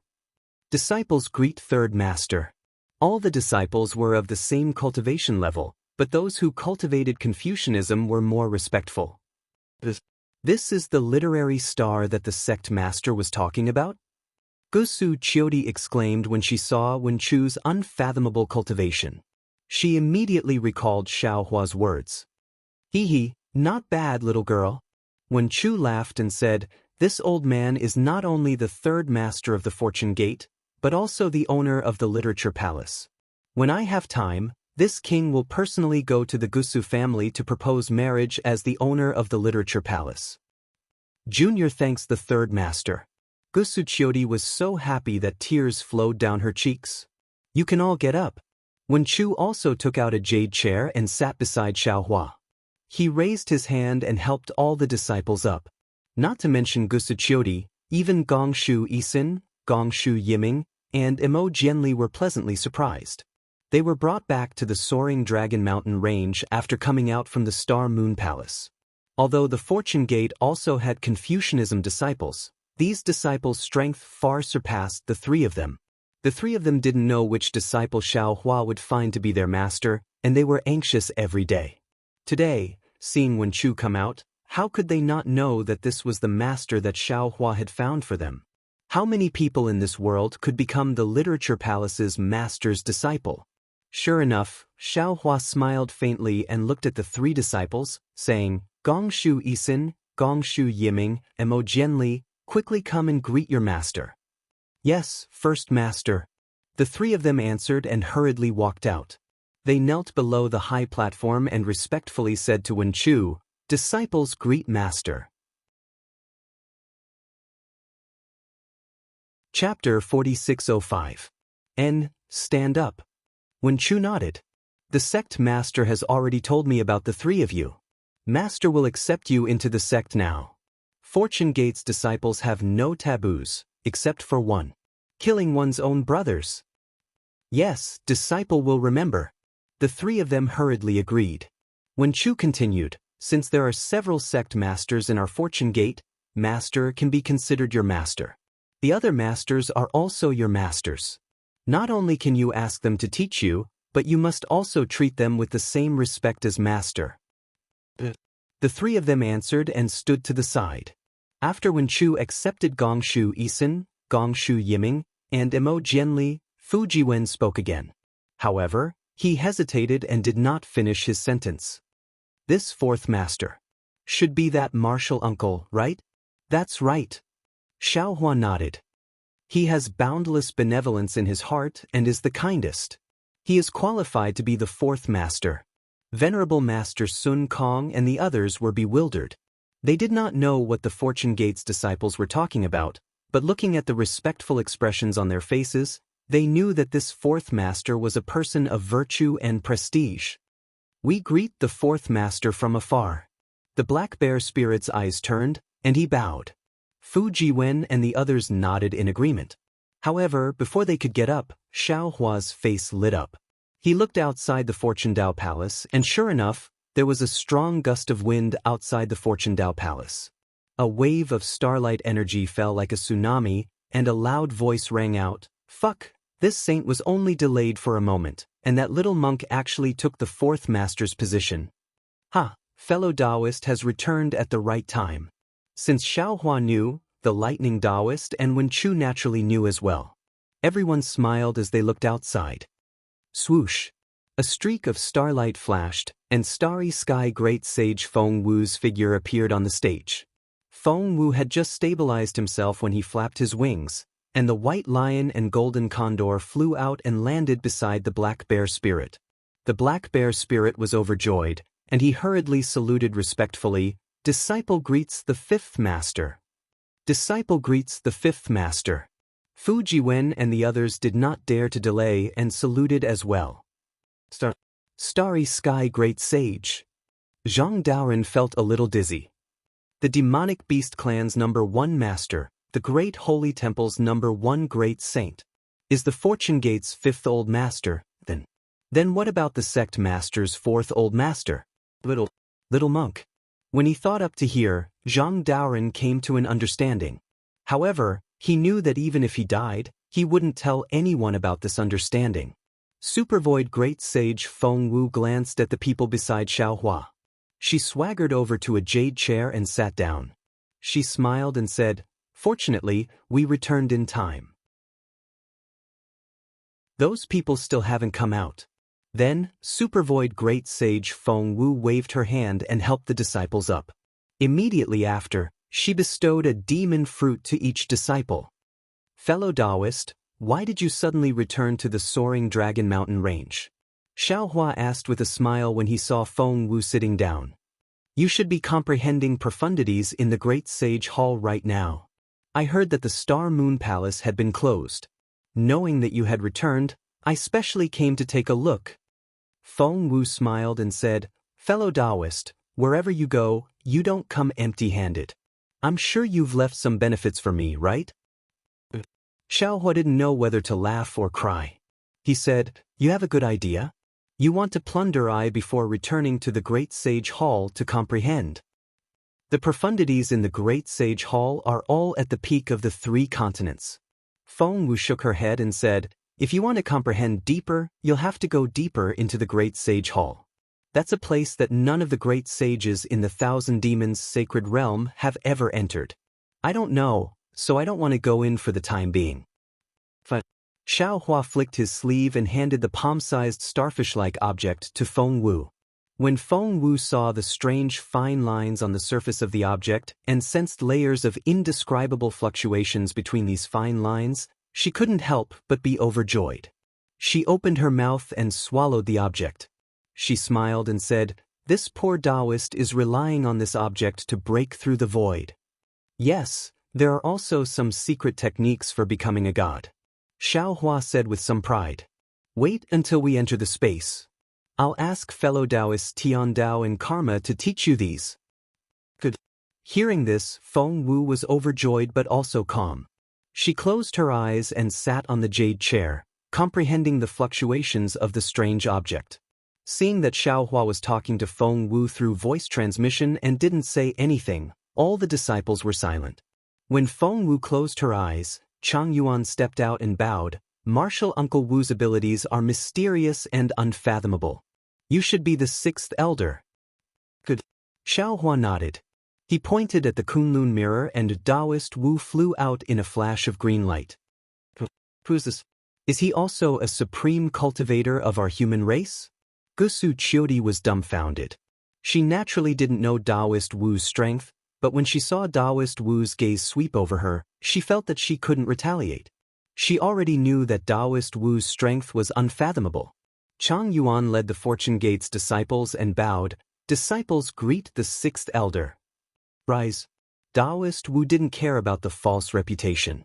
Disciples greet third master. All the disciples were of the same cultivation level, but those who cultivated Confucianism were more respectful. This is the literary star that the sect master was talking about? Gusu Chiodi exclaimed when she saw Wen Chu's unfathomable cultivation. She immediately recalled Xiaohua's words. "Hee, not bad, little girl." Wen Chu laughed and said, "This old man is not only the third master of the Fortune Gate, but also the owner of the Literature Palace. When I have time, this king will personally go to the Gusu family to propose marriage as the owner of the Literature Palace." Junior thanks the third master. Gusu Chiodi was so happy that tears flowed down her cheeks. "You can all get up." Wen Chu also took out a jade chair and sat beside Xiaohua. He raised his hand and helped all the disciples up. Not to mention Gusu Chiodi, even Gongshu Isin, Gongshu Yiming, and Emo Jianli were pleasantly surprised. They were brought back to the soaring Dragon Mountain range after coming out from the Star Moon Palace. Although the Fortune Gate also had Confucianism disciples, these disciples' strength far surpassed the three of them. The three of them didn't know which disciple Xiaohua would find to be their master, and they were anxious every day. Today, seeing Wen Chu come out, how could they not know that this was the master that Xiaohua had found for them? How many people in this world could become the Literature Palace's master's disciple? Sure enough, Xiaohua smiled faintly and looked at the three disciples, saying, "Gongshu Isin, Gongshu Yiming, and Mo Jianli, quickly come and greet your master." "Yes, first master." The three of them answered and hurriedly walked out. They knelt below the high platform and respectfully said to Wen Chu, "Disciples greet master." Chapter 4605. Stand up. Wen Chu nodded. "The sect master has already told me about the three of you. Master will accept you into the sect now. Fortune Gate's disciples have no taboos, except for one: killing one's own brothers." "Yes, disciple will remember." The three of them hurriedly agreed. Wen Chu continued, "Since there are several sect masters in our Fortune Gate, master can be considered your master. The other masters are also your masters. Not only can you ask them to teach you, but you must also treat them with the same respect as master." The three of them answered and stood to the side. After Wen Chu accepted Gongshu Isin, Gongshu Yiming, and Emo Jianli, Fu Jiwen spoke again. However, he hesitated and did not finish his sentence. "This fourth master should be that martial uncle, right?" "That's right." Xiaohua nodded. "He has boundless benevolence in his heart and is the kindest. He is qualified to be the fourth master." Venerable Master Sun Kong and the others were bewildered. They did not know what the Fortune Gate's disciples were talking about, but looking at the respectful expressions on their faces, they knew that this fourth master was a person of virtue and prestige. "We greet the fourth master from afar." The black bear spirit's eyes turned, and he bowed. Fu Jiwen and the others nodded in agreement. However, before they could get up, Xiaohua's face lit up. He looked outside the Fortune Dao Palace, and sure enough, there was a strong gust of wind outside the Fortune Dao Palace. A wave of starlight energy fell like a tsunami, and a loud voice rang out, "Fuck, This saint was only delayed for a moment, and that little monk actually took the fourth master's position. Ha, fellow Taoist has returned at the right time. Since Xiaohua knew, the lightning Taoist and Wen Chu naturally knew as well. Everyone smiled as they looked outside. Swoosh! A streak of starlight flashed, and starry sky great sage Feng Wu's figure appeared on the stage. Feng Wu had just stabilized himself when he flapped his wings, and the white lion and golden condor flew out and landed beside the black bear spirit. The black bear spirit was overjoyed, and he hurriedly saluted respectfully, "Disciple greets the fifth master." Disciple greets the fifth master. Fu Jiwen and the others did not dare to delay and saluted as well. Starry sky great sage. Zhang Daoren felt a little dizzy. The demonic beast clan's #1 master, the great holy temple's #1 great saint, is the Fortune Gate's 5th old master, then. Then what about the sect master's 4th old master? Little monk. When he thought up to here, Zhang Daoren came to an understanding. However, he knew that even if he died, he wouldn't tell anyone about this understanding. Supervoid Great Sage Feng Wu glanced at the people beside Xiaohua. She swaggered over to a jade chair and sat down. She smiled and said, "Fortunately, we returned in time. Those people still haven't come out." Then, Supervoid Great Sage Feng Wu waved her hand and helped the disciples up. Immediately after, she bestowed a demon fruit to each disciple. "Fellow Taoist, why did you suddenly return to the soaring Dragon Mountain range?" Xiaohua asked with a smile when he saw Feng Wu sitting down. "You should be comprehending profundities in the Great Sage Hall right now. I heard that the Star Moon Palace had been closed. Knowing that you had returned, I specially came to take a look." Feng Wu smiled and said, "Fellow Taoist, wherever you go, you don't come empty-handed. I'm sure you've left some benefits for me, right?" Xiaohua didn't know whether to laugh or cry. He said, "You have a good idea? You want to plunder I before returning to the Great Sage Hall to comprehend. The profundities in the Great Sage Hall are all at the peak of the 3 continents." Feng Wu shook her head and said, "If you want to comprehend deeper, you'll have to go deeper into the Great Sage Hall. That's a place that none of the great sages in the Thousand Demons' sacred realm have ever entered. I don't know, so I don't want to go in for the time being." Xiaohua flicked his sleeve and handed the palm-sized starfish-like object to Feng Wu. When Feng Wu saw the strange fine lines on the surface of the object and sensed layers of indescribable fluctuations between these fine lines, she couldn't help but be overjoyed. She opened her mouth and swallowed the object. She smiled and said, "This poor Taoist is relying on this object to break through the void. Yes, there are also some secret techniques for becoming a god." Xiaohua said with some pride. "Wait until we enter the space. I'll ask fellow Taoists Tian Dao and Karma to teach you these." Good. Hearing this, Feng Wu was overjoyed but also calm. She closed her eyes and sat on the jade chair, comprehending the fluctuations of the strange object. Seeing that Xiaohua was talking to Feng Wu through voice transmission and didn't say anything, all the disciples were silent. When Feng Wu closed her eyes, Chang Yuan stepped out and bowed. "Martial Uncle Wu's abilities are mysterious and unfathomable. You should be the 6th elder." Good. Xiaohua nodded. He pointed at the Kunlun mirror and Taoist Wu flew out in a flash of green light. "Who's this? Is he also a supreme cultivator of our human race?" Gusu Chiodi was dumbfounded. She naturally didn't know Taoist Wu's strength, but when she saw Taoist Wu's gaze sweep over her, she felt that she couldn't retaliate. She already knew that Taoist Wu's strength was unfathomable. Chang Yuan led the Fortune Gate's disciples and bowed. "Disciples greet the 6th elder. Rise." Taoist Wu didn't care about the false reputation.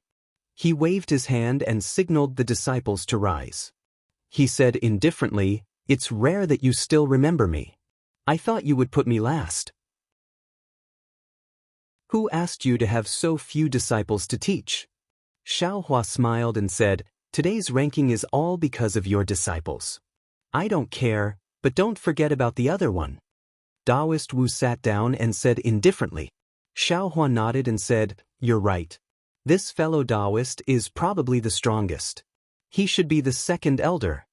He waved his hand and signaled the disciples to rise. He said indifferently, "It's rare that you still remember me. I thought you would put me last." "Who asked you to have so few disciples to teach?" Xiaohua smiled and said, "Today's ranking is all because of your disciples. I don't care, but don't forget about the other one." Taoist Wu sat down and said indifferently. Xiaohua nodded and said, "You're right. This fellow Taoist is probably the strongest. He should be the second elder.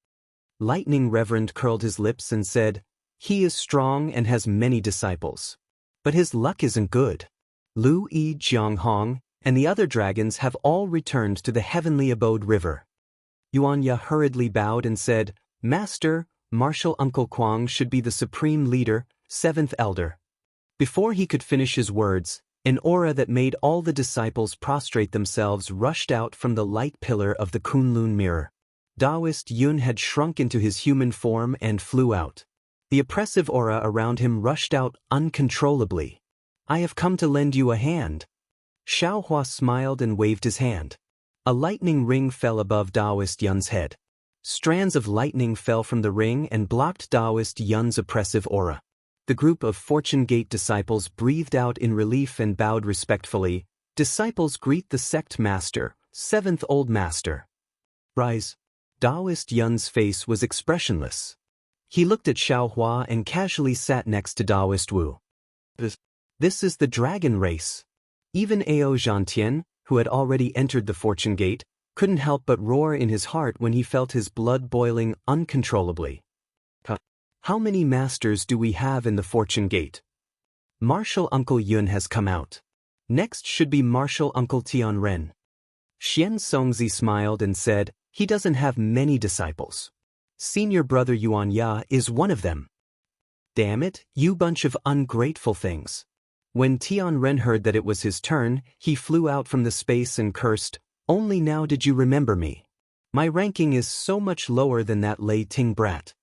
Lightning Reverend curled his lips and said, he is strong and has many disciples. But his luck isn't good. Lu Yi Jianghong and the other dragons have all returned to the heavenly abode river. Yuanya hurriedly bowed and said, Master, Martial Uncle Kwang should be the supreme leader, seventh elder. Before he could finish his words, an aura that made all the disciples prostrate themselves rushed out from the light pillar of the Kunlun mirror. Taoist Yun had shrunk into his human form and flew out. The oppressive aura around him rushed out uncontrollably. I have come to lend you a hand. Xiaohua smiled and waved his hand. A lightning ring fell above Taoist Yun's head. Strands of lightning fell from the ring and blocked Taoist Yun's oppressive aura. The group of Fortune Gate disciples breathed out in relief and bowed respectfully. Disciples greet the sect master, seventh old master. Rise. Taoist Yun's face was expressionless. He looked at Xiaohua and casually sat next to Taoist Wu. This is the dragon race. Even Ao Zhantian, who had already entered the Fortune Gate, couldn't help but roar in his heart when he felt his blood boiling uncontrollably. How many masters do we have in the Fortune Gate? Martial Uncle Yun has come out. Next should be Martial Uncle Tianren. Xian Songzi smiled and said, he doesn't have many disciples. Senior brother Yuan Ya is one of them. Damn it, you bunch of ungrateful things. When Tianren heard that it was his turn, he flew out from the space and cursed, only now did you remember me. My ranking is so much lower than that Lei Ting brat.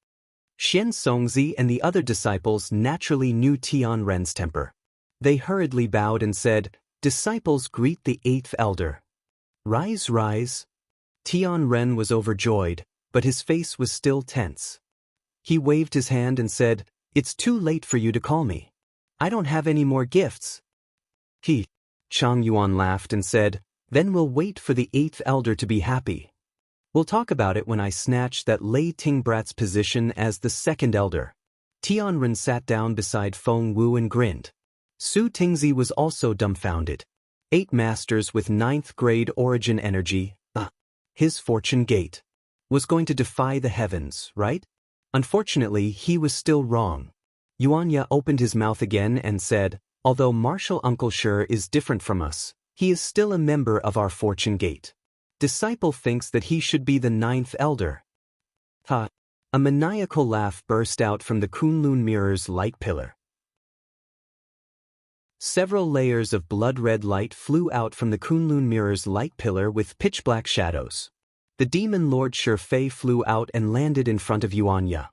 Xian Songzi and the other disciples naturally knew Tianren's temper. They hurriedly bowed and said, disciples greet the eighth elder. Rise, rise. Tianren was overjoyed, but his face was still tense. He waved his hand and said, it's too late for you to call me. I don't have any more gifts. Chang Yuan laughed and said, then we'll wait for the eighth elder to be happy. We'll talk about it when I snatch that Lei Ting brat's position as the second elder. Tianren sat down beside Feng Wu and grinned. Su Tingzi was also dumbfounded. 8 masters with 9th grade origin energy, his Fortune Gate, was going to defy the heavens, right? Unfortunately, he was still wrong. Yuanya opened his mouth again and said, although Martial Uncle Shi is different from us, he is still a member of our Fortune Gate. Disciple thinks that he should be the 9th elder. A maniacal laugh burst out from the Kunlun mirror's light pillar. Several layers of blood-red light flew out from the Kunlun mirror's light pillar with pitch-black shadows. The demon Lord Shifei flew out and landed in front of Yuanya.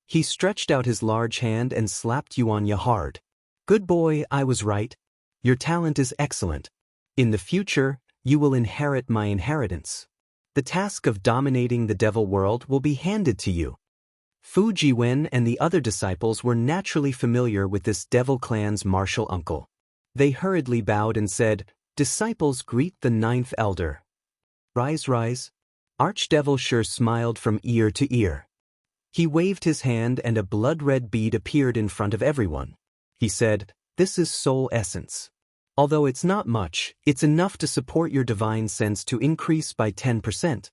He stretched out his large hand and slapped Yuanya hard. Good boy, I was right. Your talent is excellent. In the future, you will inherit my inheritance. The task of dominating the devil world will be handed to you. Fu Jiwen and the other disciples were naturally familiar with this devil clan's martial uncle. They hurriedly bowed and said, disciples greet the 9th elder. Rise, rise. Archdevil Shi smiled from ear to ear. He waved his hand and a blood-red bead appeared in front of everyone. He said, this is soul essence. Although it's not much, it's enough to support your divine sense to increase by 10%.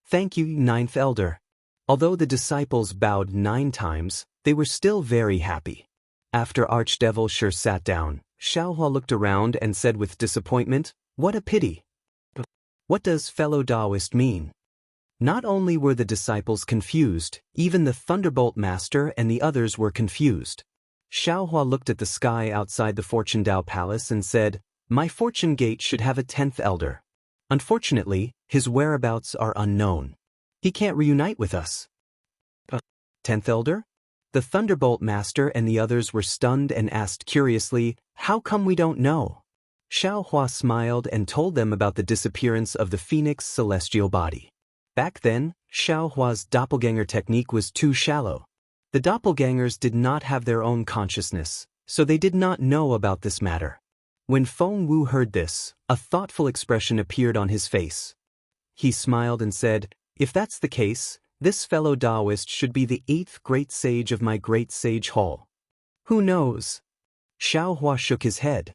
Thank you, 9th elder. Although the disciples bowed 9 times, they were still very happy. After Archdevil Shi sat down, Xiaohua looked around and said with disappointment, what a pity. What does fellow Taoist mean? Not only were the disciples confused, even the Thunderbolt Master and the others were confused. Xiaohua looked at the sky outside the Fortune Dao Palace and said, my Fortune Gate should have a 10th elder. Unfortunately, his whereabouts are unknown. He can't reunite with us. 10th elder? The Thunderbolt Master and the others were stunned and asked curiously, how come we don't know? Xiaohua smiled and told them about the disappearance of the Phoenix celestial body. Back then, Xiaohua's doppelganger technique was too shallow. The doppelgangers did not have their own consciousness, so they did not know about this matter. When Feng Wu heard this, a thoughtful expression appeared on his face. He smiled and said, if that's the case, this fellow Taoist should be the 8th great sage of my great sage hall. Who knows? Xiaohua shook his head.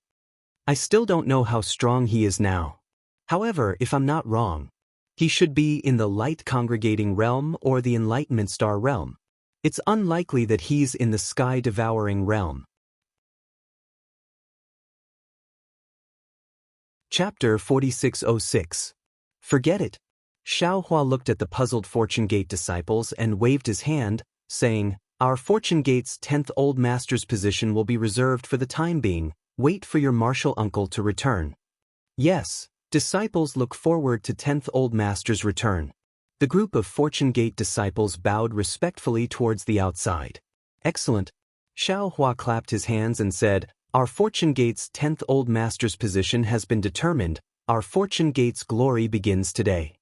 I still don't know how strong he is now. However, if I'm not wrong, He should be in the light congregating realm or the enlightenment star realm. It's unlikely that he's in the sky devouring realm. Chapter 4606. Forget it. Xiaohua looked at the puzzled Fortune Gate disciples and waved his hand, saying, "Our Fortune Gate's 10th Old Master's position will be reserved for the time being. Wait for your martial uncle to return." Yes, disciples look forward to 10th Old Master's return. The group of Fortune Gate disciples bowed respectfully towards the outside. Excellent. Xiaohua clapped his hands and said, "Our Fortune Gate's 10th Old Master's position has been determined. Our Fortune Gate's glory begins today.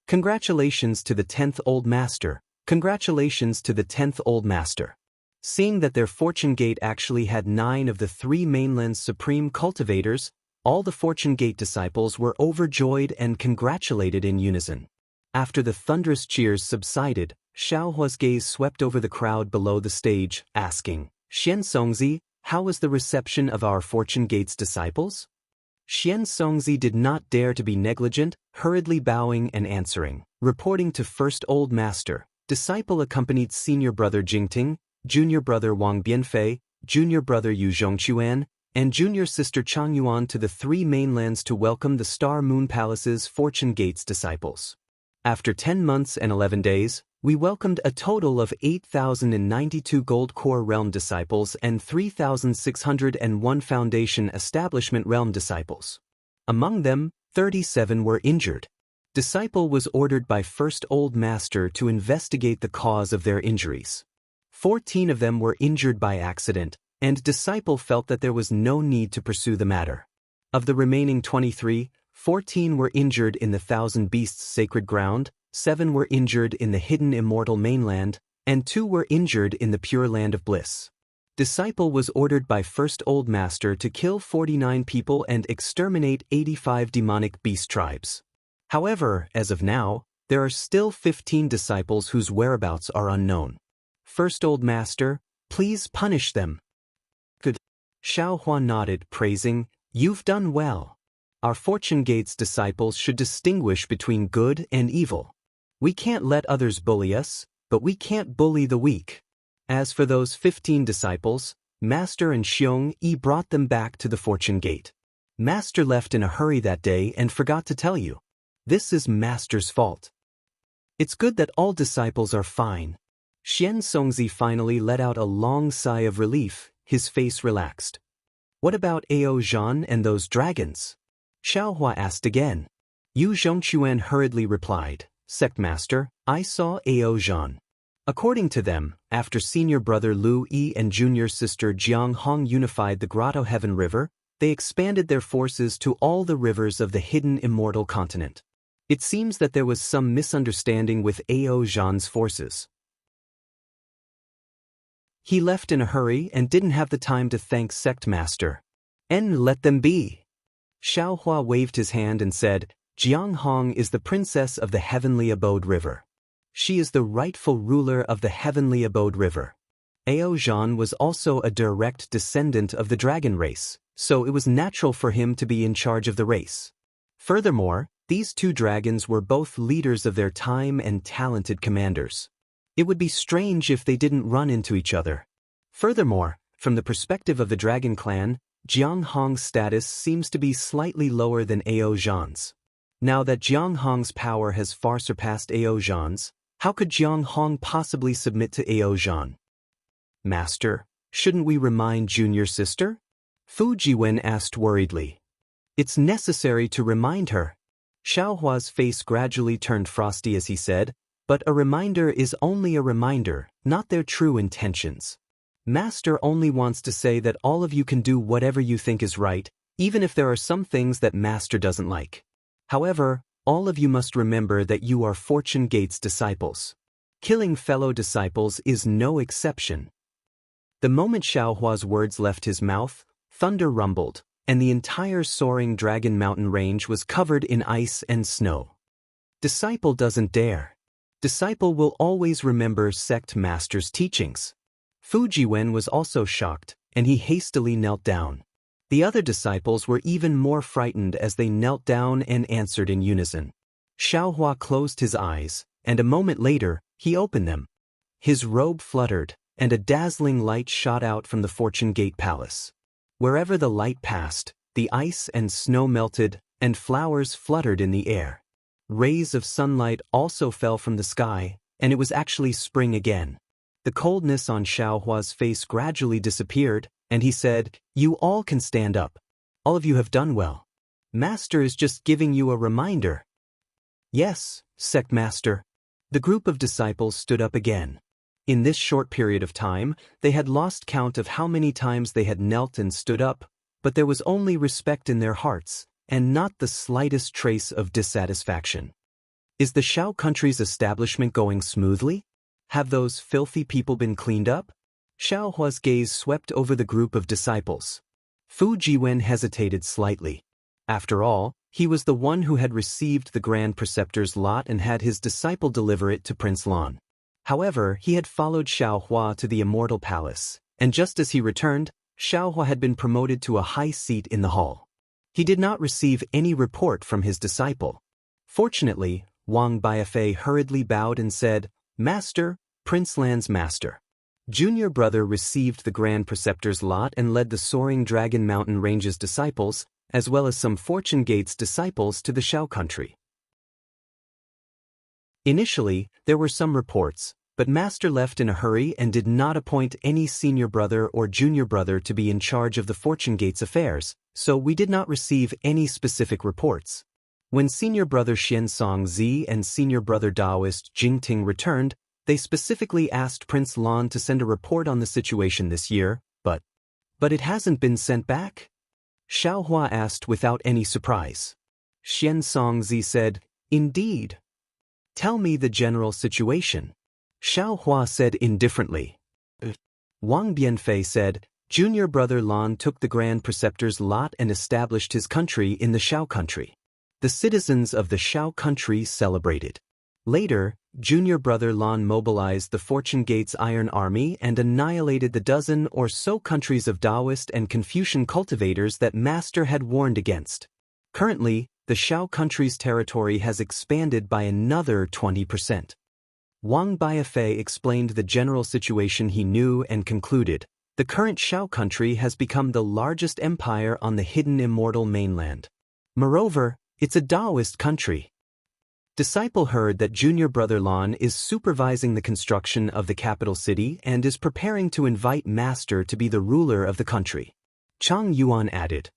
Congratulations to the 10th Old Master. Congratulations to the 10th Old Master." Seeing that their Fortune Gate actually had 9 of the 3 mainland's supreme cultivators, all the Fortune Gate disciples were overjoyed and congratulated in unison. After the thunderous cheers subsided, Xiaohua's gaze swept over the crowd below the stage, asking, "Xian Songzi, how was the reception of our Fortune Gate's disciples?" Xian Songzi did not dare to be negligent, hurriedly bowing and answering, reporting to First Old Master. Disciple accompanied senior brother Jingting, junior brother Wang Bianfei, junior brother Yu Zhongquan, and junior sister Chang Yuan to the 3 mainlands to welcome the Star Moon Palace's Fortune Gates disciples. After 10 months and 11 days, we welcomed a total of 8,092 Gold Core Realm disciples and 3,601 Foundation Establishment Realm disciples. Among them, 37 were injured. Disciple was ordered by First Old Master to investigate the cause of their injuries. 14 of them were injured by accident, and Disciple felt that there was no need to pursue the matter. Of the remaining 23, 14 were injured in the Thousand Beasts Sacred Ground, 7 were injured in the Hidden Immortal Mainland, and 2 were injured in the Pure Land of Bliss. Disciple was ordered by First Old Master to kill 49 people and exterminate 85 demonic beast tribes. However, as of now, there are still 15 disciples whose whereabouts are unknown. First Old Master, please punish them. Good. Xiaohua nodded, praising, "You've done well. Our Fortune Gate's disciples should distinguish between good and evil. We can't let others bully us, but we can't bully the weak." As for those 15 disciples, Master and Xiong Yi brought them back to the Fortune Gate. Master left in a hurry that day and forgot to tell you. This is Master's fault. It's good that all disciples are fine. Xian Songzi finally let out a long sigh of relief, his face relaxed. What about Ao Zhan and those dragons? Xiaohua asked again. Yu Zhongquan hurriedly replied, "Sect Master, I saw Ao Zhan." According to them, after senior brother Lu Yi and junior sister Jiang Hong unified the Grotto Heaven River, they expanded their forces to all the rivers of the hidden immortal continent. It seems that there was some misunderstanding with Ao Zhan's forces. He left in a hurry and didn't have the time to thank Sect Master. And let them be. Xiaohua waved his hand and said, "Jiang Hong is the princess of the Heavenly Abode River. She is the rightful ruler of the Heavenly Abode River." Ao Zhan was also a direct descendant of the dragon race, so it was natural for him to be in charge of the race. Furthermore, these 2 dragons were both leaders of their time and talented commanders. It would be strange if they didn't run into each other. Furthermore, from the perspective of the Dragon Clan, Jiang Hong's status seems to be slightly lower than Ao Zhan's. Now that Jiang Hong's power has far surpassed Ao Zhan's, how could Jiang Hong possibly submit to Ao Zhan? Master, shouldn't we remind junior sister? Fu Jiwen asked worriedly. It's necessary to remind her. Xiaohua's face gradually turned frosty as he said, but a reminder is only a reminder, not their true intentions. Master only wants to say that all of you can do whatever you think is right, even if there are some things that Master doesn't like. However, all of you must remember that you are Fortune Gate's disciples. Killing fellow disciples is no exception. The moment Xiaohua's words left his mouth, thunder rumbled, and the entire soaring Dragon Mountain range was covered in ice and snow. Disciple doesn't dare. Disciple will always remember Sect Master's teachings. Fu Jiwen was also shocked, and he hastily knelt down. The other disciples were even more frightened as they knelt down and answered in unison. Xiaohua closed his eyes, and a moment later, he opened them. His robe fluttered, and a dazzling light shot out from the Fortune Gate Palace. Wherever the light passed, the ice and snow melted, and flowers fluttered in the air. Rays of sunlight also fell from the sky, and it was actually spring again. The coldness on Xiaohua's face gradually disappeared, and he said, "You all can stand up. All of you have done well. Master is just giving you a reminder." "Yes, Sect Master." The group of disciples stood up again. In this short period of time, they had lost count of how many times they had knelt and stood up, but there was only respect in their hearts, and not the slightest trace of dissatisfaction. Is the Shao country's establishment going smoothly? Have those filthy people been cleaned up? Xiaohua's gaze swept over the group of disciples. Fu Jiwen hesitated slightly. After all, he was the one who had received the Grand Preceptor's lot and had his disciple deliver it to Prince Lan. However, he had followed Xiaohua to the Immortal Palace, and just as he returned, Xiaohua had been promoted to a high seat in the hall. He did not receive any report from his disciple. Fortunately, Wang Biafei hurriedly bowed and said, "Master, Prince Lan's master." Junior brother received the Grand Preceptor's lot and led the Soaring Dragon Mountain Range's disciples, as well as some Fortune Gate's disciples to the Shao country. Initially, there were some reports, but Master left in a hurry and did not appoint any senior brother or junior brother to be in charge of the Fortune Gate's affairs, so we did not receive any specific reports. When senior brother Xiansong Zi and senior brother Daoist Jingting returned, they specifically asked Prince Lan to send a report on the situation this year, but it hasn't been sent back? Xiaohua asked without any surprise. Xiansong Zi said, "Indeed. Tell me the general situation." Xiaohua said indifferently. Wang Bianfei said, "Junior brother Lan took the Grand Preceptor's lot and established his country in the Shao country. The citizens of the Shao country celebrated. Later, junior brother Lan mobilized the Fortune Gate's Iron Army and annihilated the dozen or so countries of Taoist and Confucian cultivators that Master had warned against. Currently, the Shao country's territory has expanded by another 20%. Wang Biafei explained the general situation he knew and concluded, the current Shao country has become the largest empire on the hidden immortal mainland. Moreover, it's a Taoist country. Disciple heard that junior brother Lan is supervising the construction of the capital city and is preparing to invite Master to be the ruler of the country. Chang Yuan added,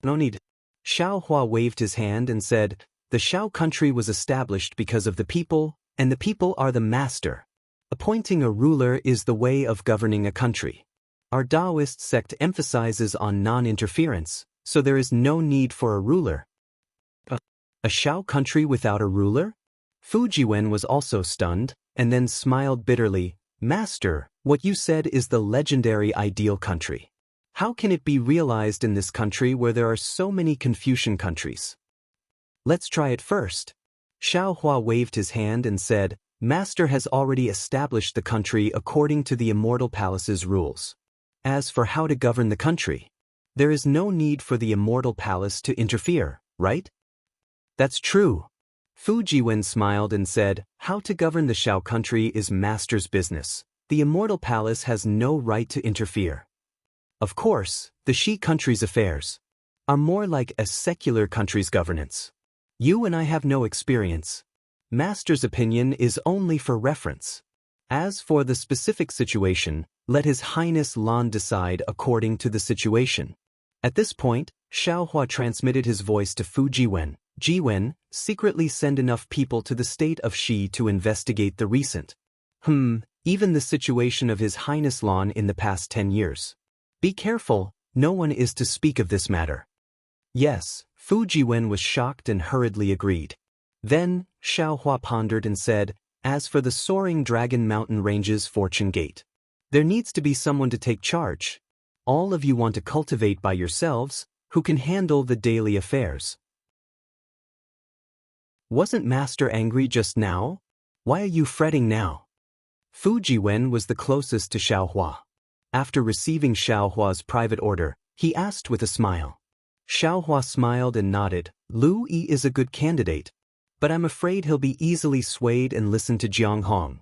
"No need." Xiaohua waved his hand and said, "The Shao country was established because of the people, and the people are the master. Appointing a ruler is the way of governing a country. Our Taoist sect emphasizes on non-interference, so there is no need for a ruler." A Shao country without a ruler? Fu Jiwen was also stunned, and then smiled bitterly. "Master, what you said is the legendary ideal country. How can it be realized in this country where there are so many Confucian countries? Let's try it first." Xiaohua waved his hand and said, "Master has already established the country according to the Immortal Palace's rules. As for how to govern the country, there is no need for the Immortal Palace to interfere, right?" "That's true." Fu Jiwen smiled and said, "How to govern the Shao country is Master's business. The Immortal Palace has no right to interfere. Of course, the Shi country's affairs are more like a secular country's governance. You and I have no experience. Master's opinion is only for reference. As for the specific situation, let His Highness Lan decide according to the situation." At this point, Xiaohua transmitted his voice to Fu Jiwen. "Jiwen, secretly send enough people to the state of Shi to investigate the recent, even the situation of His Highness Lan in the past 10 years. Be careful, no one is to speak of this matter." "Yes," Fu Jiwen was shocked and hurriedly agreed. Then, Xiaohua pondered and said, "As for the Soaring Dragon Mountain Range's Fortune Gate, there needs to be someone to take charge. All of you want to cultivate by yourselves, who can handle the daily affairs." "Wasn't Master angry just now? Why are you fretting now?" Fu Jiwen was the closest to Xiaohua. After receiving Xiaohua's private order, he asked with a smile. Xiaohua smiled and nodded. "Lu Yi is a good candidate. but I'm afraid he'll be easily swayed and listen to Jiang Hong.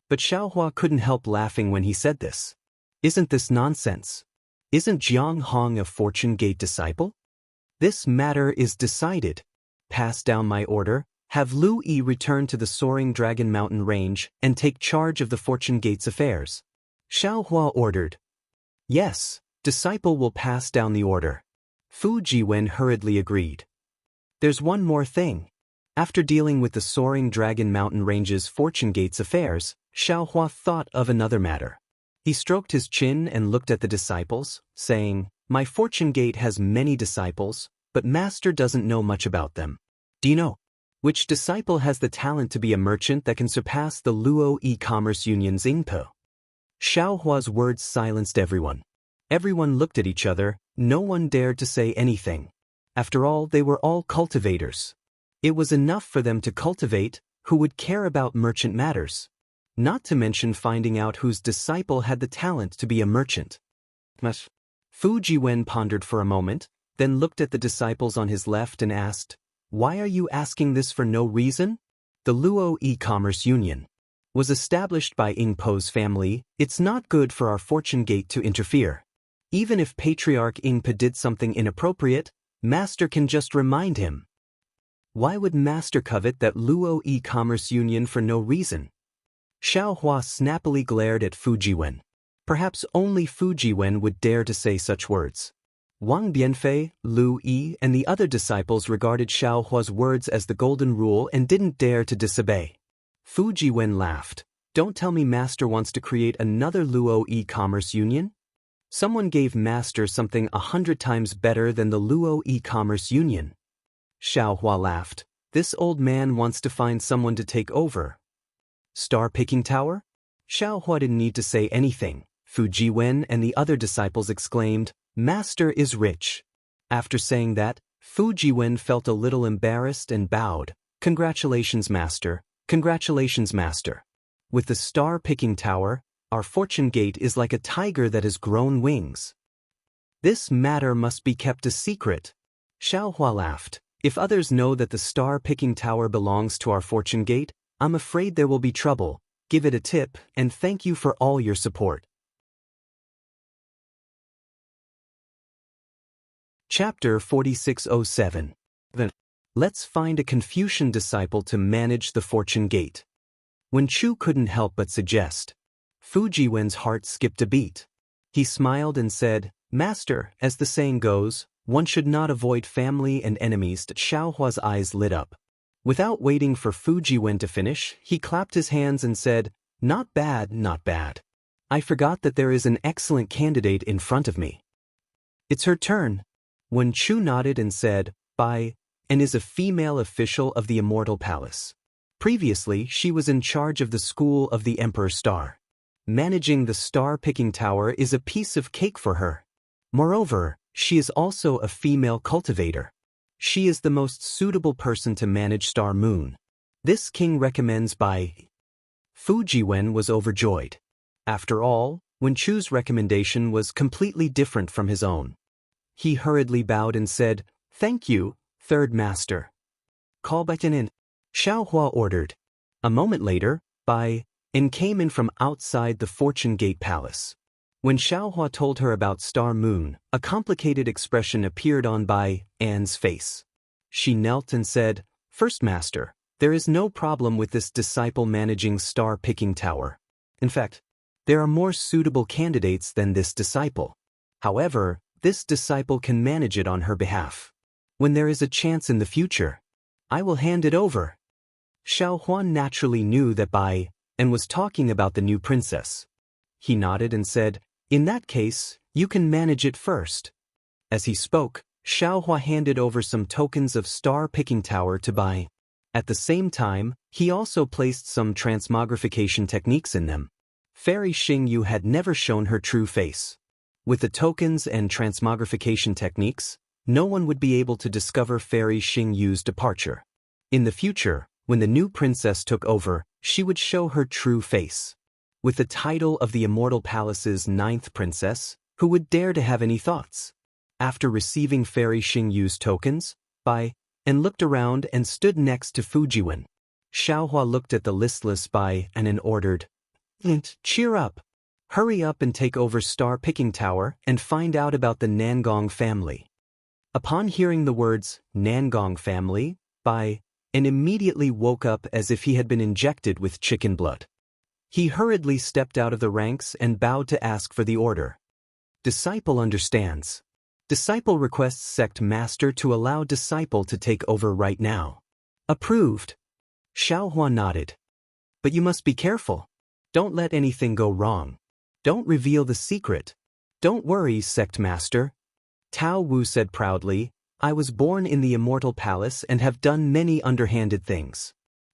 But Xiaohua couldn't help laughing when he said this. Isn't this nonsense? Isn't Jiang Hong a Fortune Gate disciple? This matter is decided. Pass down my order, have Lu Yi return to the soaring Dragon Mountain range and take charge of the Fortune Gate's affairs. Xiaohua ordered. Yes, disciple will pass down the order. Fu Jiwen hurriedly agreed. There's one more thing. After dealing with the soaring Dragon Mountain range's Fortune Gate's affairs, Xiaohua thought of another matter. He stroked his chin and looked at the disciples, saying, My Fortune Gate has many disciples, but Master doesn't know much about them. Do you know which disciple has the talent to be a merchant that can surpass the Luo E-Commerce Union's Ingpo? Xiaohua's words silenced everyone. Everyone looked at each other, no one dared to say anything. After all, they were all cultivators. It was enough for them to cultivate, who would care about merchant matters. Not to mention finding out whose disciple had the talent to be a merchant. Fu Jiwen pondered for a moment, then looked at the disciples on his left and asked, Why are you asking this for no reason? The Luo E-Commerce Union was established by Ingpo's family. It's not good for our Fortune Gate to interfere. Even if Patriarch Ingpo did something inappropriate, Master can just remind him. Why would Master covet that Luo E-Commerce Union for no reason? Xiaohua snappily glared at Fu Jiwen. Perhaps only Fu Jiwen would dare to say such words. Wang Bianfei, Lu Yi, and the other disciples regarded Xiaohua's words as the golden rule and didn't dare to disobey. Fu Jiwen laughed. Don't tell me Master wants to create another Luo E-Commerce Union? Someone gave Master something 100 times better than the Luo E-Commerce Union. Xiaohua laughed. This old man wants to find someone to take over. Star-picking tower? Xiaohua didn't need to say anything. Fu Jiwen and the other disciples exclaimed, Master is rich. After saying that, Fu Jiwen felt a little embarrassed and bowed. Congratulations, Master. Congratulations, Master. With the star-picking tower, our Fortune Gate is like a tiger that has grown wings. This matter must be kept a secret. Xiaohua laughed. If others know that the star-picking tower belongs to our Fortune Gate, I'm afraid there will be trouble. Give it a tip, and thank you for all your support. Chapter 4607. Let's find a Confucian disciple to manage the Fortune Gate. When Chu couldn't help but suggest, Fu Jiwen's heart skipped a beat. He smiled and said, Master, as the saying goes, one should not avoid family and enemies. Xiaohua's eyes lit up. Without waiting for Fu Jiwen to finish, he clapped his hands and said, Not bad, not bad. I forgot that there is an excellent candidate in front of me. It's her turn. When Chu nodded and said, Bye, and is a female official of the Immortal Palace. Previously, she was in charge of the School of the Emperor Star. Managing the star-picking tower is a piece of cake for her. Moreover, she is also a female cultivator. She is the most suitable person to manage Star Moon. This king recommends by. Fu Jiwen was overjoyed. After all, Wen Chu's recommendation was completely different from his own. He hurriedly bowed and said, Thank you, Third Master. Call Baitan in. Xiaohua ordered. A moment later, Bai and came in from outside the Fortune Gate Palace. When Xiaohua told her about Star Moon, a complicated expression appeared on Bai An's face. She knelt and said, First Master, there is no problem with this disciple managing star-picking tower. In fact, there are more suitable candidates than this disciple. However, this disciple can manage it on her behalf. When there is a chance in the future, I will hand it over. Xiaohua naturally knew that Bai and was talking about the new princess. He nodded and said, In that case, you can manage it first. As he spoke, Xiaohua handed over some tokens of star-picking tower to Bai. At the same time, he also placed some transmogrification techniques in them. Fairy Xingyu had never shown her true face. With the tokens and transmogrification techniques, no one would be able to discover Fairy Xingyu's departure. In the future, when the new princess took over, she would show her true face. With the title of the Immortal Palace's 9th princess, who would dare to have any thoughts? After receiving Fairy Xingyu's tokens, Bai and looked around and stood next to Fujiwen. Xiaohua looked at the listless Bai and ordered, "Cheer up. Hurry up and take over Star Picking Tower and find out about the Nangong family." Upon hearing the words, Nangong family, Bai and immediately woke up as if he had been injected with chicken blood. He hurriedly stepped out of the ranks and bowed to ask for the order. Disciple understands. Disciple requests sect master to allow disciple to take over right now. Approved. Xiaohua nodded. But you must be careful. Don't let anything go wrong. Don't reveal the secret. Don't worry, sect master. Tao Wu said proudly, I was born in the immortal palace and have done many underhanded things.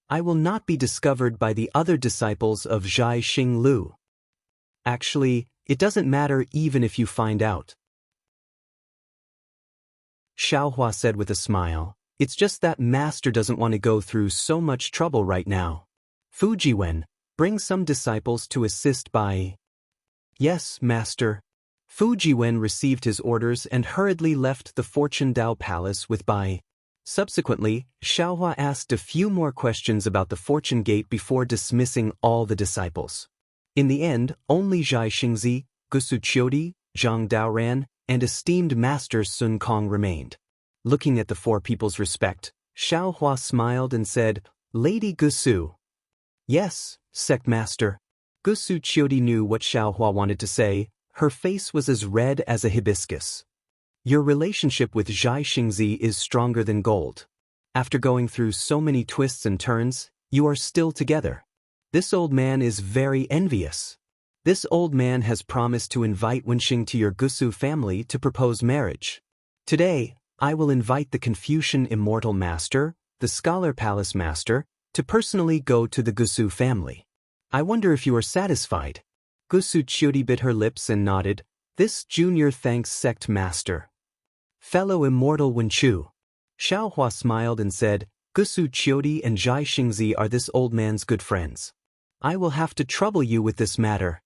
I will not be discovered by the other disciples of Zhai Xing Lu. Actually, it doesn't matter even if you find out. Xiaohua said with a smile, it's just that master doesn't want to go through so much trouble right now. Fujiwen, bring some disciples to assist Bai. Yes, master. Fujiwen received his orders and hurriedly left the Fortune Dao Palace with Bai. Subsequently, Xiaohua asked a few more questions about the Fortune Gate before dismissing all the disciples. In the end, only Zhai Xingzi, Gusu Qiudi, Zhang Daoran, and esteemed master Sun Kong remained. Looking at the four people's respect, Xiaohua smiled and said, Lady Gusu. Yes, sect master. Gusu Qiudi knew what Xiaohua wanted to say. Her face was as red as a hibiscus. Your relationship with Zhai Xingzi is stronger than gold. After going through so many twists and turns, you are still together. This old man is very envious. This old man has promised to invite Wenxing to your Gusu family to propose marriage. Today, I will invite the Confucian Immortal Master, the Scholar Palace Master, to personally go to the Gusu family. I wonder if you are satisfied. Gusu Qiudi bit her lips and nodded. This junior thanks sect master. Fellow immortal Wenchu. Xiaohua smiled and said, Gusu Qiudi and Zhai Xingzi are this old man's good friends. I will have to trouble you with this matter.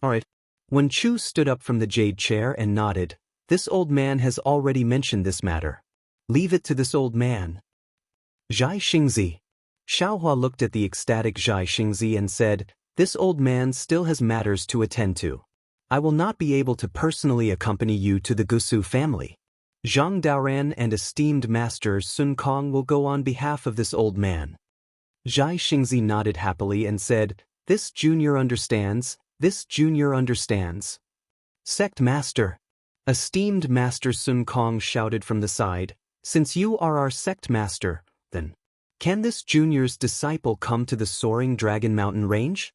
Alright. Wenchu stood up from the jade chair and nodded. This old man has already mentioned this matter. Leave it to this old man. Zhai Xingzi. Xiaohua looked at the ecstatic Zhai Xingzi and said, This old man still has matters to attend to. I will not be able to personally accompany you to the Gusu family. Zhang Daoran and esteemed master Sun Kong will go on behalf of this old man. Zhai Xingzi nodded happily and said, This junior understands, this junior understands. Sect master. Esteemed master Sun Kong shouted from the side, Since you are our sect master, then, can this junior's disciple come to the soaring Dragon Mountain range?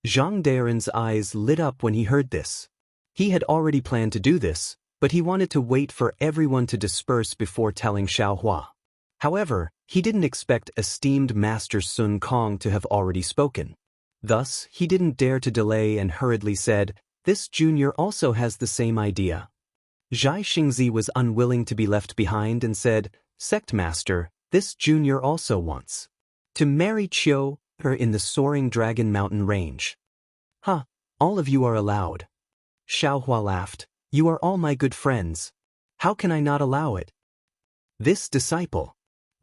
Zhang Daoran's eyes lit up when he heard this. He had already planned to do this, but he wanted to wait for everyone to disperse before telling Xiaohua. However, he didn't expect esteemed master Sun Kong to have already spoken. Thus, he didn't dare to delay and hurriedly said, This junior also has the same idea. Zhai Xingzi was unwilling to be left behind and said, Sect master, this junior also wants to marry Qiu, her in the soaring Dragon Mountain range. Huh, all of you are allowed. Xiaohua laughed. You are all my good friends. How can I not allow it? This disciple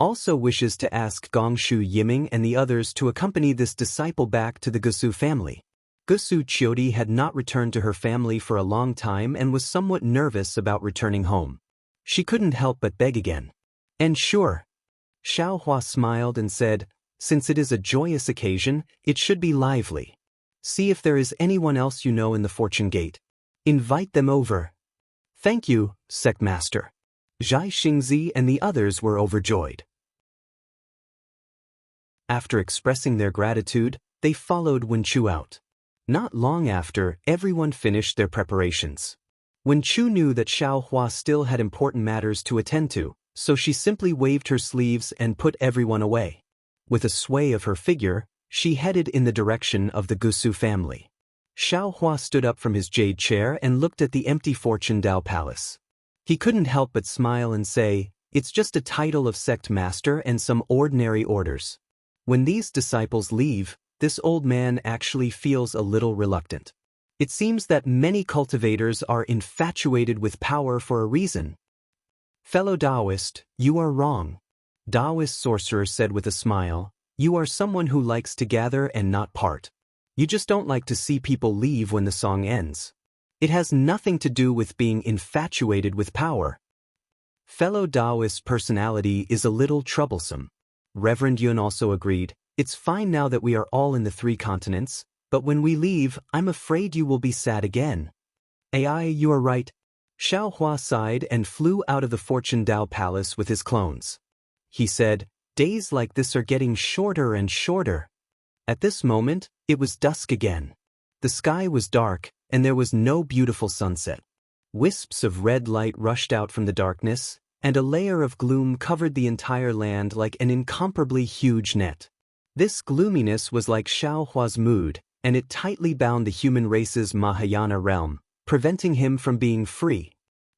also wishes to ask Gongshu Yiming and the others to accompany this disciple back to the Gusu family. Gusu Qiudi had not returned to her family for a long time and was somewhat nervous about returning home. She couldn't help but beg again. And sure. Xiaohua smiled and said, Since it is a joyous occasion, it should be lively. See if there is anyone else you know in the Fortune Gate. Invite them over. Thank you, sect master. Zhai Xingzi and the others were overjoyed. After expressing their gratitude, they followed Wenchu out. Not long after, everyone finished their preparations. Wenchu knew that Xiaohua still had important matters to attend to, so she simply waved her sleeves and put everyone away. With a sway of her figure, she headed in the direction of the Gusu family. Xiaohua stood up from his jade chair and looked at the empty Fortune Dao Palace. He couldn't help but smile and say, It's just a title of sect master and some ordinary orders. When these disciples leave, this old man actually feels a little reluctant. It seems that many cultivators are infatuated with power for a reason. Fellow Taoist, you are wrong. Taoist sorcerer said with a smile, "You are someone who likes to gather and not part. You just don't like to see people leave when the song ends. It has nothing to do with being infatuated with power." Fellow Taoist personality is a little troublesome. Reverend Yun also agreed, "It's fine now that we are all in the 3 continents, but when we leave, I'm afraid you will be sad again." "Ai, you are right." Xiao Hua sighed and flew out of the Fortune Tao Palace with his clones. He said, "Days like this are getting shorter and shorter." At this moment, it was dusk again. The sky was dark, and there was no beautiful sunset. Wisps of red light rushed out from the darkness, and a layer of gloom covered the entire land like an incomparably huge net. This gloominess was like Xiao Hua's mood, and it tightly bound the human race's Mahayana realm, preventing him from being free.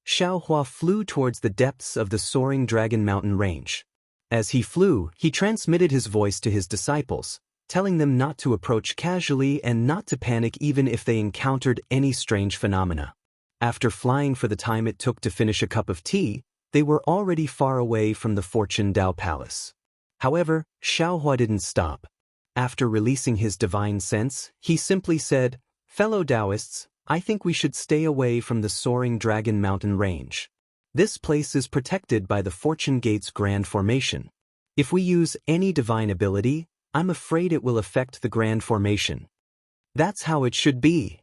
Xiao Hua flew towards the depths of the soaring Dragon Mountain range. As he flew, he transmitted his voice to his disciples, telling them not to approach casually and not to panic even if they encountered any strange phenomena. After flying for the time it took to finish a cup of tea, they were already far away from the Fortune Tao Palace. However, Xiao Hua didn't stop. After releasing his divine sense, he simply said, "Fellow Taoists, I think we should stay away from the soaring Dragon Mountain range. This place is protected by the Fortune Gate's Grand Formation. If we use any divine ability, I'm afraid it will affect the Grand Formation." "That's how it should be."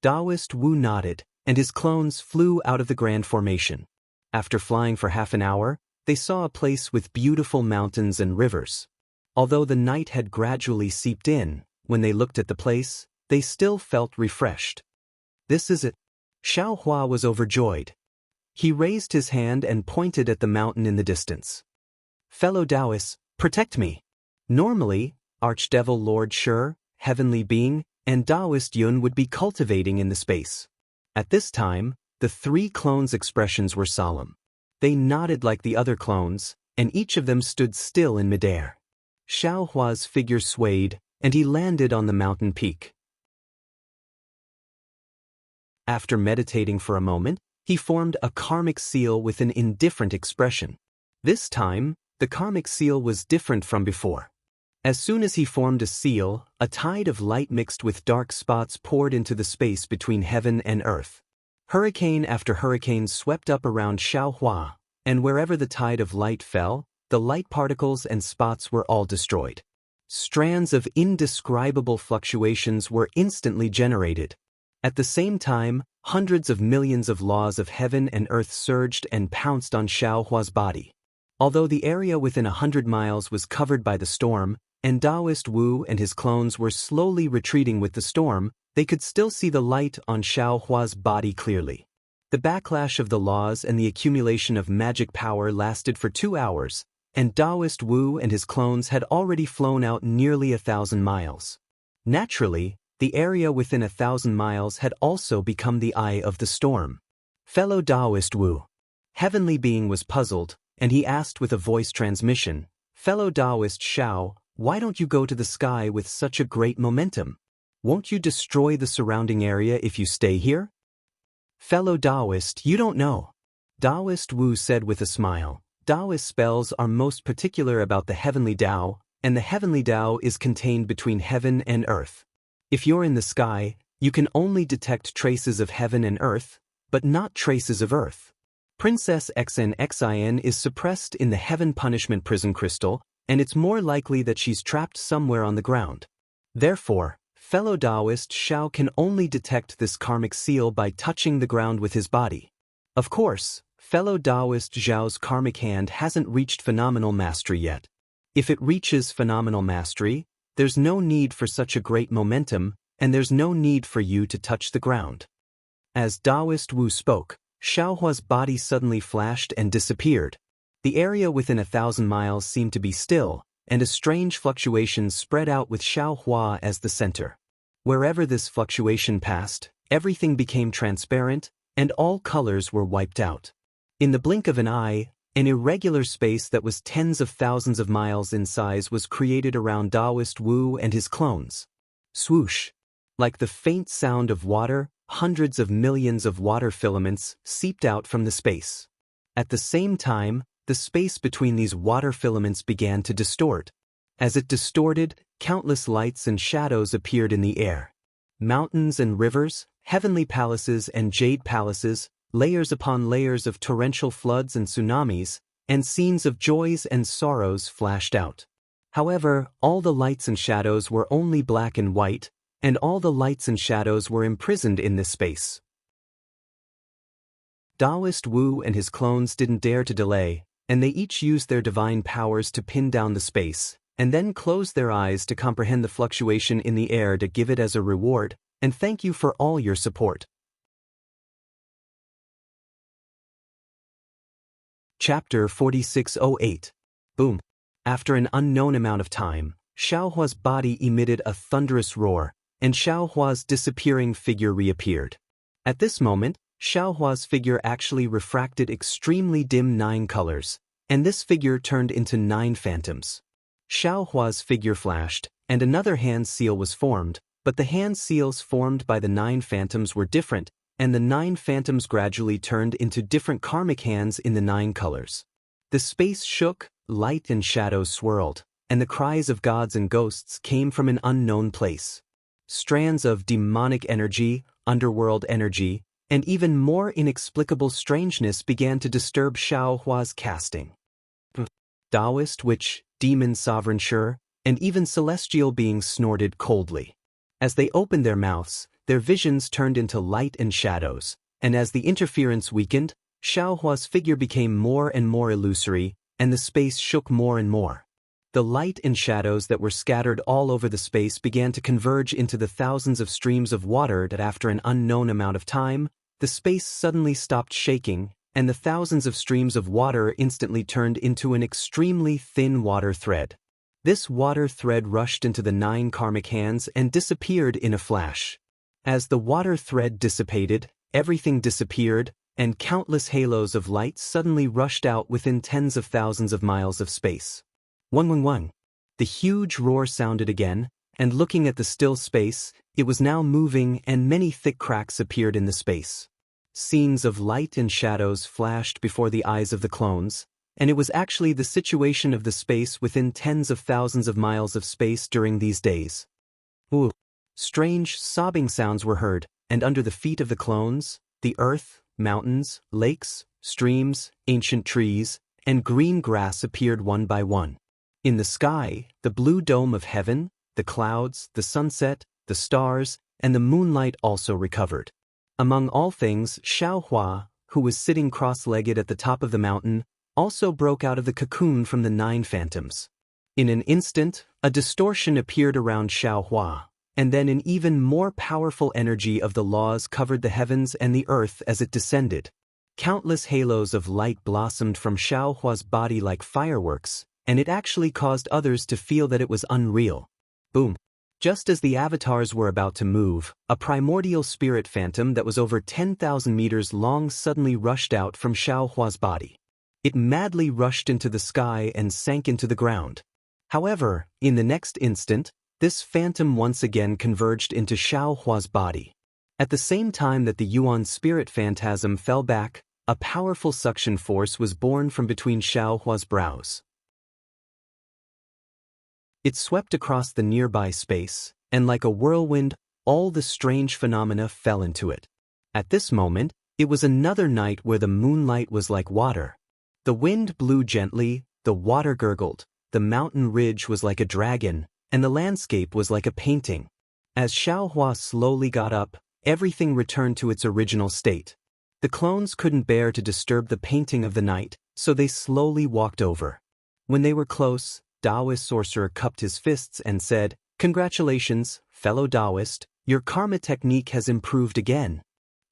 Taoist Wu nodded, and his clones flew out of the Grand Formation. After flying for half an hour, they saw a place with beautiful mountains and rivers. Although the night had gradually seeped in, when they looked at the place, they still felt refreshed. "This is it." Xiao Hua was overjoyed. He raised his hand and pointed at the mountain in the distance. "Fellow Taoists, protect me." Normally, Archdevil Lord Shi, Heavenly Being, and Taoist Yun would be cultivating in the space. At this time, the 3 clones' expressions were solemn. They nodded like the other clones, and each of them stood still in midair. Xiao Hua's figure swayed, and he landed on the mountain peak. After meditating for a moment, he formed a karmic seal with an indifferent expression. This time, the karmic seal was different from before. As soon as he formed a seal, a tide of light mixed with dark spots poured into the space between heaven and earth. Hurricane after hurricane swept up around Xiao Hua, and wherever the tide of light fell, the light particles and spots were all destroyed. Strands of indescribable fluctuations were instantly generated. At the same time, hundreds of millions of laws of heaven and earth surged and pounced on Xiao Hua's body. Although the area within 100 miles was covered by the storm, and Taoist Wu and his clones were slowly retreating with the storm, they could still see the light on Xiao Hua's body clearly. The backlash of the laws and the accumulation of magic power lasted for 2 hours, and Taoist Wu and his clones had already flown out nearly 1,000 miles. Naturally, the area within 1,000 miles had also become the eye of the storm. Fellow Taoist Wu. Heavenly Being was puzzled, and he asked with a voice transmission, "Fellow Taoist Xiao, why don't you go to the sky with such a great momentum? Won't you destroy the surrounding area if you stay here?" "Fellow Taoist, you don't know." Taoist Wu said with a smile, "Taoist spells are most particular about the heavenly Tao, and the heavenly Tao is contained between heaven and earth. If you're in the sky, you can only detect traces of heaven and earth, but not traces of earth. Princess XNXIN is suppressed in the Heaven Punishment Prison Crystal, and it's more likely that she's trapped somewhere on the ground. Therefore, fellow Taoist Xiao can only detect this karmic seal by touching the ground with his body. Of course, fellow Taoist Zhao's karmic hand hasn't reached phenomenal mastery yet. If it reaches phenomenal mastery, there's no need for such a great momentum, and there's no need for you to touch the ground." As Taoist Wu spoke, Xiao Hua's body suddenly flashed and disappeared. The area within 1,000 miles seemed to be still, and a strange fluctuation spread out with Xiao Hua as the center. Wherever this fluctuation passed, everything became transparent, and all colors were wiped out. In the blink of an eye, an irregular space that was tens of thousands of miles in size was created around Taoist Wu and his clones. Swoosh! Like the faint sound of water, hundreds of millions of water filaments seeped out from the space. At the same time, the space between these water filaments began to distort. As it distorted, countless lights and shadows appeared in the air. Mountains and rivers, heavenly palaces and jade palaces, layers upon layers of torrential floods and tsunamis, and scenes of joys and sorrows flashed out. However, all the lights and shadows were only black and white, and all the lights and shadows were imprisoned in this space. Taoist Wu and his clones didn't dare to delay, and they each used their divine powers to pin down the space, and then closed their eyes to comprehend the fluctuation in the air to give it as a reward, and thank you for all your support. Chapter 4608. Boom. After an unknown amount of time, Xiaohua's body emitted a thunderous roar, and Xiaohua's disappearing figure reappeared. At this moment, Xiaohua's figure actually refracted extremely dim 9 colors, and this figure turned into 9 phantoms. Xiaohua's figure flashed, and another hand seal was formed, but the hand seals formed by the 9 phantoms were different, and the 9 phantoms gradually turned into different karmic hands in the 9 colors. The space shook, light and shadows swirled, and the cries of gods and ghosts came from an unknown place. Strands of demonic energy, underworld energy, and even more inexplicable strangeness began to disturb Xiaohua's casting. Taoist witch, demon sovereign sure, and even celestial beings snorted coldly. As they opened their mouths, their visions turned into light and shadows, and as the interference weakened, Xiaohua's figure became more and more illusory, and the space shook more and more. The light and shadows that were scattered all over the space began to converge into the thousands of streams of water that after an unknown amount of time, the space suddenly stopped shaking, and the thousands of streams of water instantly turned into an extremely thin water thread. This water thread rushed into the 9 karmic hands and disappeared in a flash. As the water thread dissipated, everything disappeared, and countless halos of light suddenly rushed out within tens of thousands of miles of space. One. The huge roar sounded again, and looking at the still space, it was now moving and many thick cracks appeared in the space. Scenes of light and shadows flashed before the eyes of the clones, and it was actually the situation of the space within tens of thousands of miles of space during these days. Ooh! Strange, sobbing sounds were heard, and under the feet of the clones, the earth, mountains, lakes, streams, ancient trees, and green grass appeared one by one. In the sky, the blue dome of heaven, the clouds, the sunset, the stars, and the moonlight also recovered. Among all things, Xiaohua, who was sitting cross-legged at the top of the mountain, also broke out of the cocoon from the 9 phantoms. In an instant, a distortion appeared around Xiaohua, and then an even more powerful energy of the laws covered the heavens and the earth as it descended. Countless halos of light blossomed from Xiaohua's body like fireworks, and it actually caused others to feel that it was unreal. Boom! Just as the avatars were about to move, a primordial spirit phantom that was over 10,000 meters long suddenly rushed out from Xiaohua's body. It madly rushed into the sky and sank into the ground. However, in the next instant, this phantom once again converged into Xiaohua's body. At the same time that the Yuan spirit phantasm fell back, a powerful suction force was born from between Xiaohua's brows. It swept across the nearby space, and like a whirlwind, all the strange phenomena fell into it. At this moment, it was another night where the moonlight was like water. The wind blew gently, the water gurgled, the mountain ridge was like a dragon, and the landscape was like a painting. As Xiaohua slowly got up, everything returned to its original state. The clones couldn't bear to disturb the painting of the night, so they slowly walked over. When they were close, Taoist sorcerer cupped his fists and said, "Congratulations, fellow Taoist, your karma technique has improved again.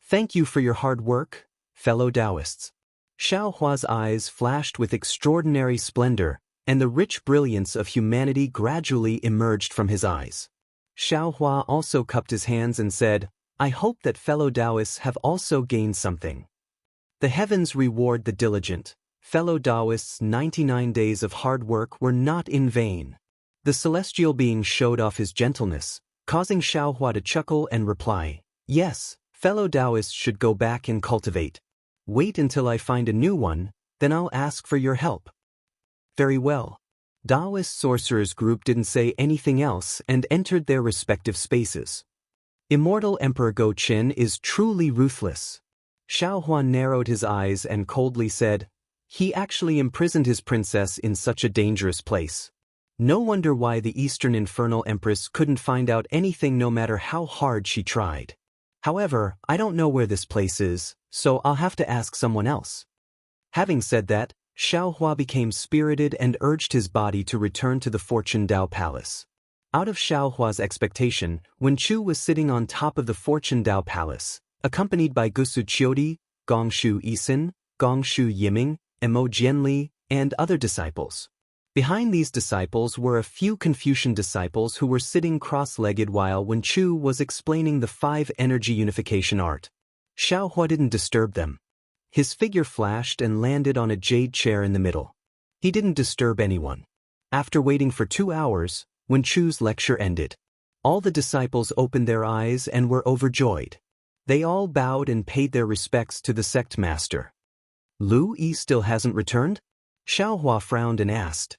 Thank you for your hard work, fellow Taoists." Xiaohua's eyes flashed with extraordinary splendor, and the rich brilliance of humanity gradually emerged from his eyes. Xiaohua also cupped his hands and said, "I hope that fellow Taoists have also gained something. The heavens reward the diligent. Fellow Taoists' 99 days of hard work were not in vain." The celestial being showed off his gentleness, causing Xiaohua to chuckle and reply, "Yes, fellow Taoists should go back and cultivate. Wait until I find a new one, then I'll ask for your help. Very well. Taoist sorcerers group didn't say anything else and entered their respective spaces. Immortal Emperor Go Qin is truly ruthless. Xiao Huan narrowed his eyes and coldly said, he actually imprisoned his princess in such a dangerous place. No wonder why the Eastern Infernal Empress couldn't find out anything no matter how hard she tried. However, I don't know where this place is, so I'll have to ask someone else. Having said that, Xiao Hua became spirited and urged his body to return to the Fortune Dao Palace. Out of Xiao Hua's expectation, Wen Chu was sitting on top of the Fortune Dao Palace, accompanied by Gusu Qiudi, Gongshu Yisin, Gongshu Yiming, and Mo Jianli, and other disciples. Behind these disciples were a few Confucian disciples who were sitting cross-legged while Wen Chu was explaining the 5 energy unification art. Xiao Hua didn't disturb them. His figure flashed and landed on a jade chair in the middle. He didn't disturb anyone. After waiting for 2 hours, Wen Chu's lecture ended. All the disciples opened their eyes and were overjoyed. They all bowed and paid their respects to the sect master. Lu Yi still hasn't returned? Xiao Hua frowned and asked.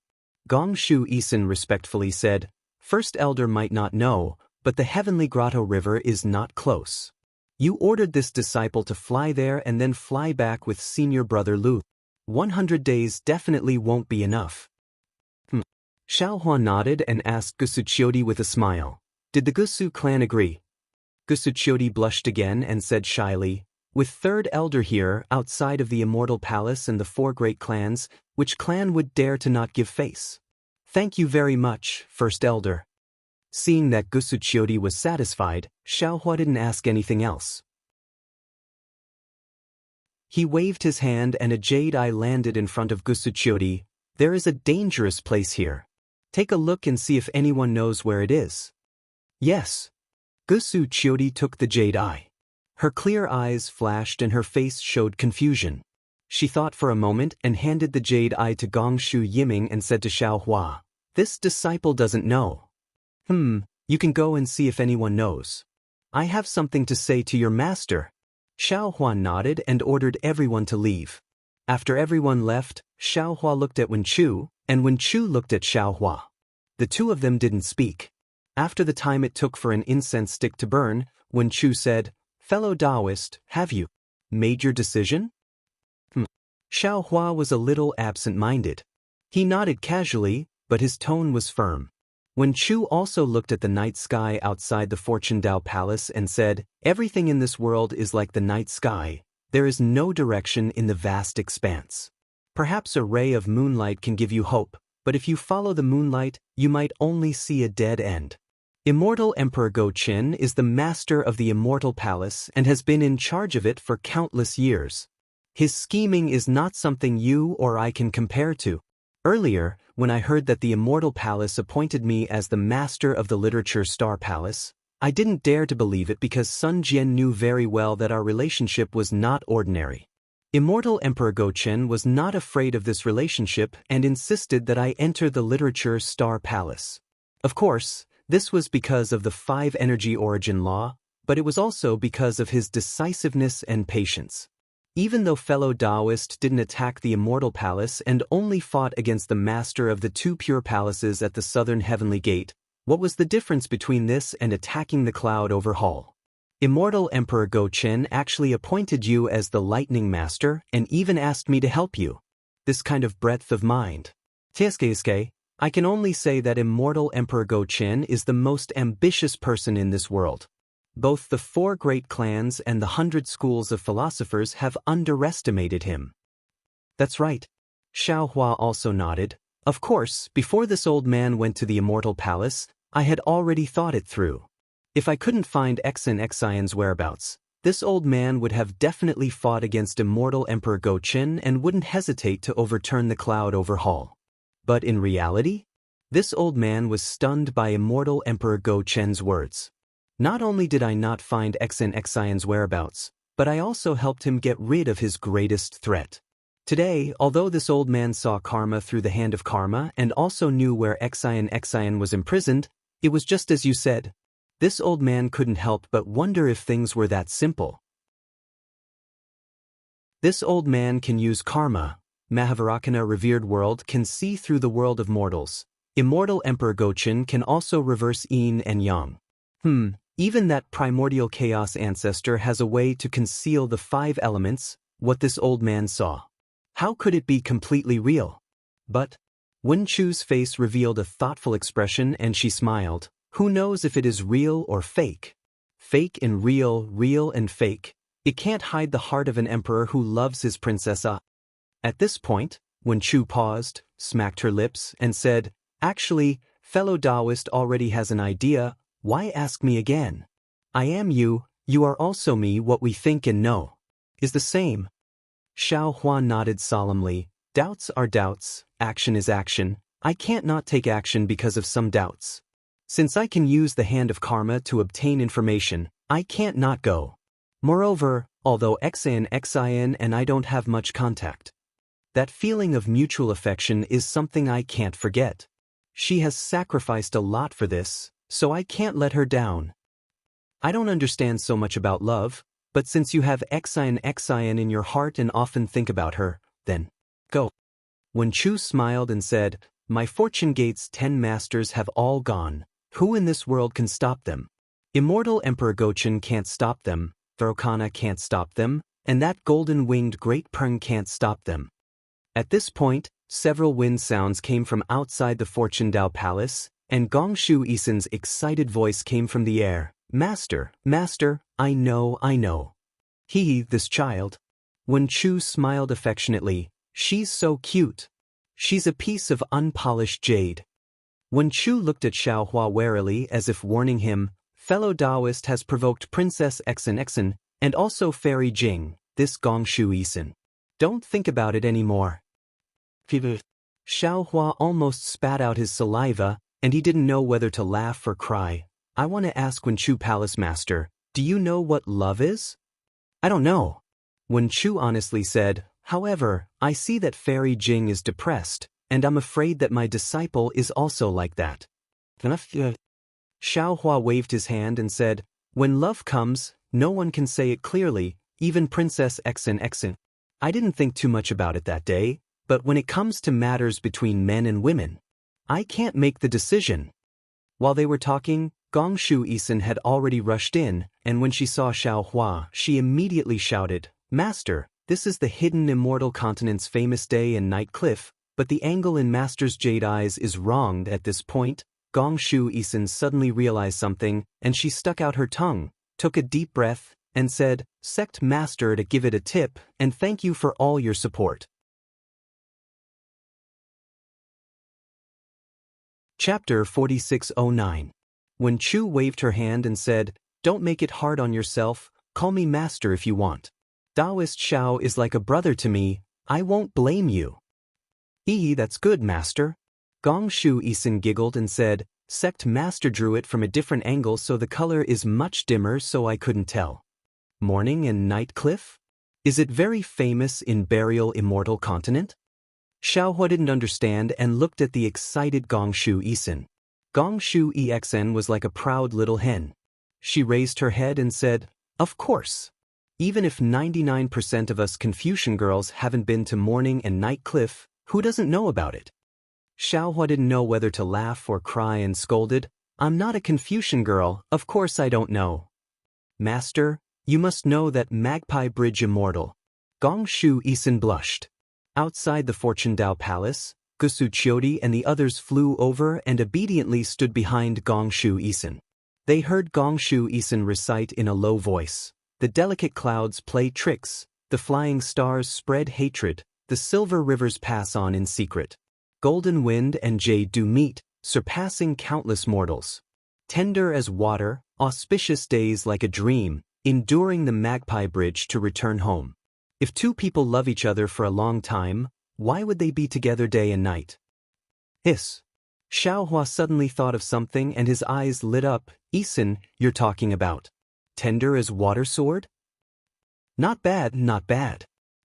Gongshu Yisin respectfully said, First Elder might not know, but the Heavenly Grotto River is not close. You ordered this disciple to fly there and then fly back with senior brother Lu. 100 days definitely won't be enough. Xiao Hua nodded and asked Gusu Qiudi with a smile. Did the Gusu clan agree? Gusu Qiudi blushed again and said shyly, with Third Elder here outside of the Immortal Palace and the 4 great clans, which clan would dare to not give face? Thank you very much, First Elder. Seeing that Gusu Qiudi was satisfied, Xiao Hua didn't ask anything else. He waved his hand and a jade eye landed in front of Gusu Qiudi. There is a dangerous place here. Take a look and see if anyone knows where it is. Yes. Gusu Qiudi took the jade eye. Her clear eyes flashed and her face showed confusion. She thought for a moment and handed the jade eye to Gongshu Yiming and said to Xiao Hua, This disciple doesn't know. You can go and see if anyone knows. I have something to say to your master. Xiao Hua nodded and ordered everyone to leave. After everyone left, Xiao Hua looked at Wen Chu, and Wen Chu looked at Xiao Hua. The two of them didn't speak. After the time it took for an incense stick to burn, Wen Chu said, Fellow Taoist, have you made your decision? Xiao Hua was a little absent-minded. He nodded casually, but his tone was firm. Wen Chu also looked at the night sky outside the Fortune Dao Palace and said, Everything in this world is like the night sky. There is no direction in the vast expanse. Perhaps a ray of moonlight can give you hope, but if you follow the moonlight, you might only see a dead end. Immortal Emperor Go Qin is the master of the Immortal Palace and has been in charge of it for countless years. His scheming is not something you or I can compare to. Earlier, when I heard that the Immortal Palace appointed me as the master of the Literature Star Palace, I didn't dare to believe it because Sun Jian knew very well that our relationship was not ordinary. Immortal Emperor Go Qin was not afraid of this relationship and insisted that I enter the Literature Star Palace. Of course, this was because of the 5 energy origin law, but it was also because of his decisiveness and patience. Even though fellow Taoist didn't attack the Immortal Palace and only fought against the master of the 2 pure palaces at the southern heavenly gate, what was the difference between this and attacking the Cloud Over Hall? Immortal Emperor Go Qin actually appointed you as the Lightning Master and even asked me to help you. This kind of breadth of mind. Tieske, I can only say that Immortal Emperor Go Qin is the most ambitious person in this world. Both the 4 great clans and the 100 schools of philosophers have underestimated him. That's right. Xiao Hua also nodded. Of course, before this old man went to the Immortal Palace, I had already thought it through. If I couldn't find Xen Xian's whereabouts, this old man would have definitely fought against Immortal Emperor Go Qin and wouldn't hesitate to overturn the Cloud Over Hall. But in reality, this old man was stunned by Immortal Emperor Go Qin's words. Not only did I not find Xen Xian's whereabouts, but I also helped him get rid of his greatest threat. Today, although this old man saw karma through the hand of karma and also knew where Xian was imprisoned, it was just as you said. This old man couldn't help but wonder if things were that simple. This old man can use karma, Mahavarakana revered world can see through the world of mortals. Immortal Emperor Gochin can also reverse yin and yang. Even that primordial chaos ancestor has a way to conceal the 5 elements, what this old man saw. How could it be completely real? But Wen Chu's face revealed a thoughtful expression and she smiled. Who knows if it is real or fake? Fake and real, real and fake. It can't hide the heart of an emperor who loves his princessa. At this point, Wen Chu paused, smacked her lips, and said, "Actually, fellow Taoist already has an idea. Why ask me again? I am you, you are also me. What we think and know is the same." Xiao Hua nodded solemnly. Doubts are doubts, action is action. I can't not take action because of some doubts. Since I can use the hand of karma to obtain information, I can't not go. Moreover, although Xin and I don't have much contact, that feeling of mutual affection is something I can't forget. She has sacrificed a lot for this, so I can't let her down. I don't understand so much about love, but since you have Xin in your heart and often think about her, then go. Wen Chu smiled and said, "My fortune gates 10 masters have all gone. Who in this world can stop them? Immortal Emperor Gochin can't stop them, Varokana can't stop them, and that golden-winged Great Peng can't stop them." At this point, several wind sounds came from outside the Fortune Dao Palace, and Gongshu Isen's excited voice came from the air. "Master, Master, I know. This child." Wen Chu smiled affectionately. "She's so cute. She's a piece of unpolished jade." Wen Chu looked at Xiao Hua warily as if warning him, "Fellow Taoist has provoked Princess Xin and also Fairy Jing, this Gongshu Isen. Don't think about it anymore." Xiao Hua almost spat out his saliva, and he didn't know whether to laugh or cry. "I want to ask Wen Chu Palace Master, do you know what love is?" "I don't know," Wen Chu honestly said. "However, I see that Fairy Jing is depressed, and I'm afraid that my disciple is also like that." Xiao Hua waved his hand and said, "When love comes, no one can say it clearly, even Princess Xin. I didn't think too much about it that day, but when it comes to matters between men and women, I can't make the decision." While they were talking, Gongshu Isen had already rushed in, and when she saw Xiao Hua, she immediately shouted, "Master, this is the hidden immortal continent's famous day and night cliff, but the angle in Master's jade eyes is wrong." At this point, Gongshu Isen suddenly realized something, and she stuck out her tongue, took a deep breath, and said, "Sect Master to give it a tip, and thank you for all your support." Chapter 4609. Wen Chu waved her hand and said, "Don't make it hard on yourself, call me Master if you want. Taoist Xiao is like a brother to me, I won't blame you." That's good, Master." Gongshu Isen giggled and said, "Sect Master drew it from a different angle so the color is much dimmer so I couldn't tell. Morning and night cliff? Is it very famous in burial immortal continent?" Xiao Hua didn't understand and looked at the excited Gongshu Isen. Gongshu Exn was like a proud little hen. She raised her head and said, "Of course. Even if 99% of us Confucian girls haven't been to morning and night cliff, who doesn't know about it?" Xiao Hua didn't know whether to laugh or cry and scolded, "I'm not a Confucian girl, of course I don't know." "Master, you must know that Magpie Bridge immortal." Gongshu Isen blushed. Outside the Fortune Dao Palace, Gusu Chiodi and the others flew over and obediently stood behind Gongshu Isen. They heard Gongshu Isen recite in a low voice, "The delicate clouds play tricks, the flying stars spread hatred, the silver rivers pass on in secret. Golden wind and jade do meet, surpassing countless mortals. Tender as water, auspicious days like a dream, enduring the Magpie Bridge to return home. If two people love each other for a long time, why would they be together day and night?" Hiss. Xiao Hua suddenly thought of something and his eyes lit up. "Isen, you're talking about tender as water sword?" Not bad.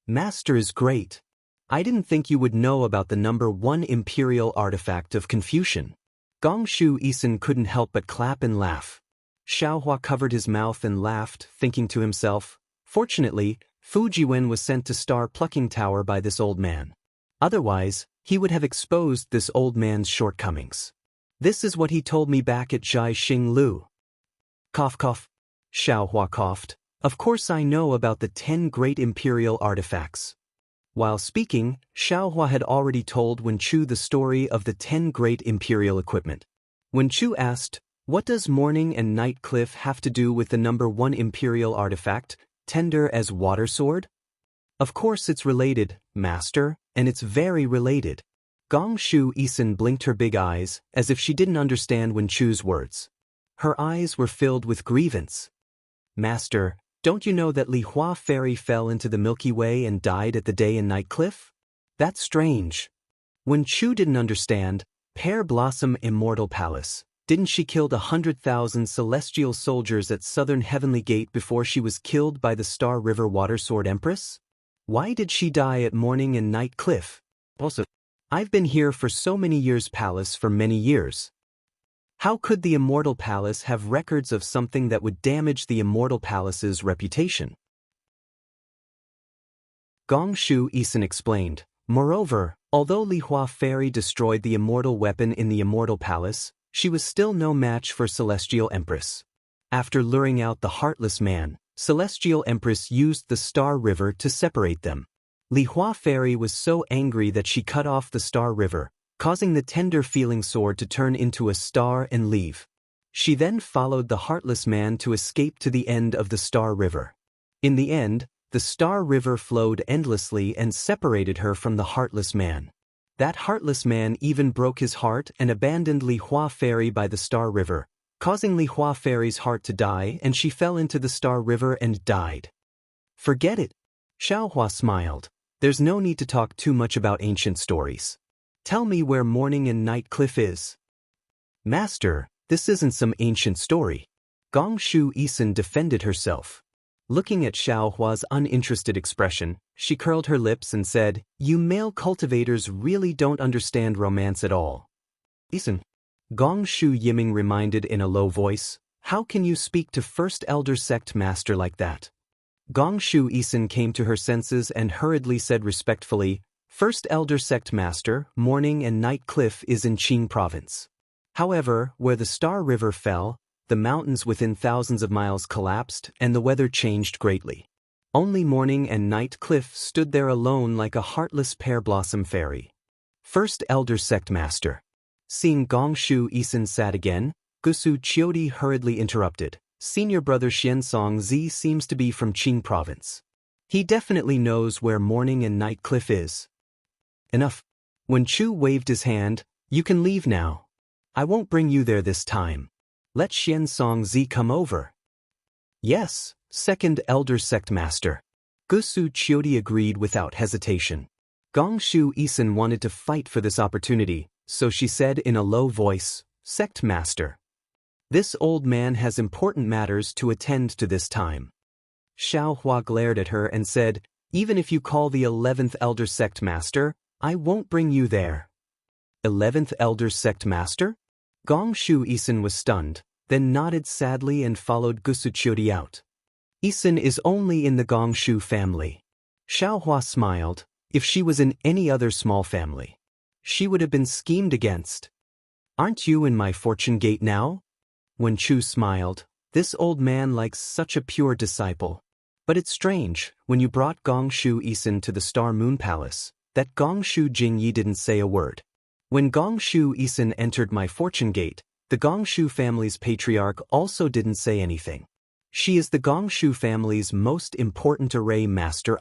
Master is great. I didn't think you would know about the number 1 imperial artifact of Confucian." Gongshu Isen couldn't help but clap and laugh. Xiao Hua covered his mouth and laughed, thinking to himself, "Fortunately, Fujiwen was sent to Star Plucking Tower by this old man. Otherwise, he would have exposed this old man's shortcomings. This is what he told me back at Jai Xing Lu. Cough cough. Xiaohua coughed. Of course I know about the 10 great imperial artifacts. While speaking, Xiaohua had already told Wen Chu the story of the 10 great imperial equipment. Wen Chu asked, what does morning and night cliff have to do with the number 1 imperial artifact, tender as water sword? Of course it's related, master, and it's very related. Gong Shu Yisun blinked her big eyes, as if she didn't understand Wen Chu's words. Her eyes were filled with grievance. Master, don't you know that Li Hua Fairy fell into the Milky Way and died at the day and night cliff? That's strange. Wen Chu didn't understand. Pear Blossom Immortal Palace. Didn't she kill 100,000 celestial soldiers at Southern Heavenly Gate before she was killed by the Star River Water Sword Empress? Why did she die at Morning and Night Cliff? Also, I've been here for so many years palace for many years. How could the Immortal Palace have records of something that would damage the Immortal Palace's reputation? Gong Shu Yisun explained. Moreover, although Li Hua Fairy destroyed the immortal weapon in the Immortal Palace, she was still no match for Celestial Empress. After luring out the Heartless Man, Celestial Empress used the Star River to separate them. Li Hua Fairy was so angry that she cut off the Star River, causing the tender-feeling sword to turn into a star and leave. She then followed the Heartless Man to escape to the end of the Star River. In the end, the Star River flowed endlessly and separated her from the Heartless Man. That Heartless Man even broke his heart and abandoned Li Hua Fairy by the Star River, causing Li Hua Fairy's heart to die, and she fell into the Star River and died. Forget it. Xiaohua smiled. There's no need to talk too much about ancient stories. Tell me where Morning and Night Cliff is. Master, this isn't some ancient story. Gong Shu Yisun defended herself. Looking at Xiaohua's uninterested expression, she curled her lips and said, you male cultivators really don't understand romance at all. Yisun. Gong Shu Yiming reminded in a low voice, how can you speak to First Elder Sect Master like that? Gong Shu Yisun came to her senses and hurriedly said respectfully, First Elder Sect Master, Morning and Night Cliff is in Qing Province. However, where the Star River fell, the mountains within thousands of miles collapsed and the weather changed greatly. Only Morning and Night Cliff stood there alone like a heartless pear blossom fairy. First Elder Sect Master. Seeing Gong Shu Yisun sad again, Gusu Chiodi hurriedly interrupted. Senior brother Xiansong Zi seems to be from Qing Province. He definitely knows where Morning and Night Cliff is. Enough. When Chu waved his hand, you can leave now. I won't bring you there this time. Let Xiansong Zi come over. Yes, Second Elder Sect Master. Gusu Chiodi agreed without hesitation. Gong Shu Yisun wanted to fight for this opportunity, so she said in a low voice, Sect Master. This old man has important matters to attend to this time. Xiaohua glared at her and said, even if you call the 11th Elder Sect Master, I won't bring you there. 11th Elder Sect Master? Gong Shu Yisun was stunned, then nodded sadly and followed Gusu Chiodi out. Yisun is only in the Gong Shu family. Xiaohua smiled. If she was in any other small family, she would have been schemed against. Aren't you in my fortune gate now? When Chu smiled, this old man likes such a pure disciple. But it's strange, when you brought Gong Shu Yisun to the Star Moon Palace, that Gong Shu Jingyi didn't say a word. When Gong Shu Yisun entered my fortune gate, the Gong Shu family's patriarch also didn't say anything. She is the Gong Shu family's most important array master.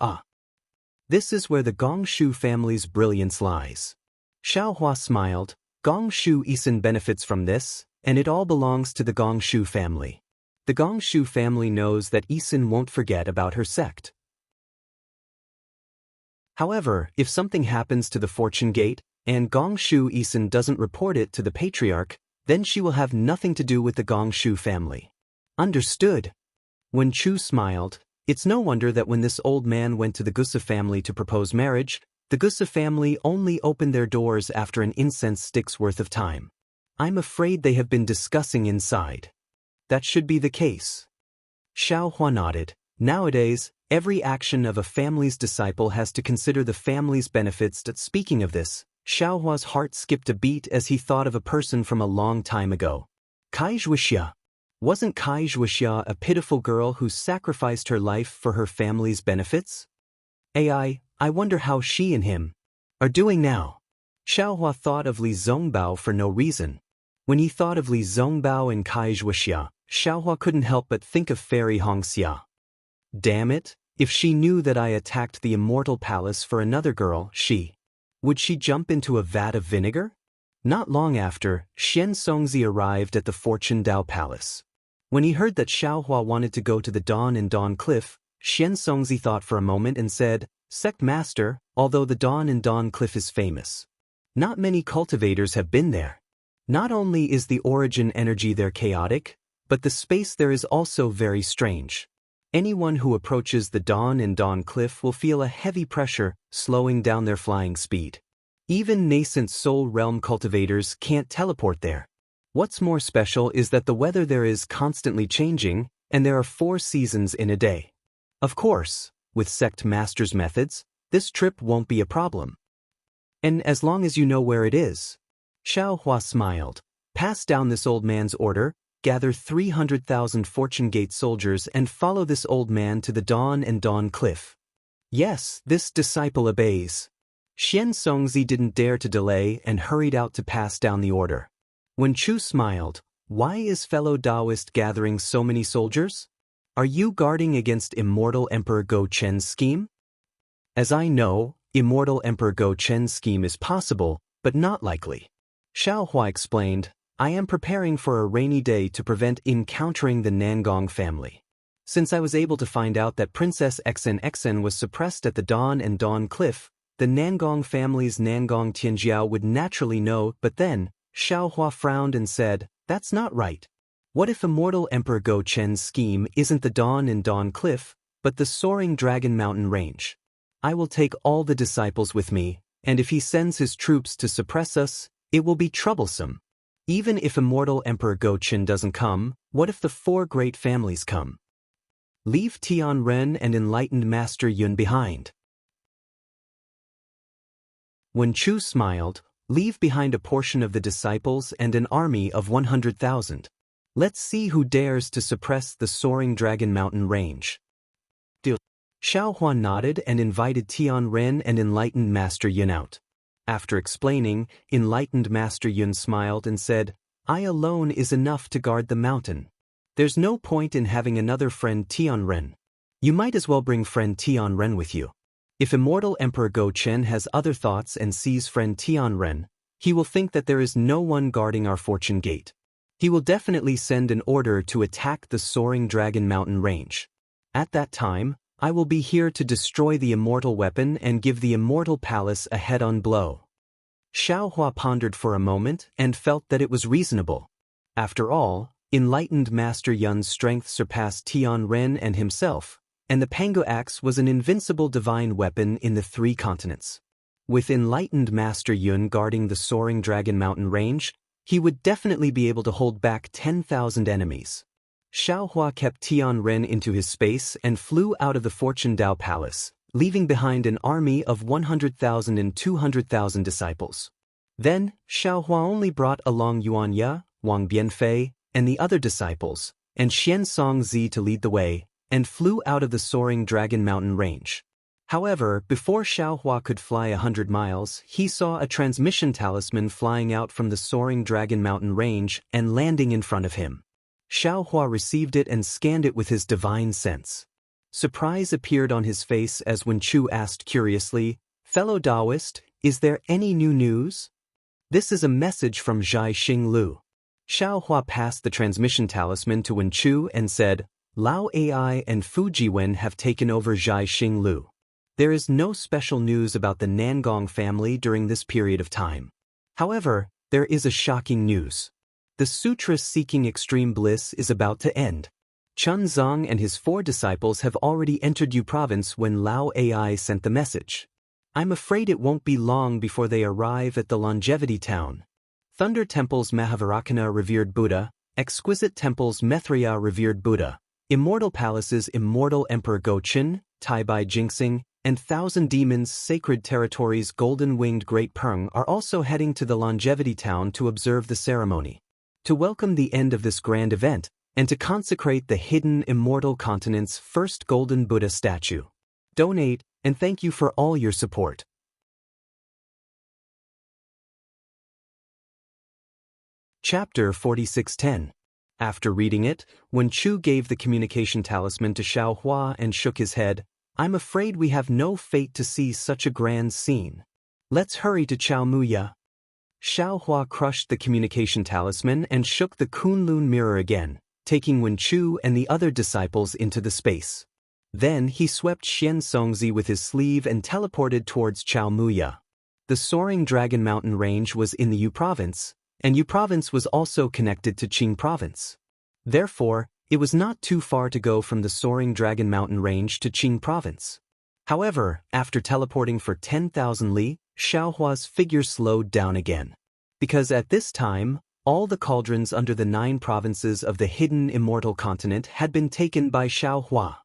This is where the Gong Shu family's brilliance lies. Xiaohua smiled. Gong Shu Yisun benefits from this, and it all belongs to the Gong Shu family. The Gong Shu family knows that Yisun won't forget about her sect. However, if something happens to the fortune gate, and Gong Shu Yisun doesn't report it to the patriarch, then she will have nothing to do with the Gong Shu family. Understood. When Chu smiled, it's no wonder that when this old man went to the Gusa family to propose marriage, the Gusa family only opened their doors after an incense stick's worth of time. I'm afraid they have been discussing inside. That should be the case. Xiaohua nodded. Nowadays, every action of a family's disciple has to consider the family's benefits. Speaking of this, Xiaohua's heart skipped a beat as he thought of a person from a long time ago. Kai Zhuixia. Wasn't Kai Zhuixia a pitiful girl who sacrificed her life for her family's benefits? I wonder how she and him are doing now. Xiaohua thought of Li Zongbao for no reason. When he thought of Li Zongbao and Kai Zhuixia, Xiaohua couldn't help but think of Fairy Hongxia. Damn it, if she knew that I attacked the immortal palace for another girl, would she jump into a vat of vinegar? Not long after, Xian Songzi arrived at the Fortune Dao Palace. When he heard that Xiaohua wanted to go to the Dawn and Dawn Cliff, Xian Songzi thought for a moment and said, Sect Master, although the Dawn and Dawn Cliff is famous, not many cultivators have been there. Not only is the origin energy there chaotic, but the space there is also very strange. Anyone who approaches the Dawn and Dawn Cliff will feel a heavy pressure, slowing down their flying speed. Even nascent soul realm cultivators can't teleport there. What's more special is that the weather there is constantly changing, and there are 4 seasons in a day. Of course, with Sect Master's methods, this trip won't be a problem. And as long as you know where it is. Xiaohua smiled. Pass down this old man's order, gather 300,000 Fortune Gate soldiers and follow this old man to the Dawn and Dawn Cliff. Yes, this disciple obeys. Xian Songzi didn't dare to delay and hurried out to pass down the order. Wen Chu smiled. Why is fellow Taoist gathering so many soldiers? Are you guarding against Immortal Emperor Go Chen's scheme? As I know, Immortal Emperor Go Chen's scheme is possible, but not likely. Xiaohua explained, I am preparing for a rainy day to prevent encountering the Nangong family. Since I was able to find out that Princess XN was suppressed at the Dawn and Dawn Cliff, the Nangong family's Nangong Tianjiao would naturally know, but then, Xiaohua frowned and said, that's not right. What if Immortal Emperor Go Chen's scheme isn't the Dawn and Dawn Cliff, but the soaring Dragon Mountain Range? I will take all the disciples with me, and if he sends his troops to suppress us, it will be troublesome. Even if Immortal Emperor Go Chen doesn't come, what if the 4 great families come? Leave Tianren and Enlightened Master Yun behind. Wen Chu smiled, leave behind a portion of the disciples and an army of 100,000. Let's see who dares to suppress the soaring Dragon Mountain Range. Xiaohua nodded and invited Tianren and Enlightened Master Yun out. After explaining, Enlightened Master Yun smiled and said, I alone is enough to guard the mountain. There's no point in having another friend Tianren. You might as well bring friend Tianren with you. If Immortal Emperor Go Chen has other thoughts and sees friend Tianren, he will think that there is no one guarding our Fortune Gate. He will definitely send an order to attack the soaring Dragon Mountain Range. At that time, I will be here to destroy the immortal weapon and give the immortal palace a head-on blow. Xiaohua pondered for a moment and felt that it was reasonable. After all, Enlightened Master Yun's strength surpassed Tianren and himself, and the Pango Axe was an invincible divine weapon in the 3 continents. With Enlightened Master Yun guarding the soaring Dragon Mountain Range, he would definitely be able to hold back 10,000 enemies. Xiaohua kept Tianren into his space and flew out of the Fortune Dao Palace, leaving behind an army of 100,000 and 200,000 disciples. Then, Xiaohua only brought along Yuan Ya, Wang Bianfei, and the other disciples, and Xian Songzi to lead the way, and flew out of the soaring Dragon Mountain Range. However, before Xiaohua could fly 100 miles, he saw a transmission talisman flying out from the soaring Dragon Mountain Range and landing in front of him. Xiaohua received it and scanned it with his divine sense. Surprise appeared on his face as Wen Chu asked curiously, Fellow Taoist, is there any new news? This is a message from Zhai Xinglu. Xiaohua passed the transmission talisman to Wen Chu and said, Lao Ai and Fu Jiwen have taken over Zhai Xinglu. There is no special news about the Nangong family during this period of time. However, there is a shocking news. The sutra seeking extreme bliss is about to end. Chun Zong and his 4 disciples have already entered Yu province when Lao Ai sent the message. I'm afraid it won't be long before they arrive at the Longevity Town. Thunder Temple's Mahavarakana revered Buddha, Exquisite Temple's Maitreya revered Buddha, Immortal Palace's immortal Emperor Go-Chin, Tai-Bai Jinxing, and Thousand Demons' sacred territories Golden-Winged Great Peng are also heading to the Longevity Town to observe the ceremony. To welcome the end of this grand event, and to consecrate the hidden immortal continent's first golden Buddha statue. Donate, and thank you for all your support. Chapter 4610. After reading it, when Chu gave the communication talisman to Xiao Hua and shook his head, "I'm afraid we have no fate to see such a grand scene. Let's hurry to Chao Muya." Xiao Hua crushed the communication talisman and shook the Kunlun mirror again, taking Wen Chu and the other disciples into the space. Then he swept Xian Songzi with his sleeve and teleported towards Chao Muya. The soaring Dragon Mountain range was in the Yu province, and Yu province was also connected to Qing province. Therefore, it was not too far to go from the soaring Dragon Mountain range to Qing province. However, after teleporting for 10,000 li, Xiao Hua's figure slowed down again. Because at this time, all the cauldrons under the 9 provinces of the hidden immortal continent had been taken by Xiao Hua.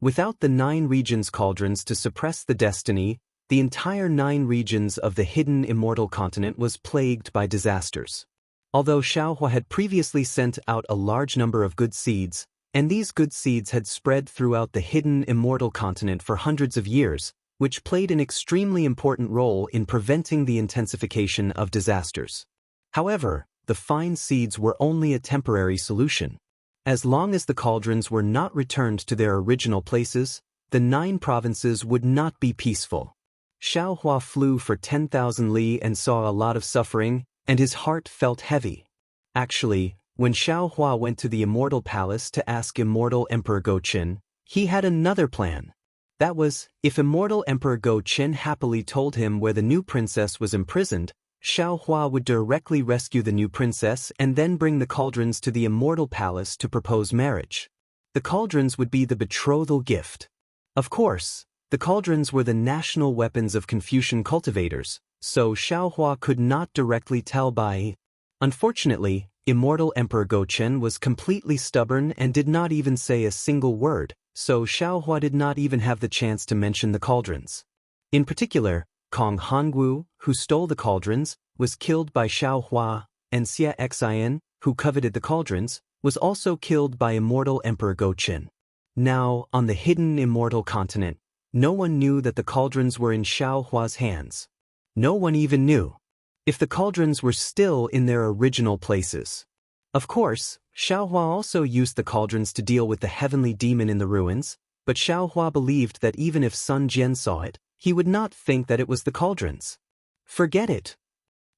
Without the 9 regions' cauldrons to suppress the destiny, the entire 9 regions of the hidden immortal continent was plagued by disasters. Although Xiao Hua had previously sent out a large number of good seeds, and these good seeds had spread throughout the hidden immortal continent for hundreds of years, which played an extremely important role in preventing the intensification of disasters. However, the fine seeds were only a temporary solution. As long as the cauldrons were not returned to their original places, the 9 provinces would not be peaceful. Xiao Hua flew for 10,000 li and saw a lot of suffering, and his heart felt heavy. Actually, when Xiao Hua went to the Immortal Palace to ask Immortal Emperor Go-Chin, he had another plan. That was, if Immortal Emperor Go-Chin happily told him where the new princess was imprisoned, Xiao Hua would directly rescue the new princess and then bring the cauldrons to the Immortal Palace to propose marriage. The cauldrons would be the betrothal gift. Of course, the cauldrons were the national weapons of Confucian cultivators, so Xiao Hua could not directly tell by. Unfortunately, Immortal Emperor Go-Chin was completely stubborn and did not even say a single word, so Xiao Hua did not even have the chance to mention the cauldrons. In particular, Kong Hongwu, who stole the cauldrons, was killed by Xiao Hua, and Xia Xian, who coveted the cauldrons, was also killed by Immortal Emperor Go-Chin. Now, on the hidden immortal continent, no one knew that the cauldrons were in Xiao Hua's hands. No one even knew if the cauldrons were still in their original places. Of course, Xiao Hua also used the cauldrons to deal with the heavenly demon in the ruins, but Xiao Hua believed that even if Sun Jian saw it, he would not think that it was the cauldrons. Forget it.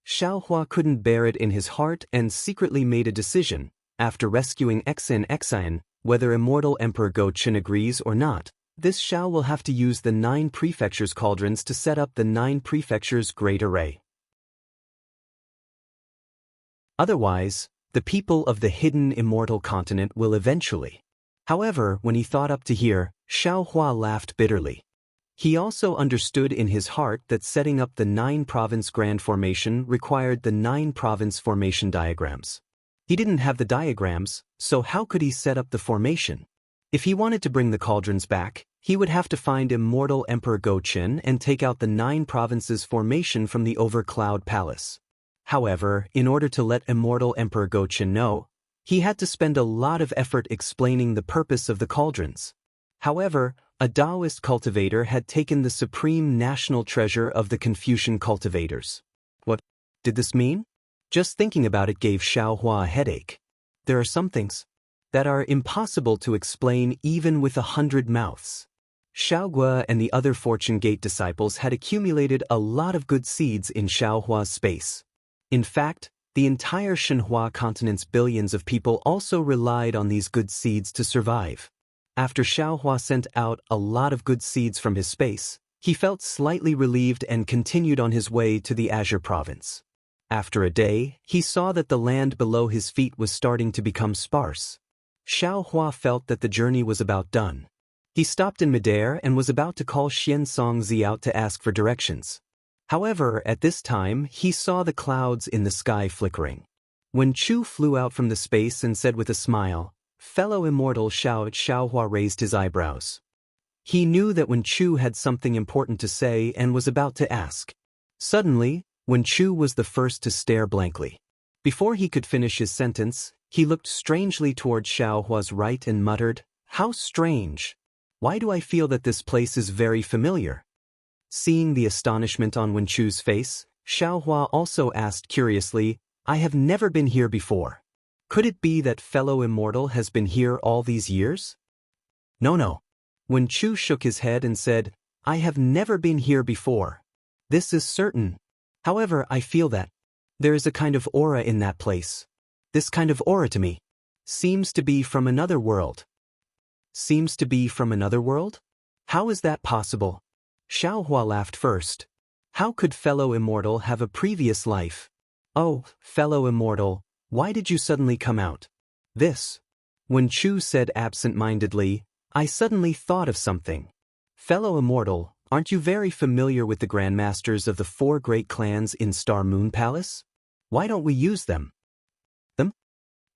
Xiao Hua couldn't bear it in his heart and secretly made a decision, after rescuing Xian, whether Immortal Emperor Go-Chin agrees or not. This Xiao will have to use the 9 prefectures' cauldrons to set up the 9 prefectures' great array. Otherwise, the people of the hidden immortal continent will eventually. However, when he thought up to here, Xiao Hua laughed bitterly. He also understood in his heart that setting up the 9-province grand formation required the 9-province formation diagrams. He didn't have the diagrams, so how could he set up the formation? If he wanted to bring the cauldrons back, he would have to find Immortal Emperor Go-Chin and take out the 9 provinces formation from the Overcloud Palace. However, in order to let Immortal Emperor Go-Chin know, he had to spend a lot of effort explaining the purpose of the cauldrons. However, a Taoist cultivator had taken the supreme national treasure of the Confucian cultivators. What did this mean? Just thinking about it gave Xiao Hua a headache. There are some things that are impossible to explain even with 100 mouths. Xiao Gua and the other Fortune Gate disciples had accumulated a lot of good seeds in Xiao Hua's space. In fact, the entire Shenhua continent's billions of people also relied on these good seeds to survive. After Xiao Hua sent out a lot of good seeds from his space, he felt slightly relieved and continued on his way to the Azure province. After a day, he saw that the land below his feet was starting to become sparse. Xiao Hua felt that the journey was about done. He stopped in midair and was about to call Xian Songzi out to ask for directions. However, at this time, he saw the clouds in the sky flickering. When Chu flew out from the space and said with a smile, Fellow immortal Xiaohua raised his eyebrows. He knew that Wen Chu had something important to say and was about to ask. Suddenly, Wen Chu was the first to stare blankly. Before he could finish his sentence, he looked strangely toward Xiaohua's right and muttered, "How strange! Why do I feel that this place is very familiar?" Seeing the astonishment on Wen Chu's face, Xiaohua also asked curiously, "I have never been here before. Could it be that fellow immortal has been here all these years?" No. Wen Chu shook his head and said, "I have never been here before. This is certain. However, I feel that there is a kind of aura in that place. This kind of aura to me seems to be from another world." Seems to be from another world? How is that possible? Xiaohua laughed first. How could fellow immortal have a previous life? Oh, fellow immortal, why did you suddenly come out? This. Wen Chu said absent-mindedly, "I suddenly thought of something. Fellow immortal, aren't you very familiar with the grandmasters of the 4 great clans in Star Moon Palace? Why don't we use them?" Them?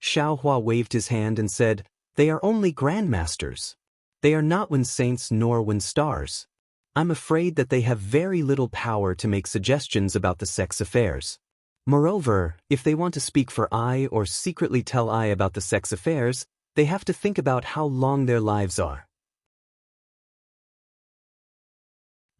Xiaohua waved his hand and said, "They are only grandmasters. They are not Wen saints nor Wen stars. I'm afraid that they have very little power to make suggestions about the sex affairs. Moreover, if they want to speak for I or secretly tell I about the sex affairs, they have to think about how long their lives are.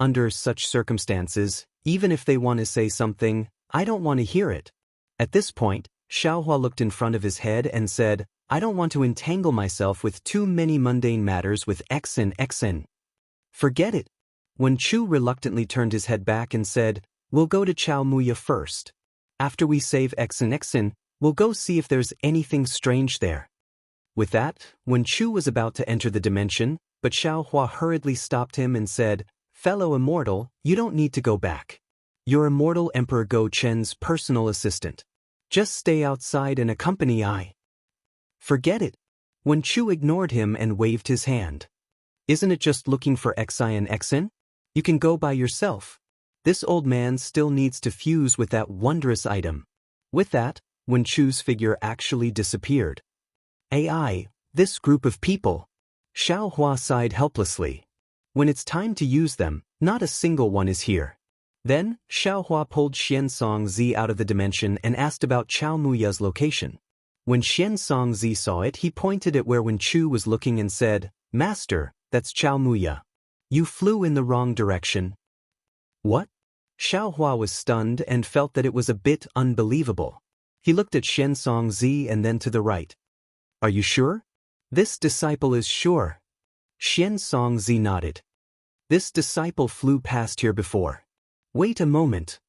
Under such circumstances, even if they want to say something, I don't want to hear it." At this point, Xiaohua looked in front of his head and said, "I don't want to entangle myself with too many mundane matters with Xn. Forget it." Wen Chu reluctantly turned his head back and said, "We'll go to Chaomuya first. After we save Xn, we'll go see if there's anything strange there." With that, Wen Chu was about to enter the dimension, but Xiaohua hurriedly stopped him and said, "Fellow immortal, you don't need to go back. You're immortal Emperor Go Chen's personal assistant. Just stay outside and accompany I." "Forget it." Wen Chu ignored him and waved his hand. "Isn't it just looking for Xi and Xn? You can go by yourself. This old man still needs to fuse with that wondrous item." With that, Wen Chu's figure actually disappeared. "AI, this group of people." Xiaohua sighed helplessly. "When it's time to use them, not a single one is here." Then, Xiaohua pulled Xiansong Zi out of the dimension and asked about Chaomuya's location. When Xiansong Zi saw it, he pointed at where Wen Chu was looking and said, "Master, that's Chaomuya. You flew in the wrong direction." "What?" Xiaohua was stunned and felt that it was a bit unbelievable. He looked at Xiansong Zi and then to the right. "Are you sure?" "This disciple is sure." Xiansong Zi nodded. "This disciple flew past here before." "Wait a moment."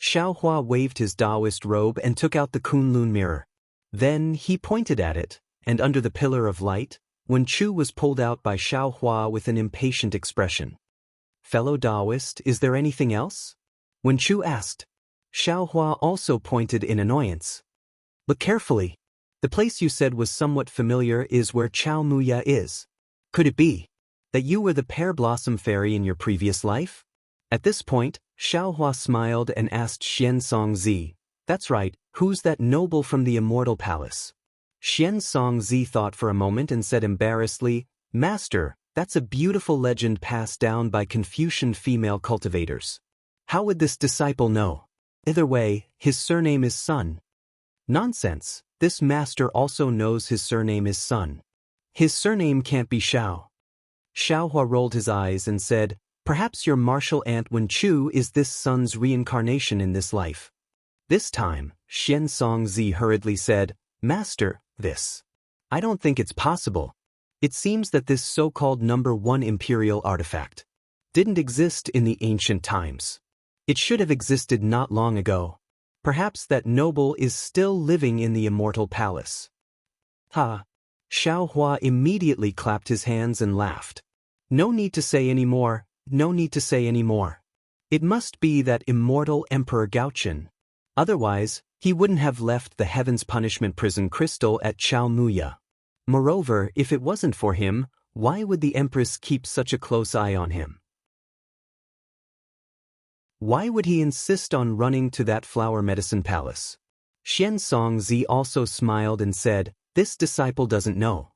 Xiaohua waved his Taoist robe and took out the Kunlun mirror. Then he pointed at it, and under the pillar of light, Wen Chu was pulled out by Xiaohua with an impatient expression. "Fellow Taoist, is there anything else?" Wen Chu asked. Xiaohua also pointed in annoyance. "Look carefully. The place you said was somewhat familiar is where Chaomuya is. Could it be that you were the pear blossom fairy in your previous life?" At this point, Xiaohua smiled and asked Xiansong Zi, "That's right, who's that noble from the Immortal Palace?" Xiansong Zi thought for a moment and said embarrassedly, "Master, that's a beautiful legend passed down by Confucian female cultivators. How would this disciple know? Either way, his surname is Sun." "Nonsense, this master also knows his surname is Sun. His surname can't be Xiao." Xiaohua rolled his eyes and said, "Perhaps your martial aunt Wen Chu is this Sun's reincarnation in this life." This time, Xiansong Zi hurriedly said, "Master, this. I don't think it's possible. It seems that this so-called number 1 imperial artifact didn't exist in the ancient times. It should have existed not long ago. Perhaps that noble is still living in the Immortal Palace." "Ha!" Xiaohua immediately clapped his hands and laughed. "No need to say any more, no need to say any more. It must be that immortal Emperor Gaochen. Otherwise, he wouldn't have left the Heaven's Punishment Prison Crystal at Chaomuya. Moreover, if it wasn't for him, why would the Empress keep such a close eye on him? Why would he insist on running to that flower medicine palace?" Xiansong Zi also smiled and said, "This disciple doesn't know.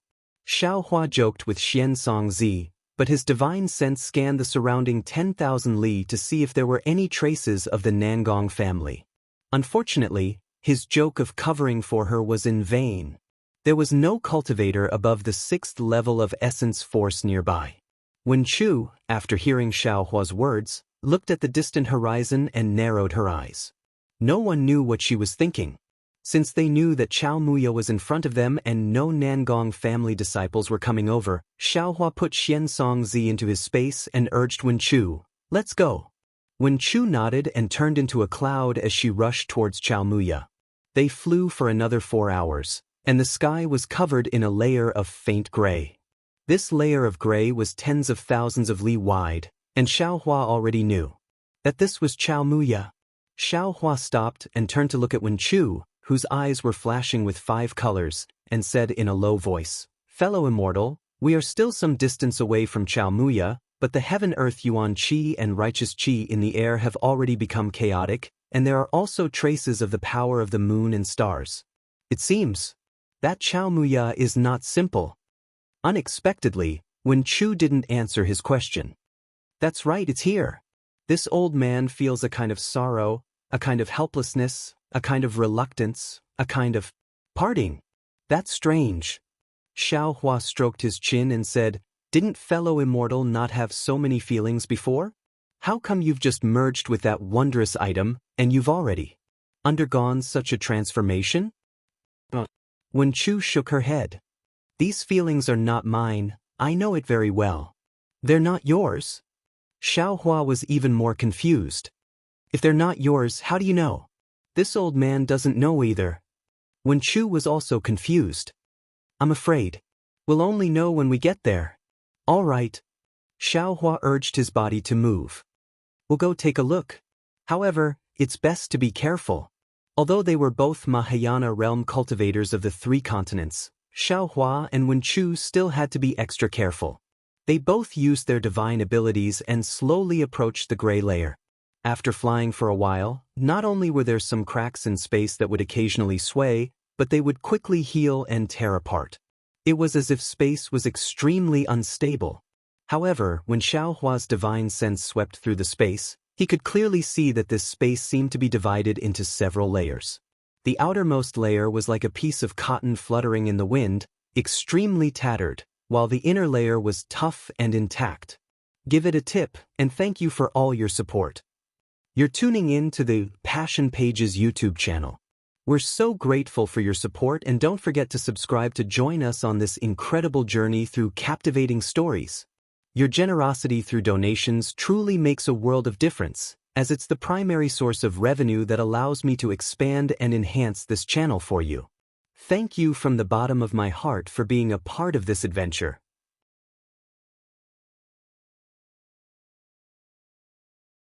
Xiaohua joked with Xian Songzi, but his divine sense scanned the surrounding 10,000 li to see if there were any traces of the Nangong family. Unfortunately, his joke of covering for her was in vain. There was no cultivator above the 6th level of essence force nearby. Wen Chu, after hearing Xiaohua's words, looked at the distant horizon and narrowed her eyes. No one knew what she was thinking. Since they knew that Chao Muya was in front of them and no Nangong family disciples were coming over, Xiaohua put Xian Songzi into his space and urged Wen Chu, "Let's go." Wen Chu nodded and turned into a cloud as she rushed towards Chao Muya. They flew for another 4 hours, and the sky was covered in a layer of faint gray. This layer of gray was tens of thousands of li wide, and Xiaohua already knew that this was Chao Muya. Xiaohua stopped and turned to look at Wen Chu, whose eyes were flashing with 5 colors, and said in a low voice, "Fellow immortal, we are still some distance away from Chao Muya, but the heaven-earth yuan qi and righteous qi in the air have already become chaotic, and there are also traces of the power of the moon and stars. It seems that Chao Muya is not simple." Unexpectedly, Wen Chu didn't answer his question. "That's right, it's here." This old man feels a kind of sorrow, a kind of helplessness, a kind of reluctance, a kind of parting. "That's strange." Xiaohua stroked his chin and said, "Didn't fellow immortal not have so many feelings before? How come you've just merged with that wondrous item, and you've already undergone such a transformation?" Wen Chu shook her head. "These feelings are not mine, I know it very well." "They're not yours?" Xiaohua was even more confused. "If they're not yours, how do you know?" This old man doesn't know either. Wen Chu was also confused. "I'm afraid we'll only know when we get there." "All right." Xiaohua urged his body to move. "We'll go take a look. However, it's best to be careful." Although they were both Mahayana realm cultivators of the 3 continents, Xiaohua and Wen Chu still had to be extra careful. They both used their divine abilities and slowly approached the gray layer. After flying for a while, not only were there some cracks in space that would occasionally sway, but they would quickly heal and tear apart. It was as if space was extremely unstable. However, when Xiaohua's divine sense swept through the space, he could clearly see that this space seemed to be divided into several layers. The outermost layer was like a piece of cotton fluttering in the wind, extremely tattered, while the inner layer was tough and intact. Give it a tip, and thank you for all your support. You're tuning in to the Passion Pages YouTube channel. We're so grateful for your support, and don't forget to subscribe to join us on this incredible journey through captivating stories. Your generosity through donations truly makes a world of difference, as it's the primary source of revenue that allows me to expand and enhance this channel for you. Thank you from the bottom of my heart for being a part of this adventure.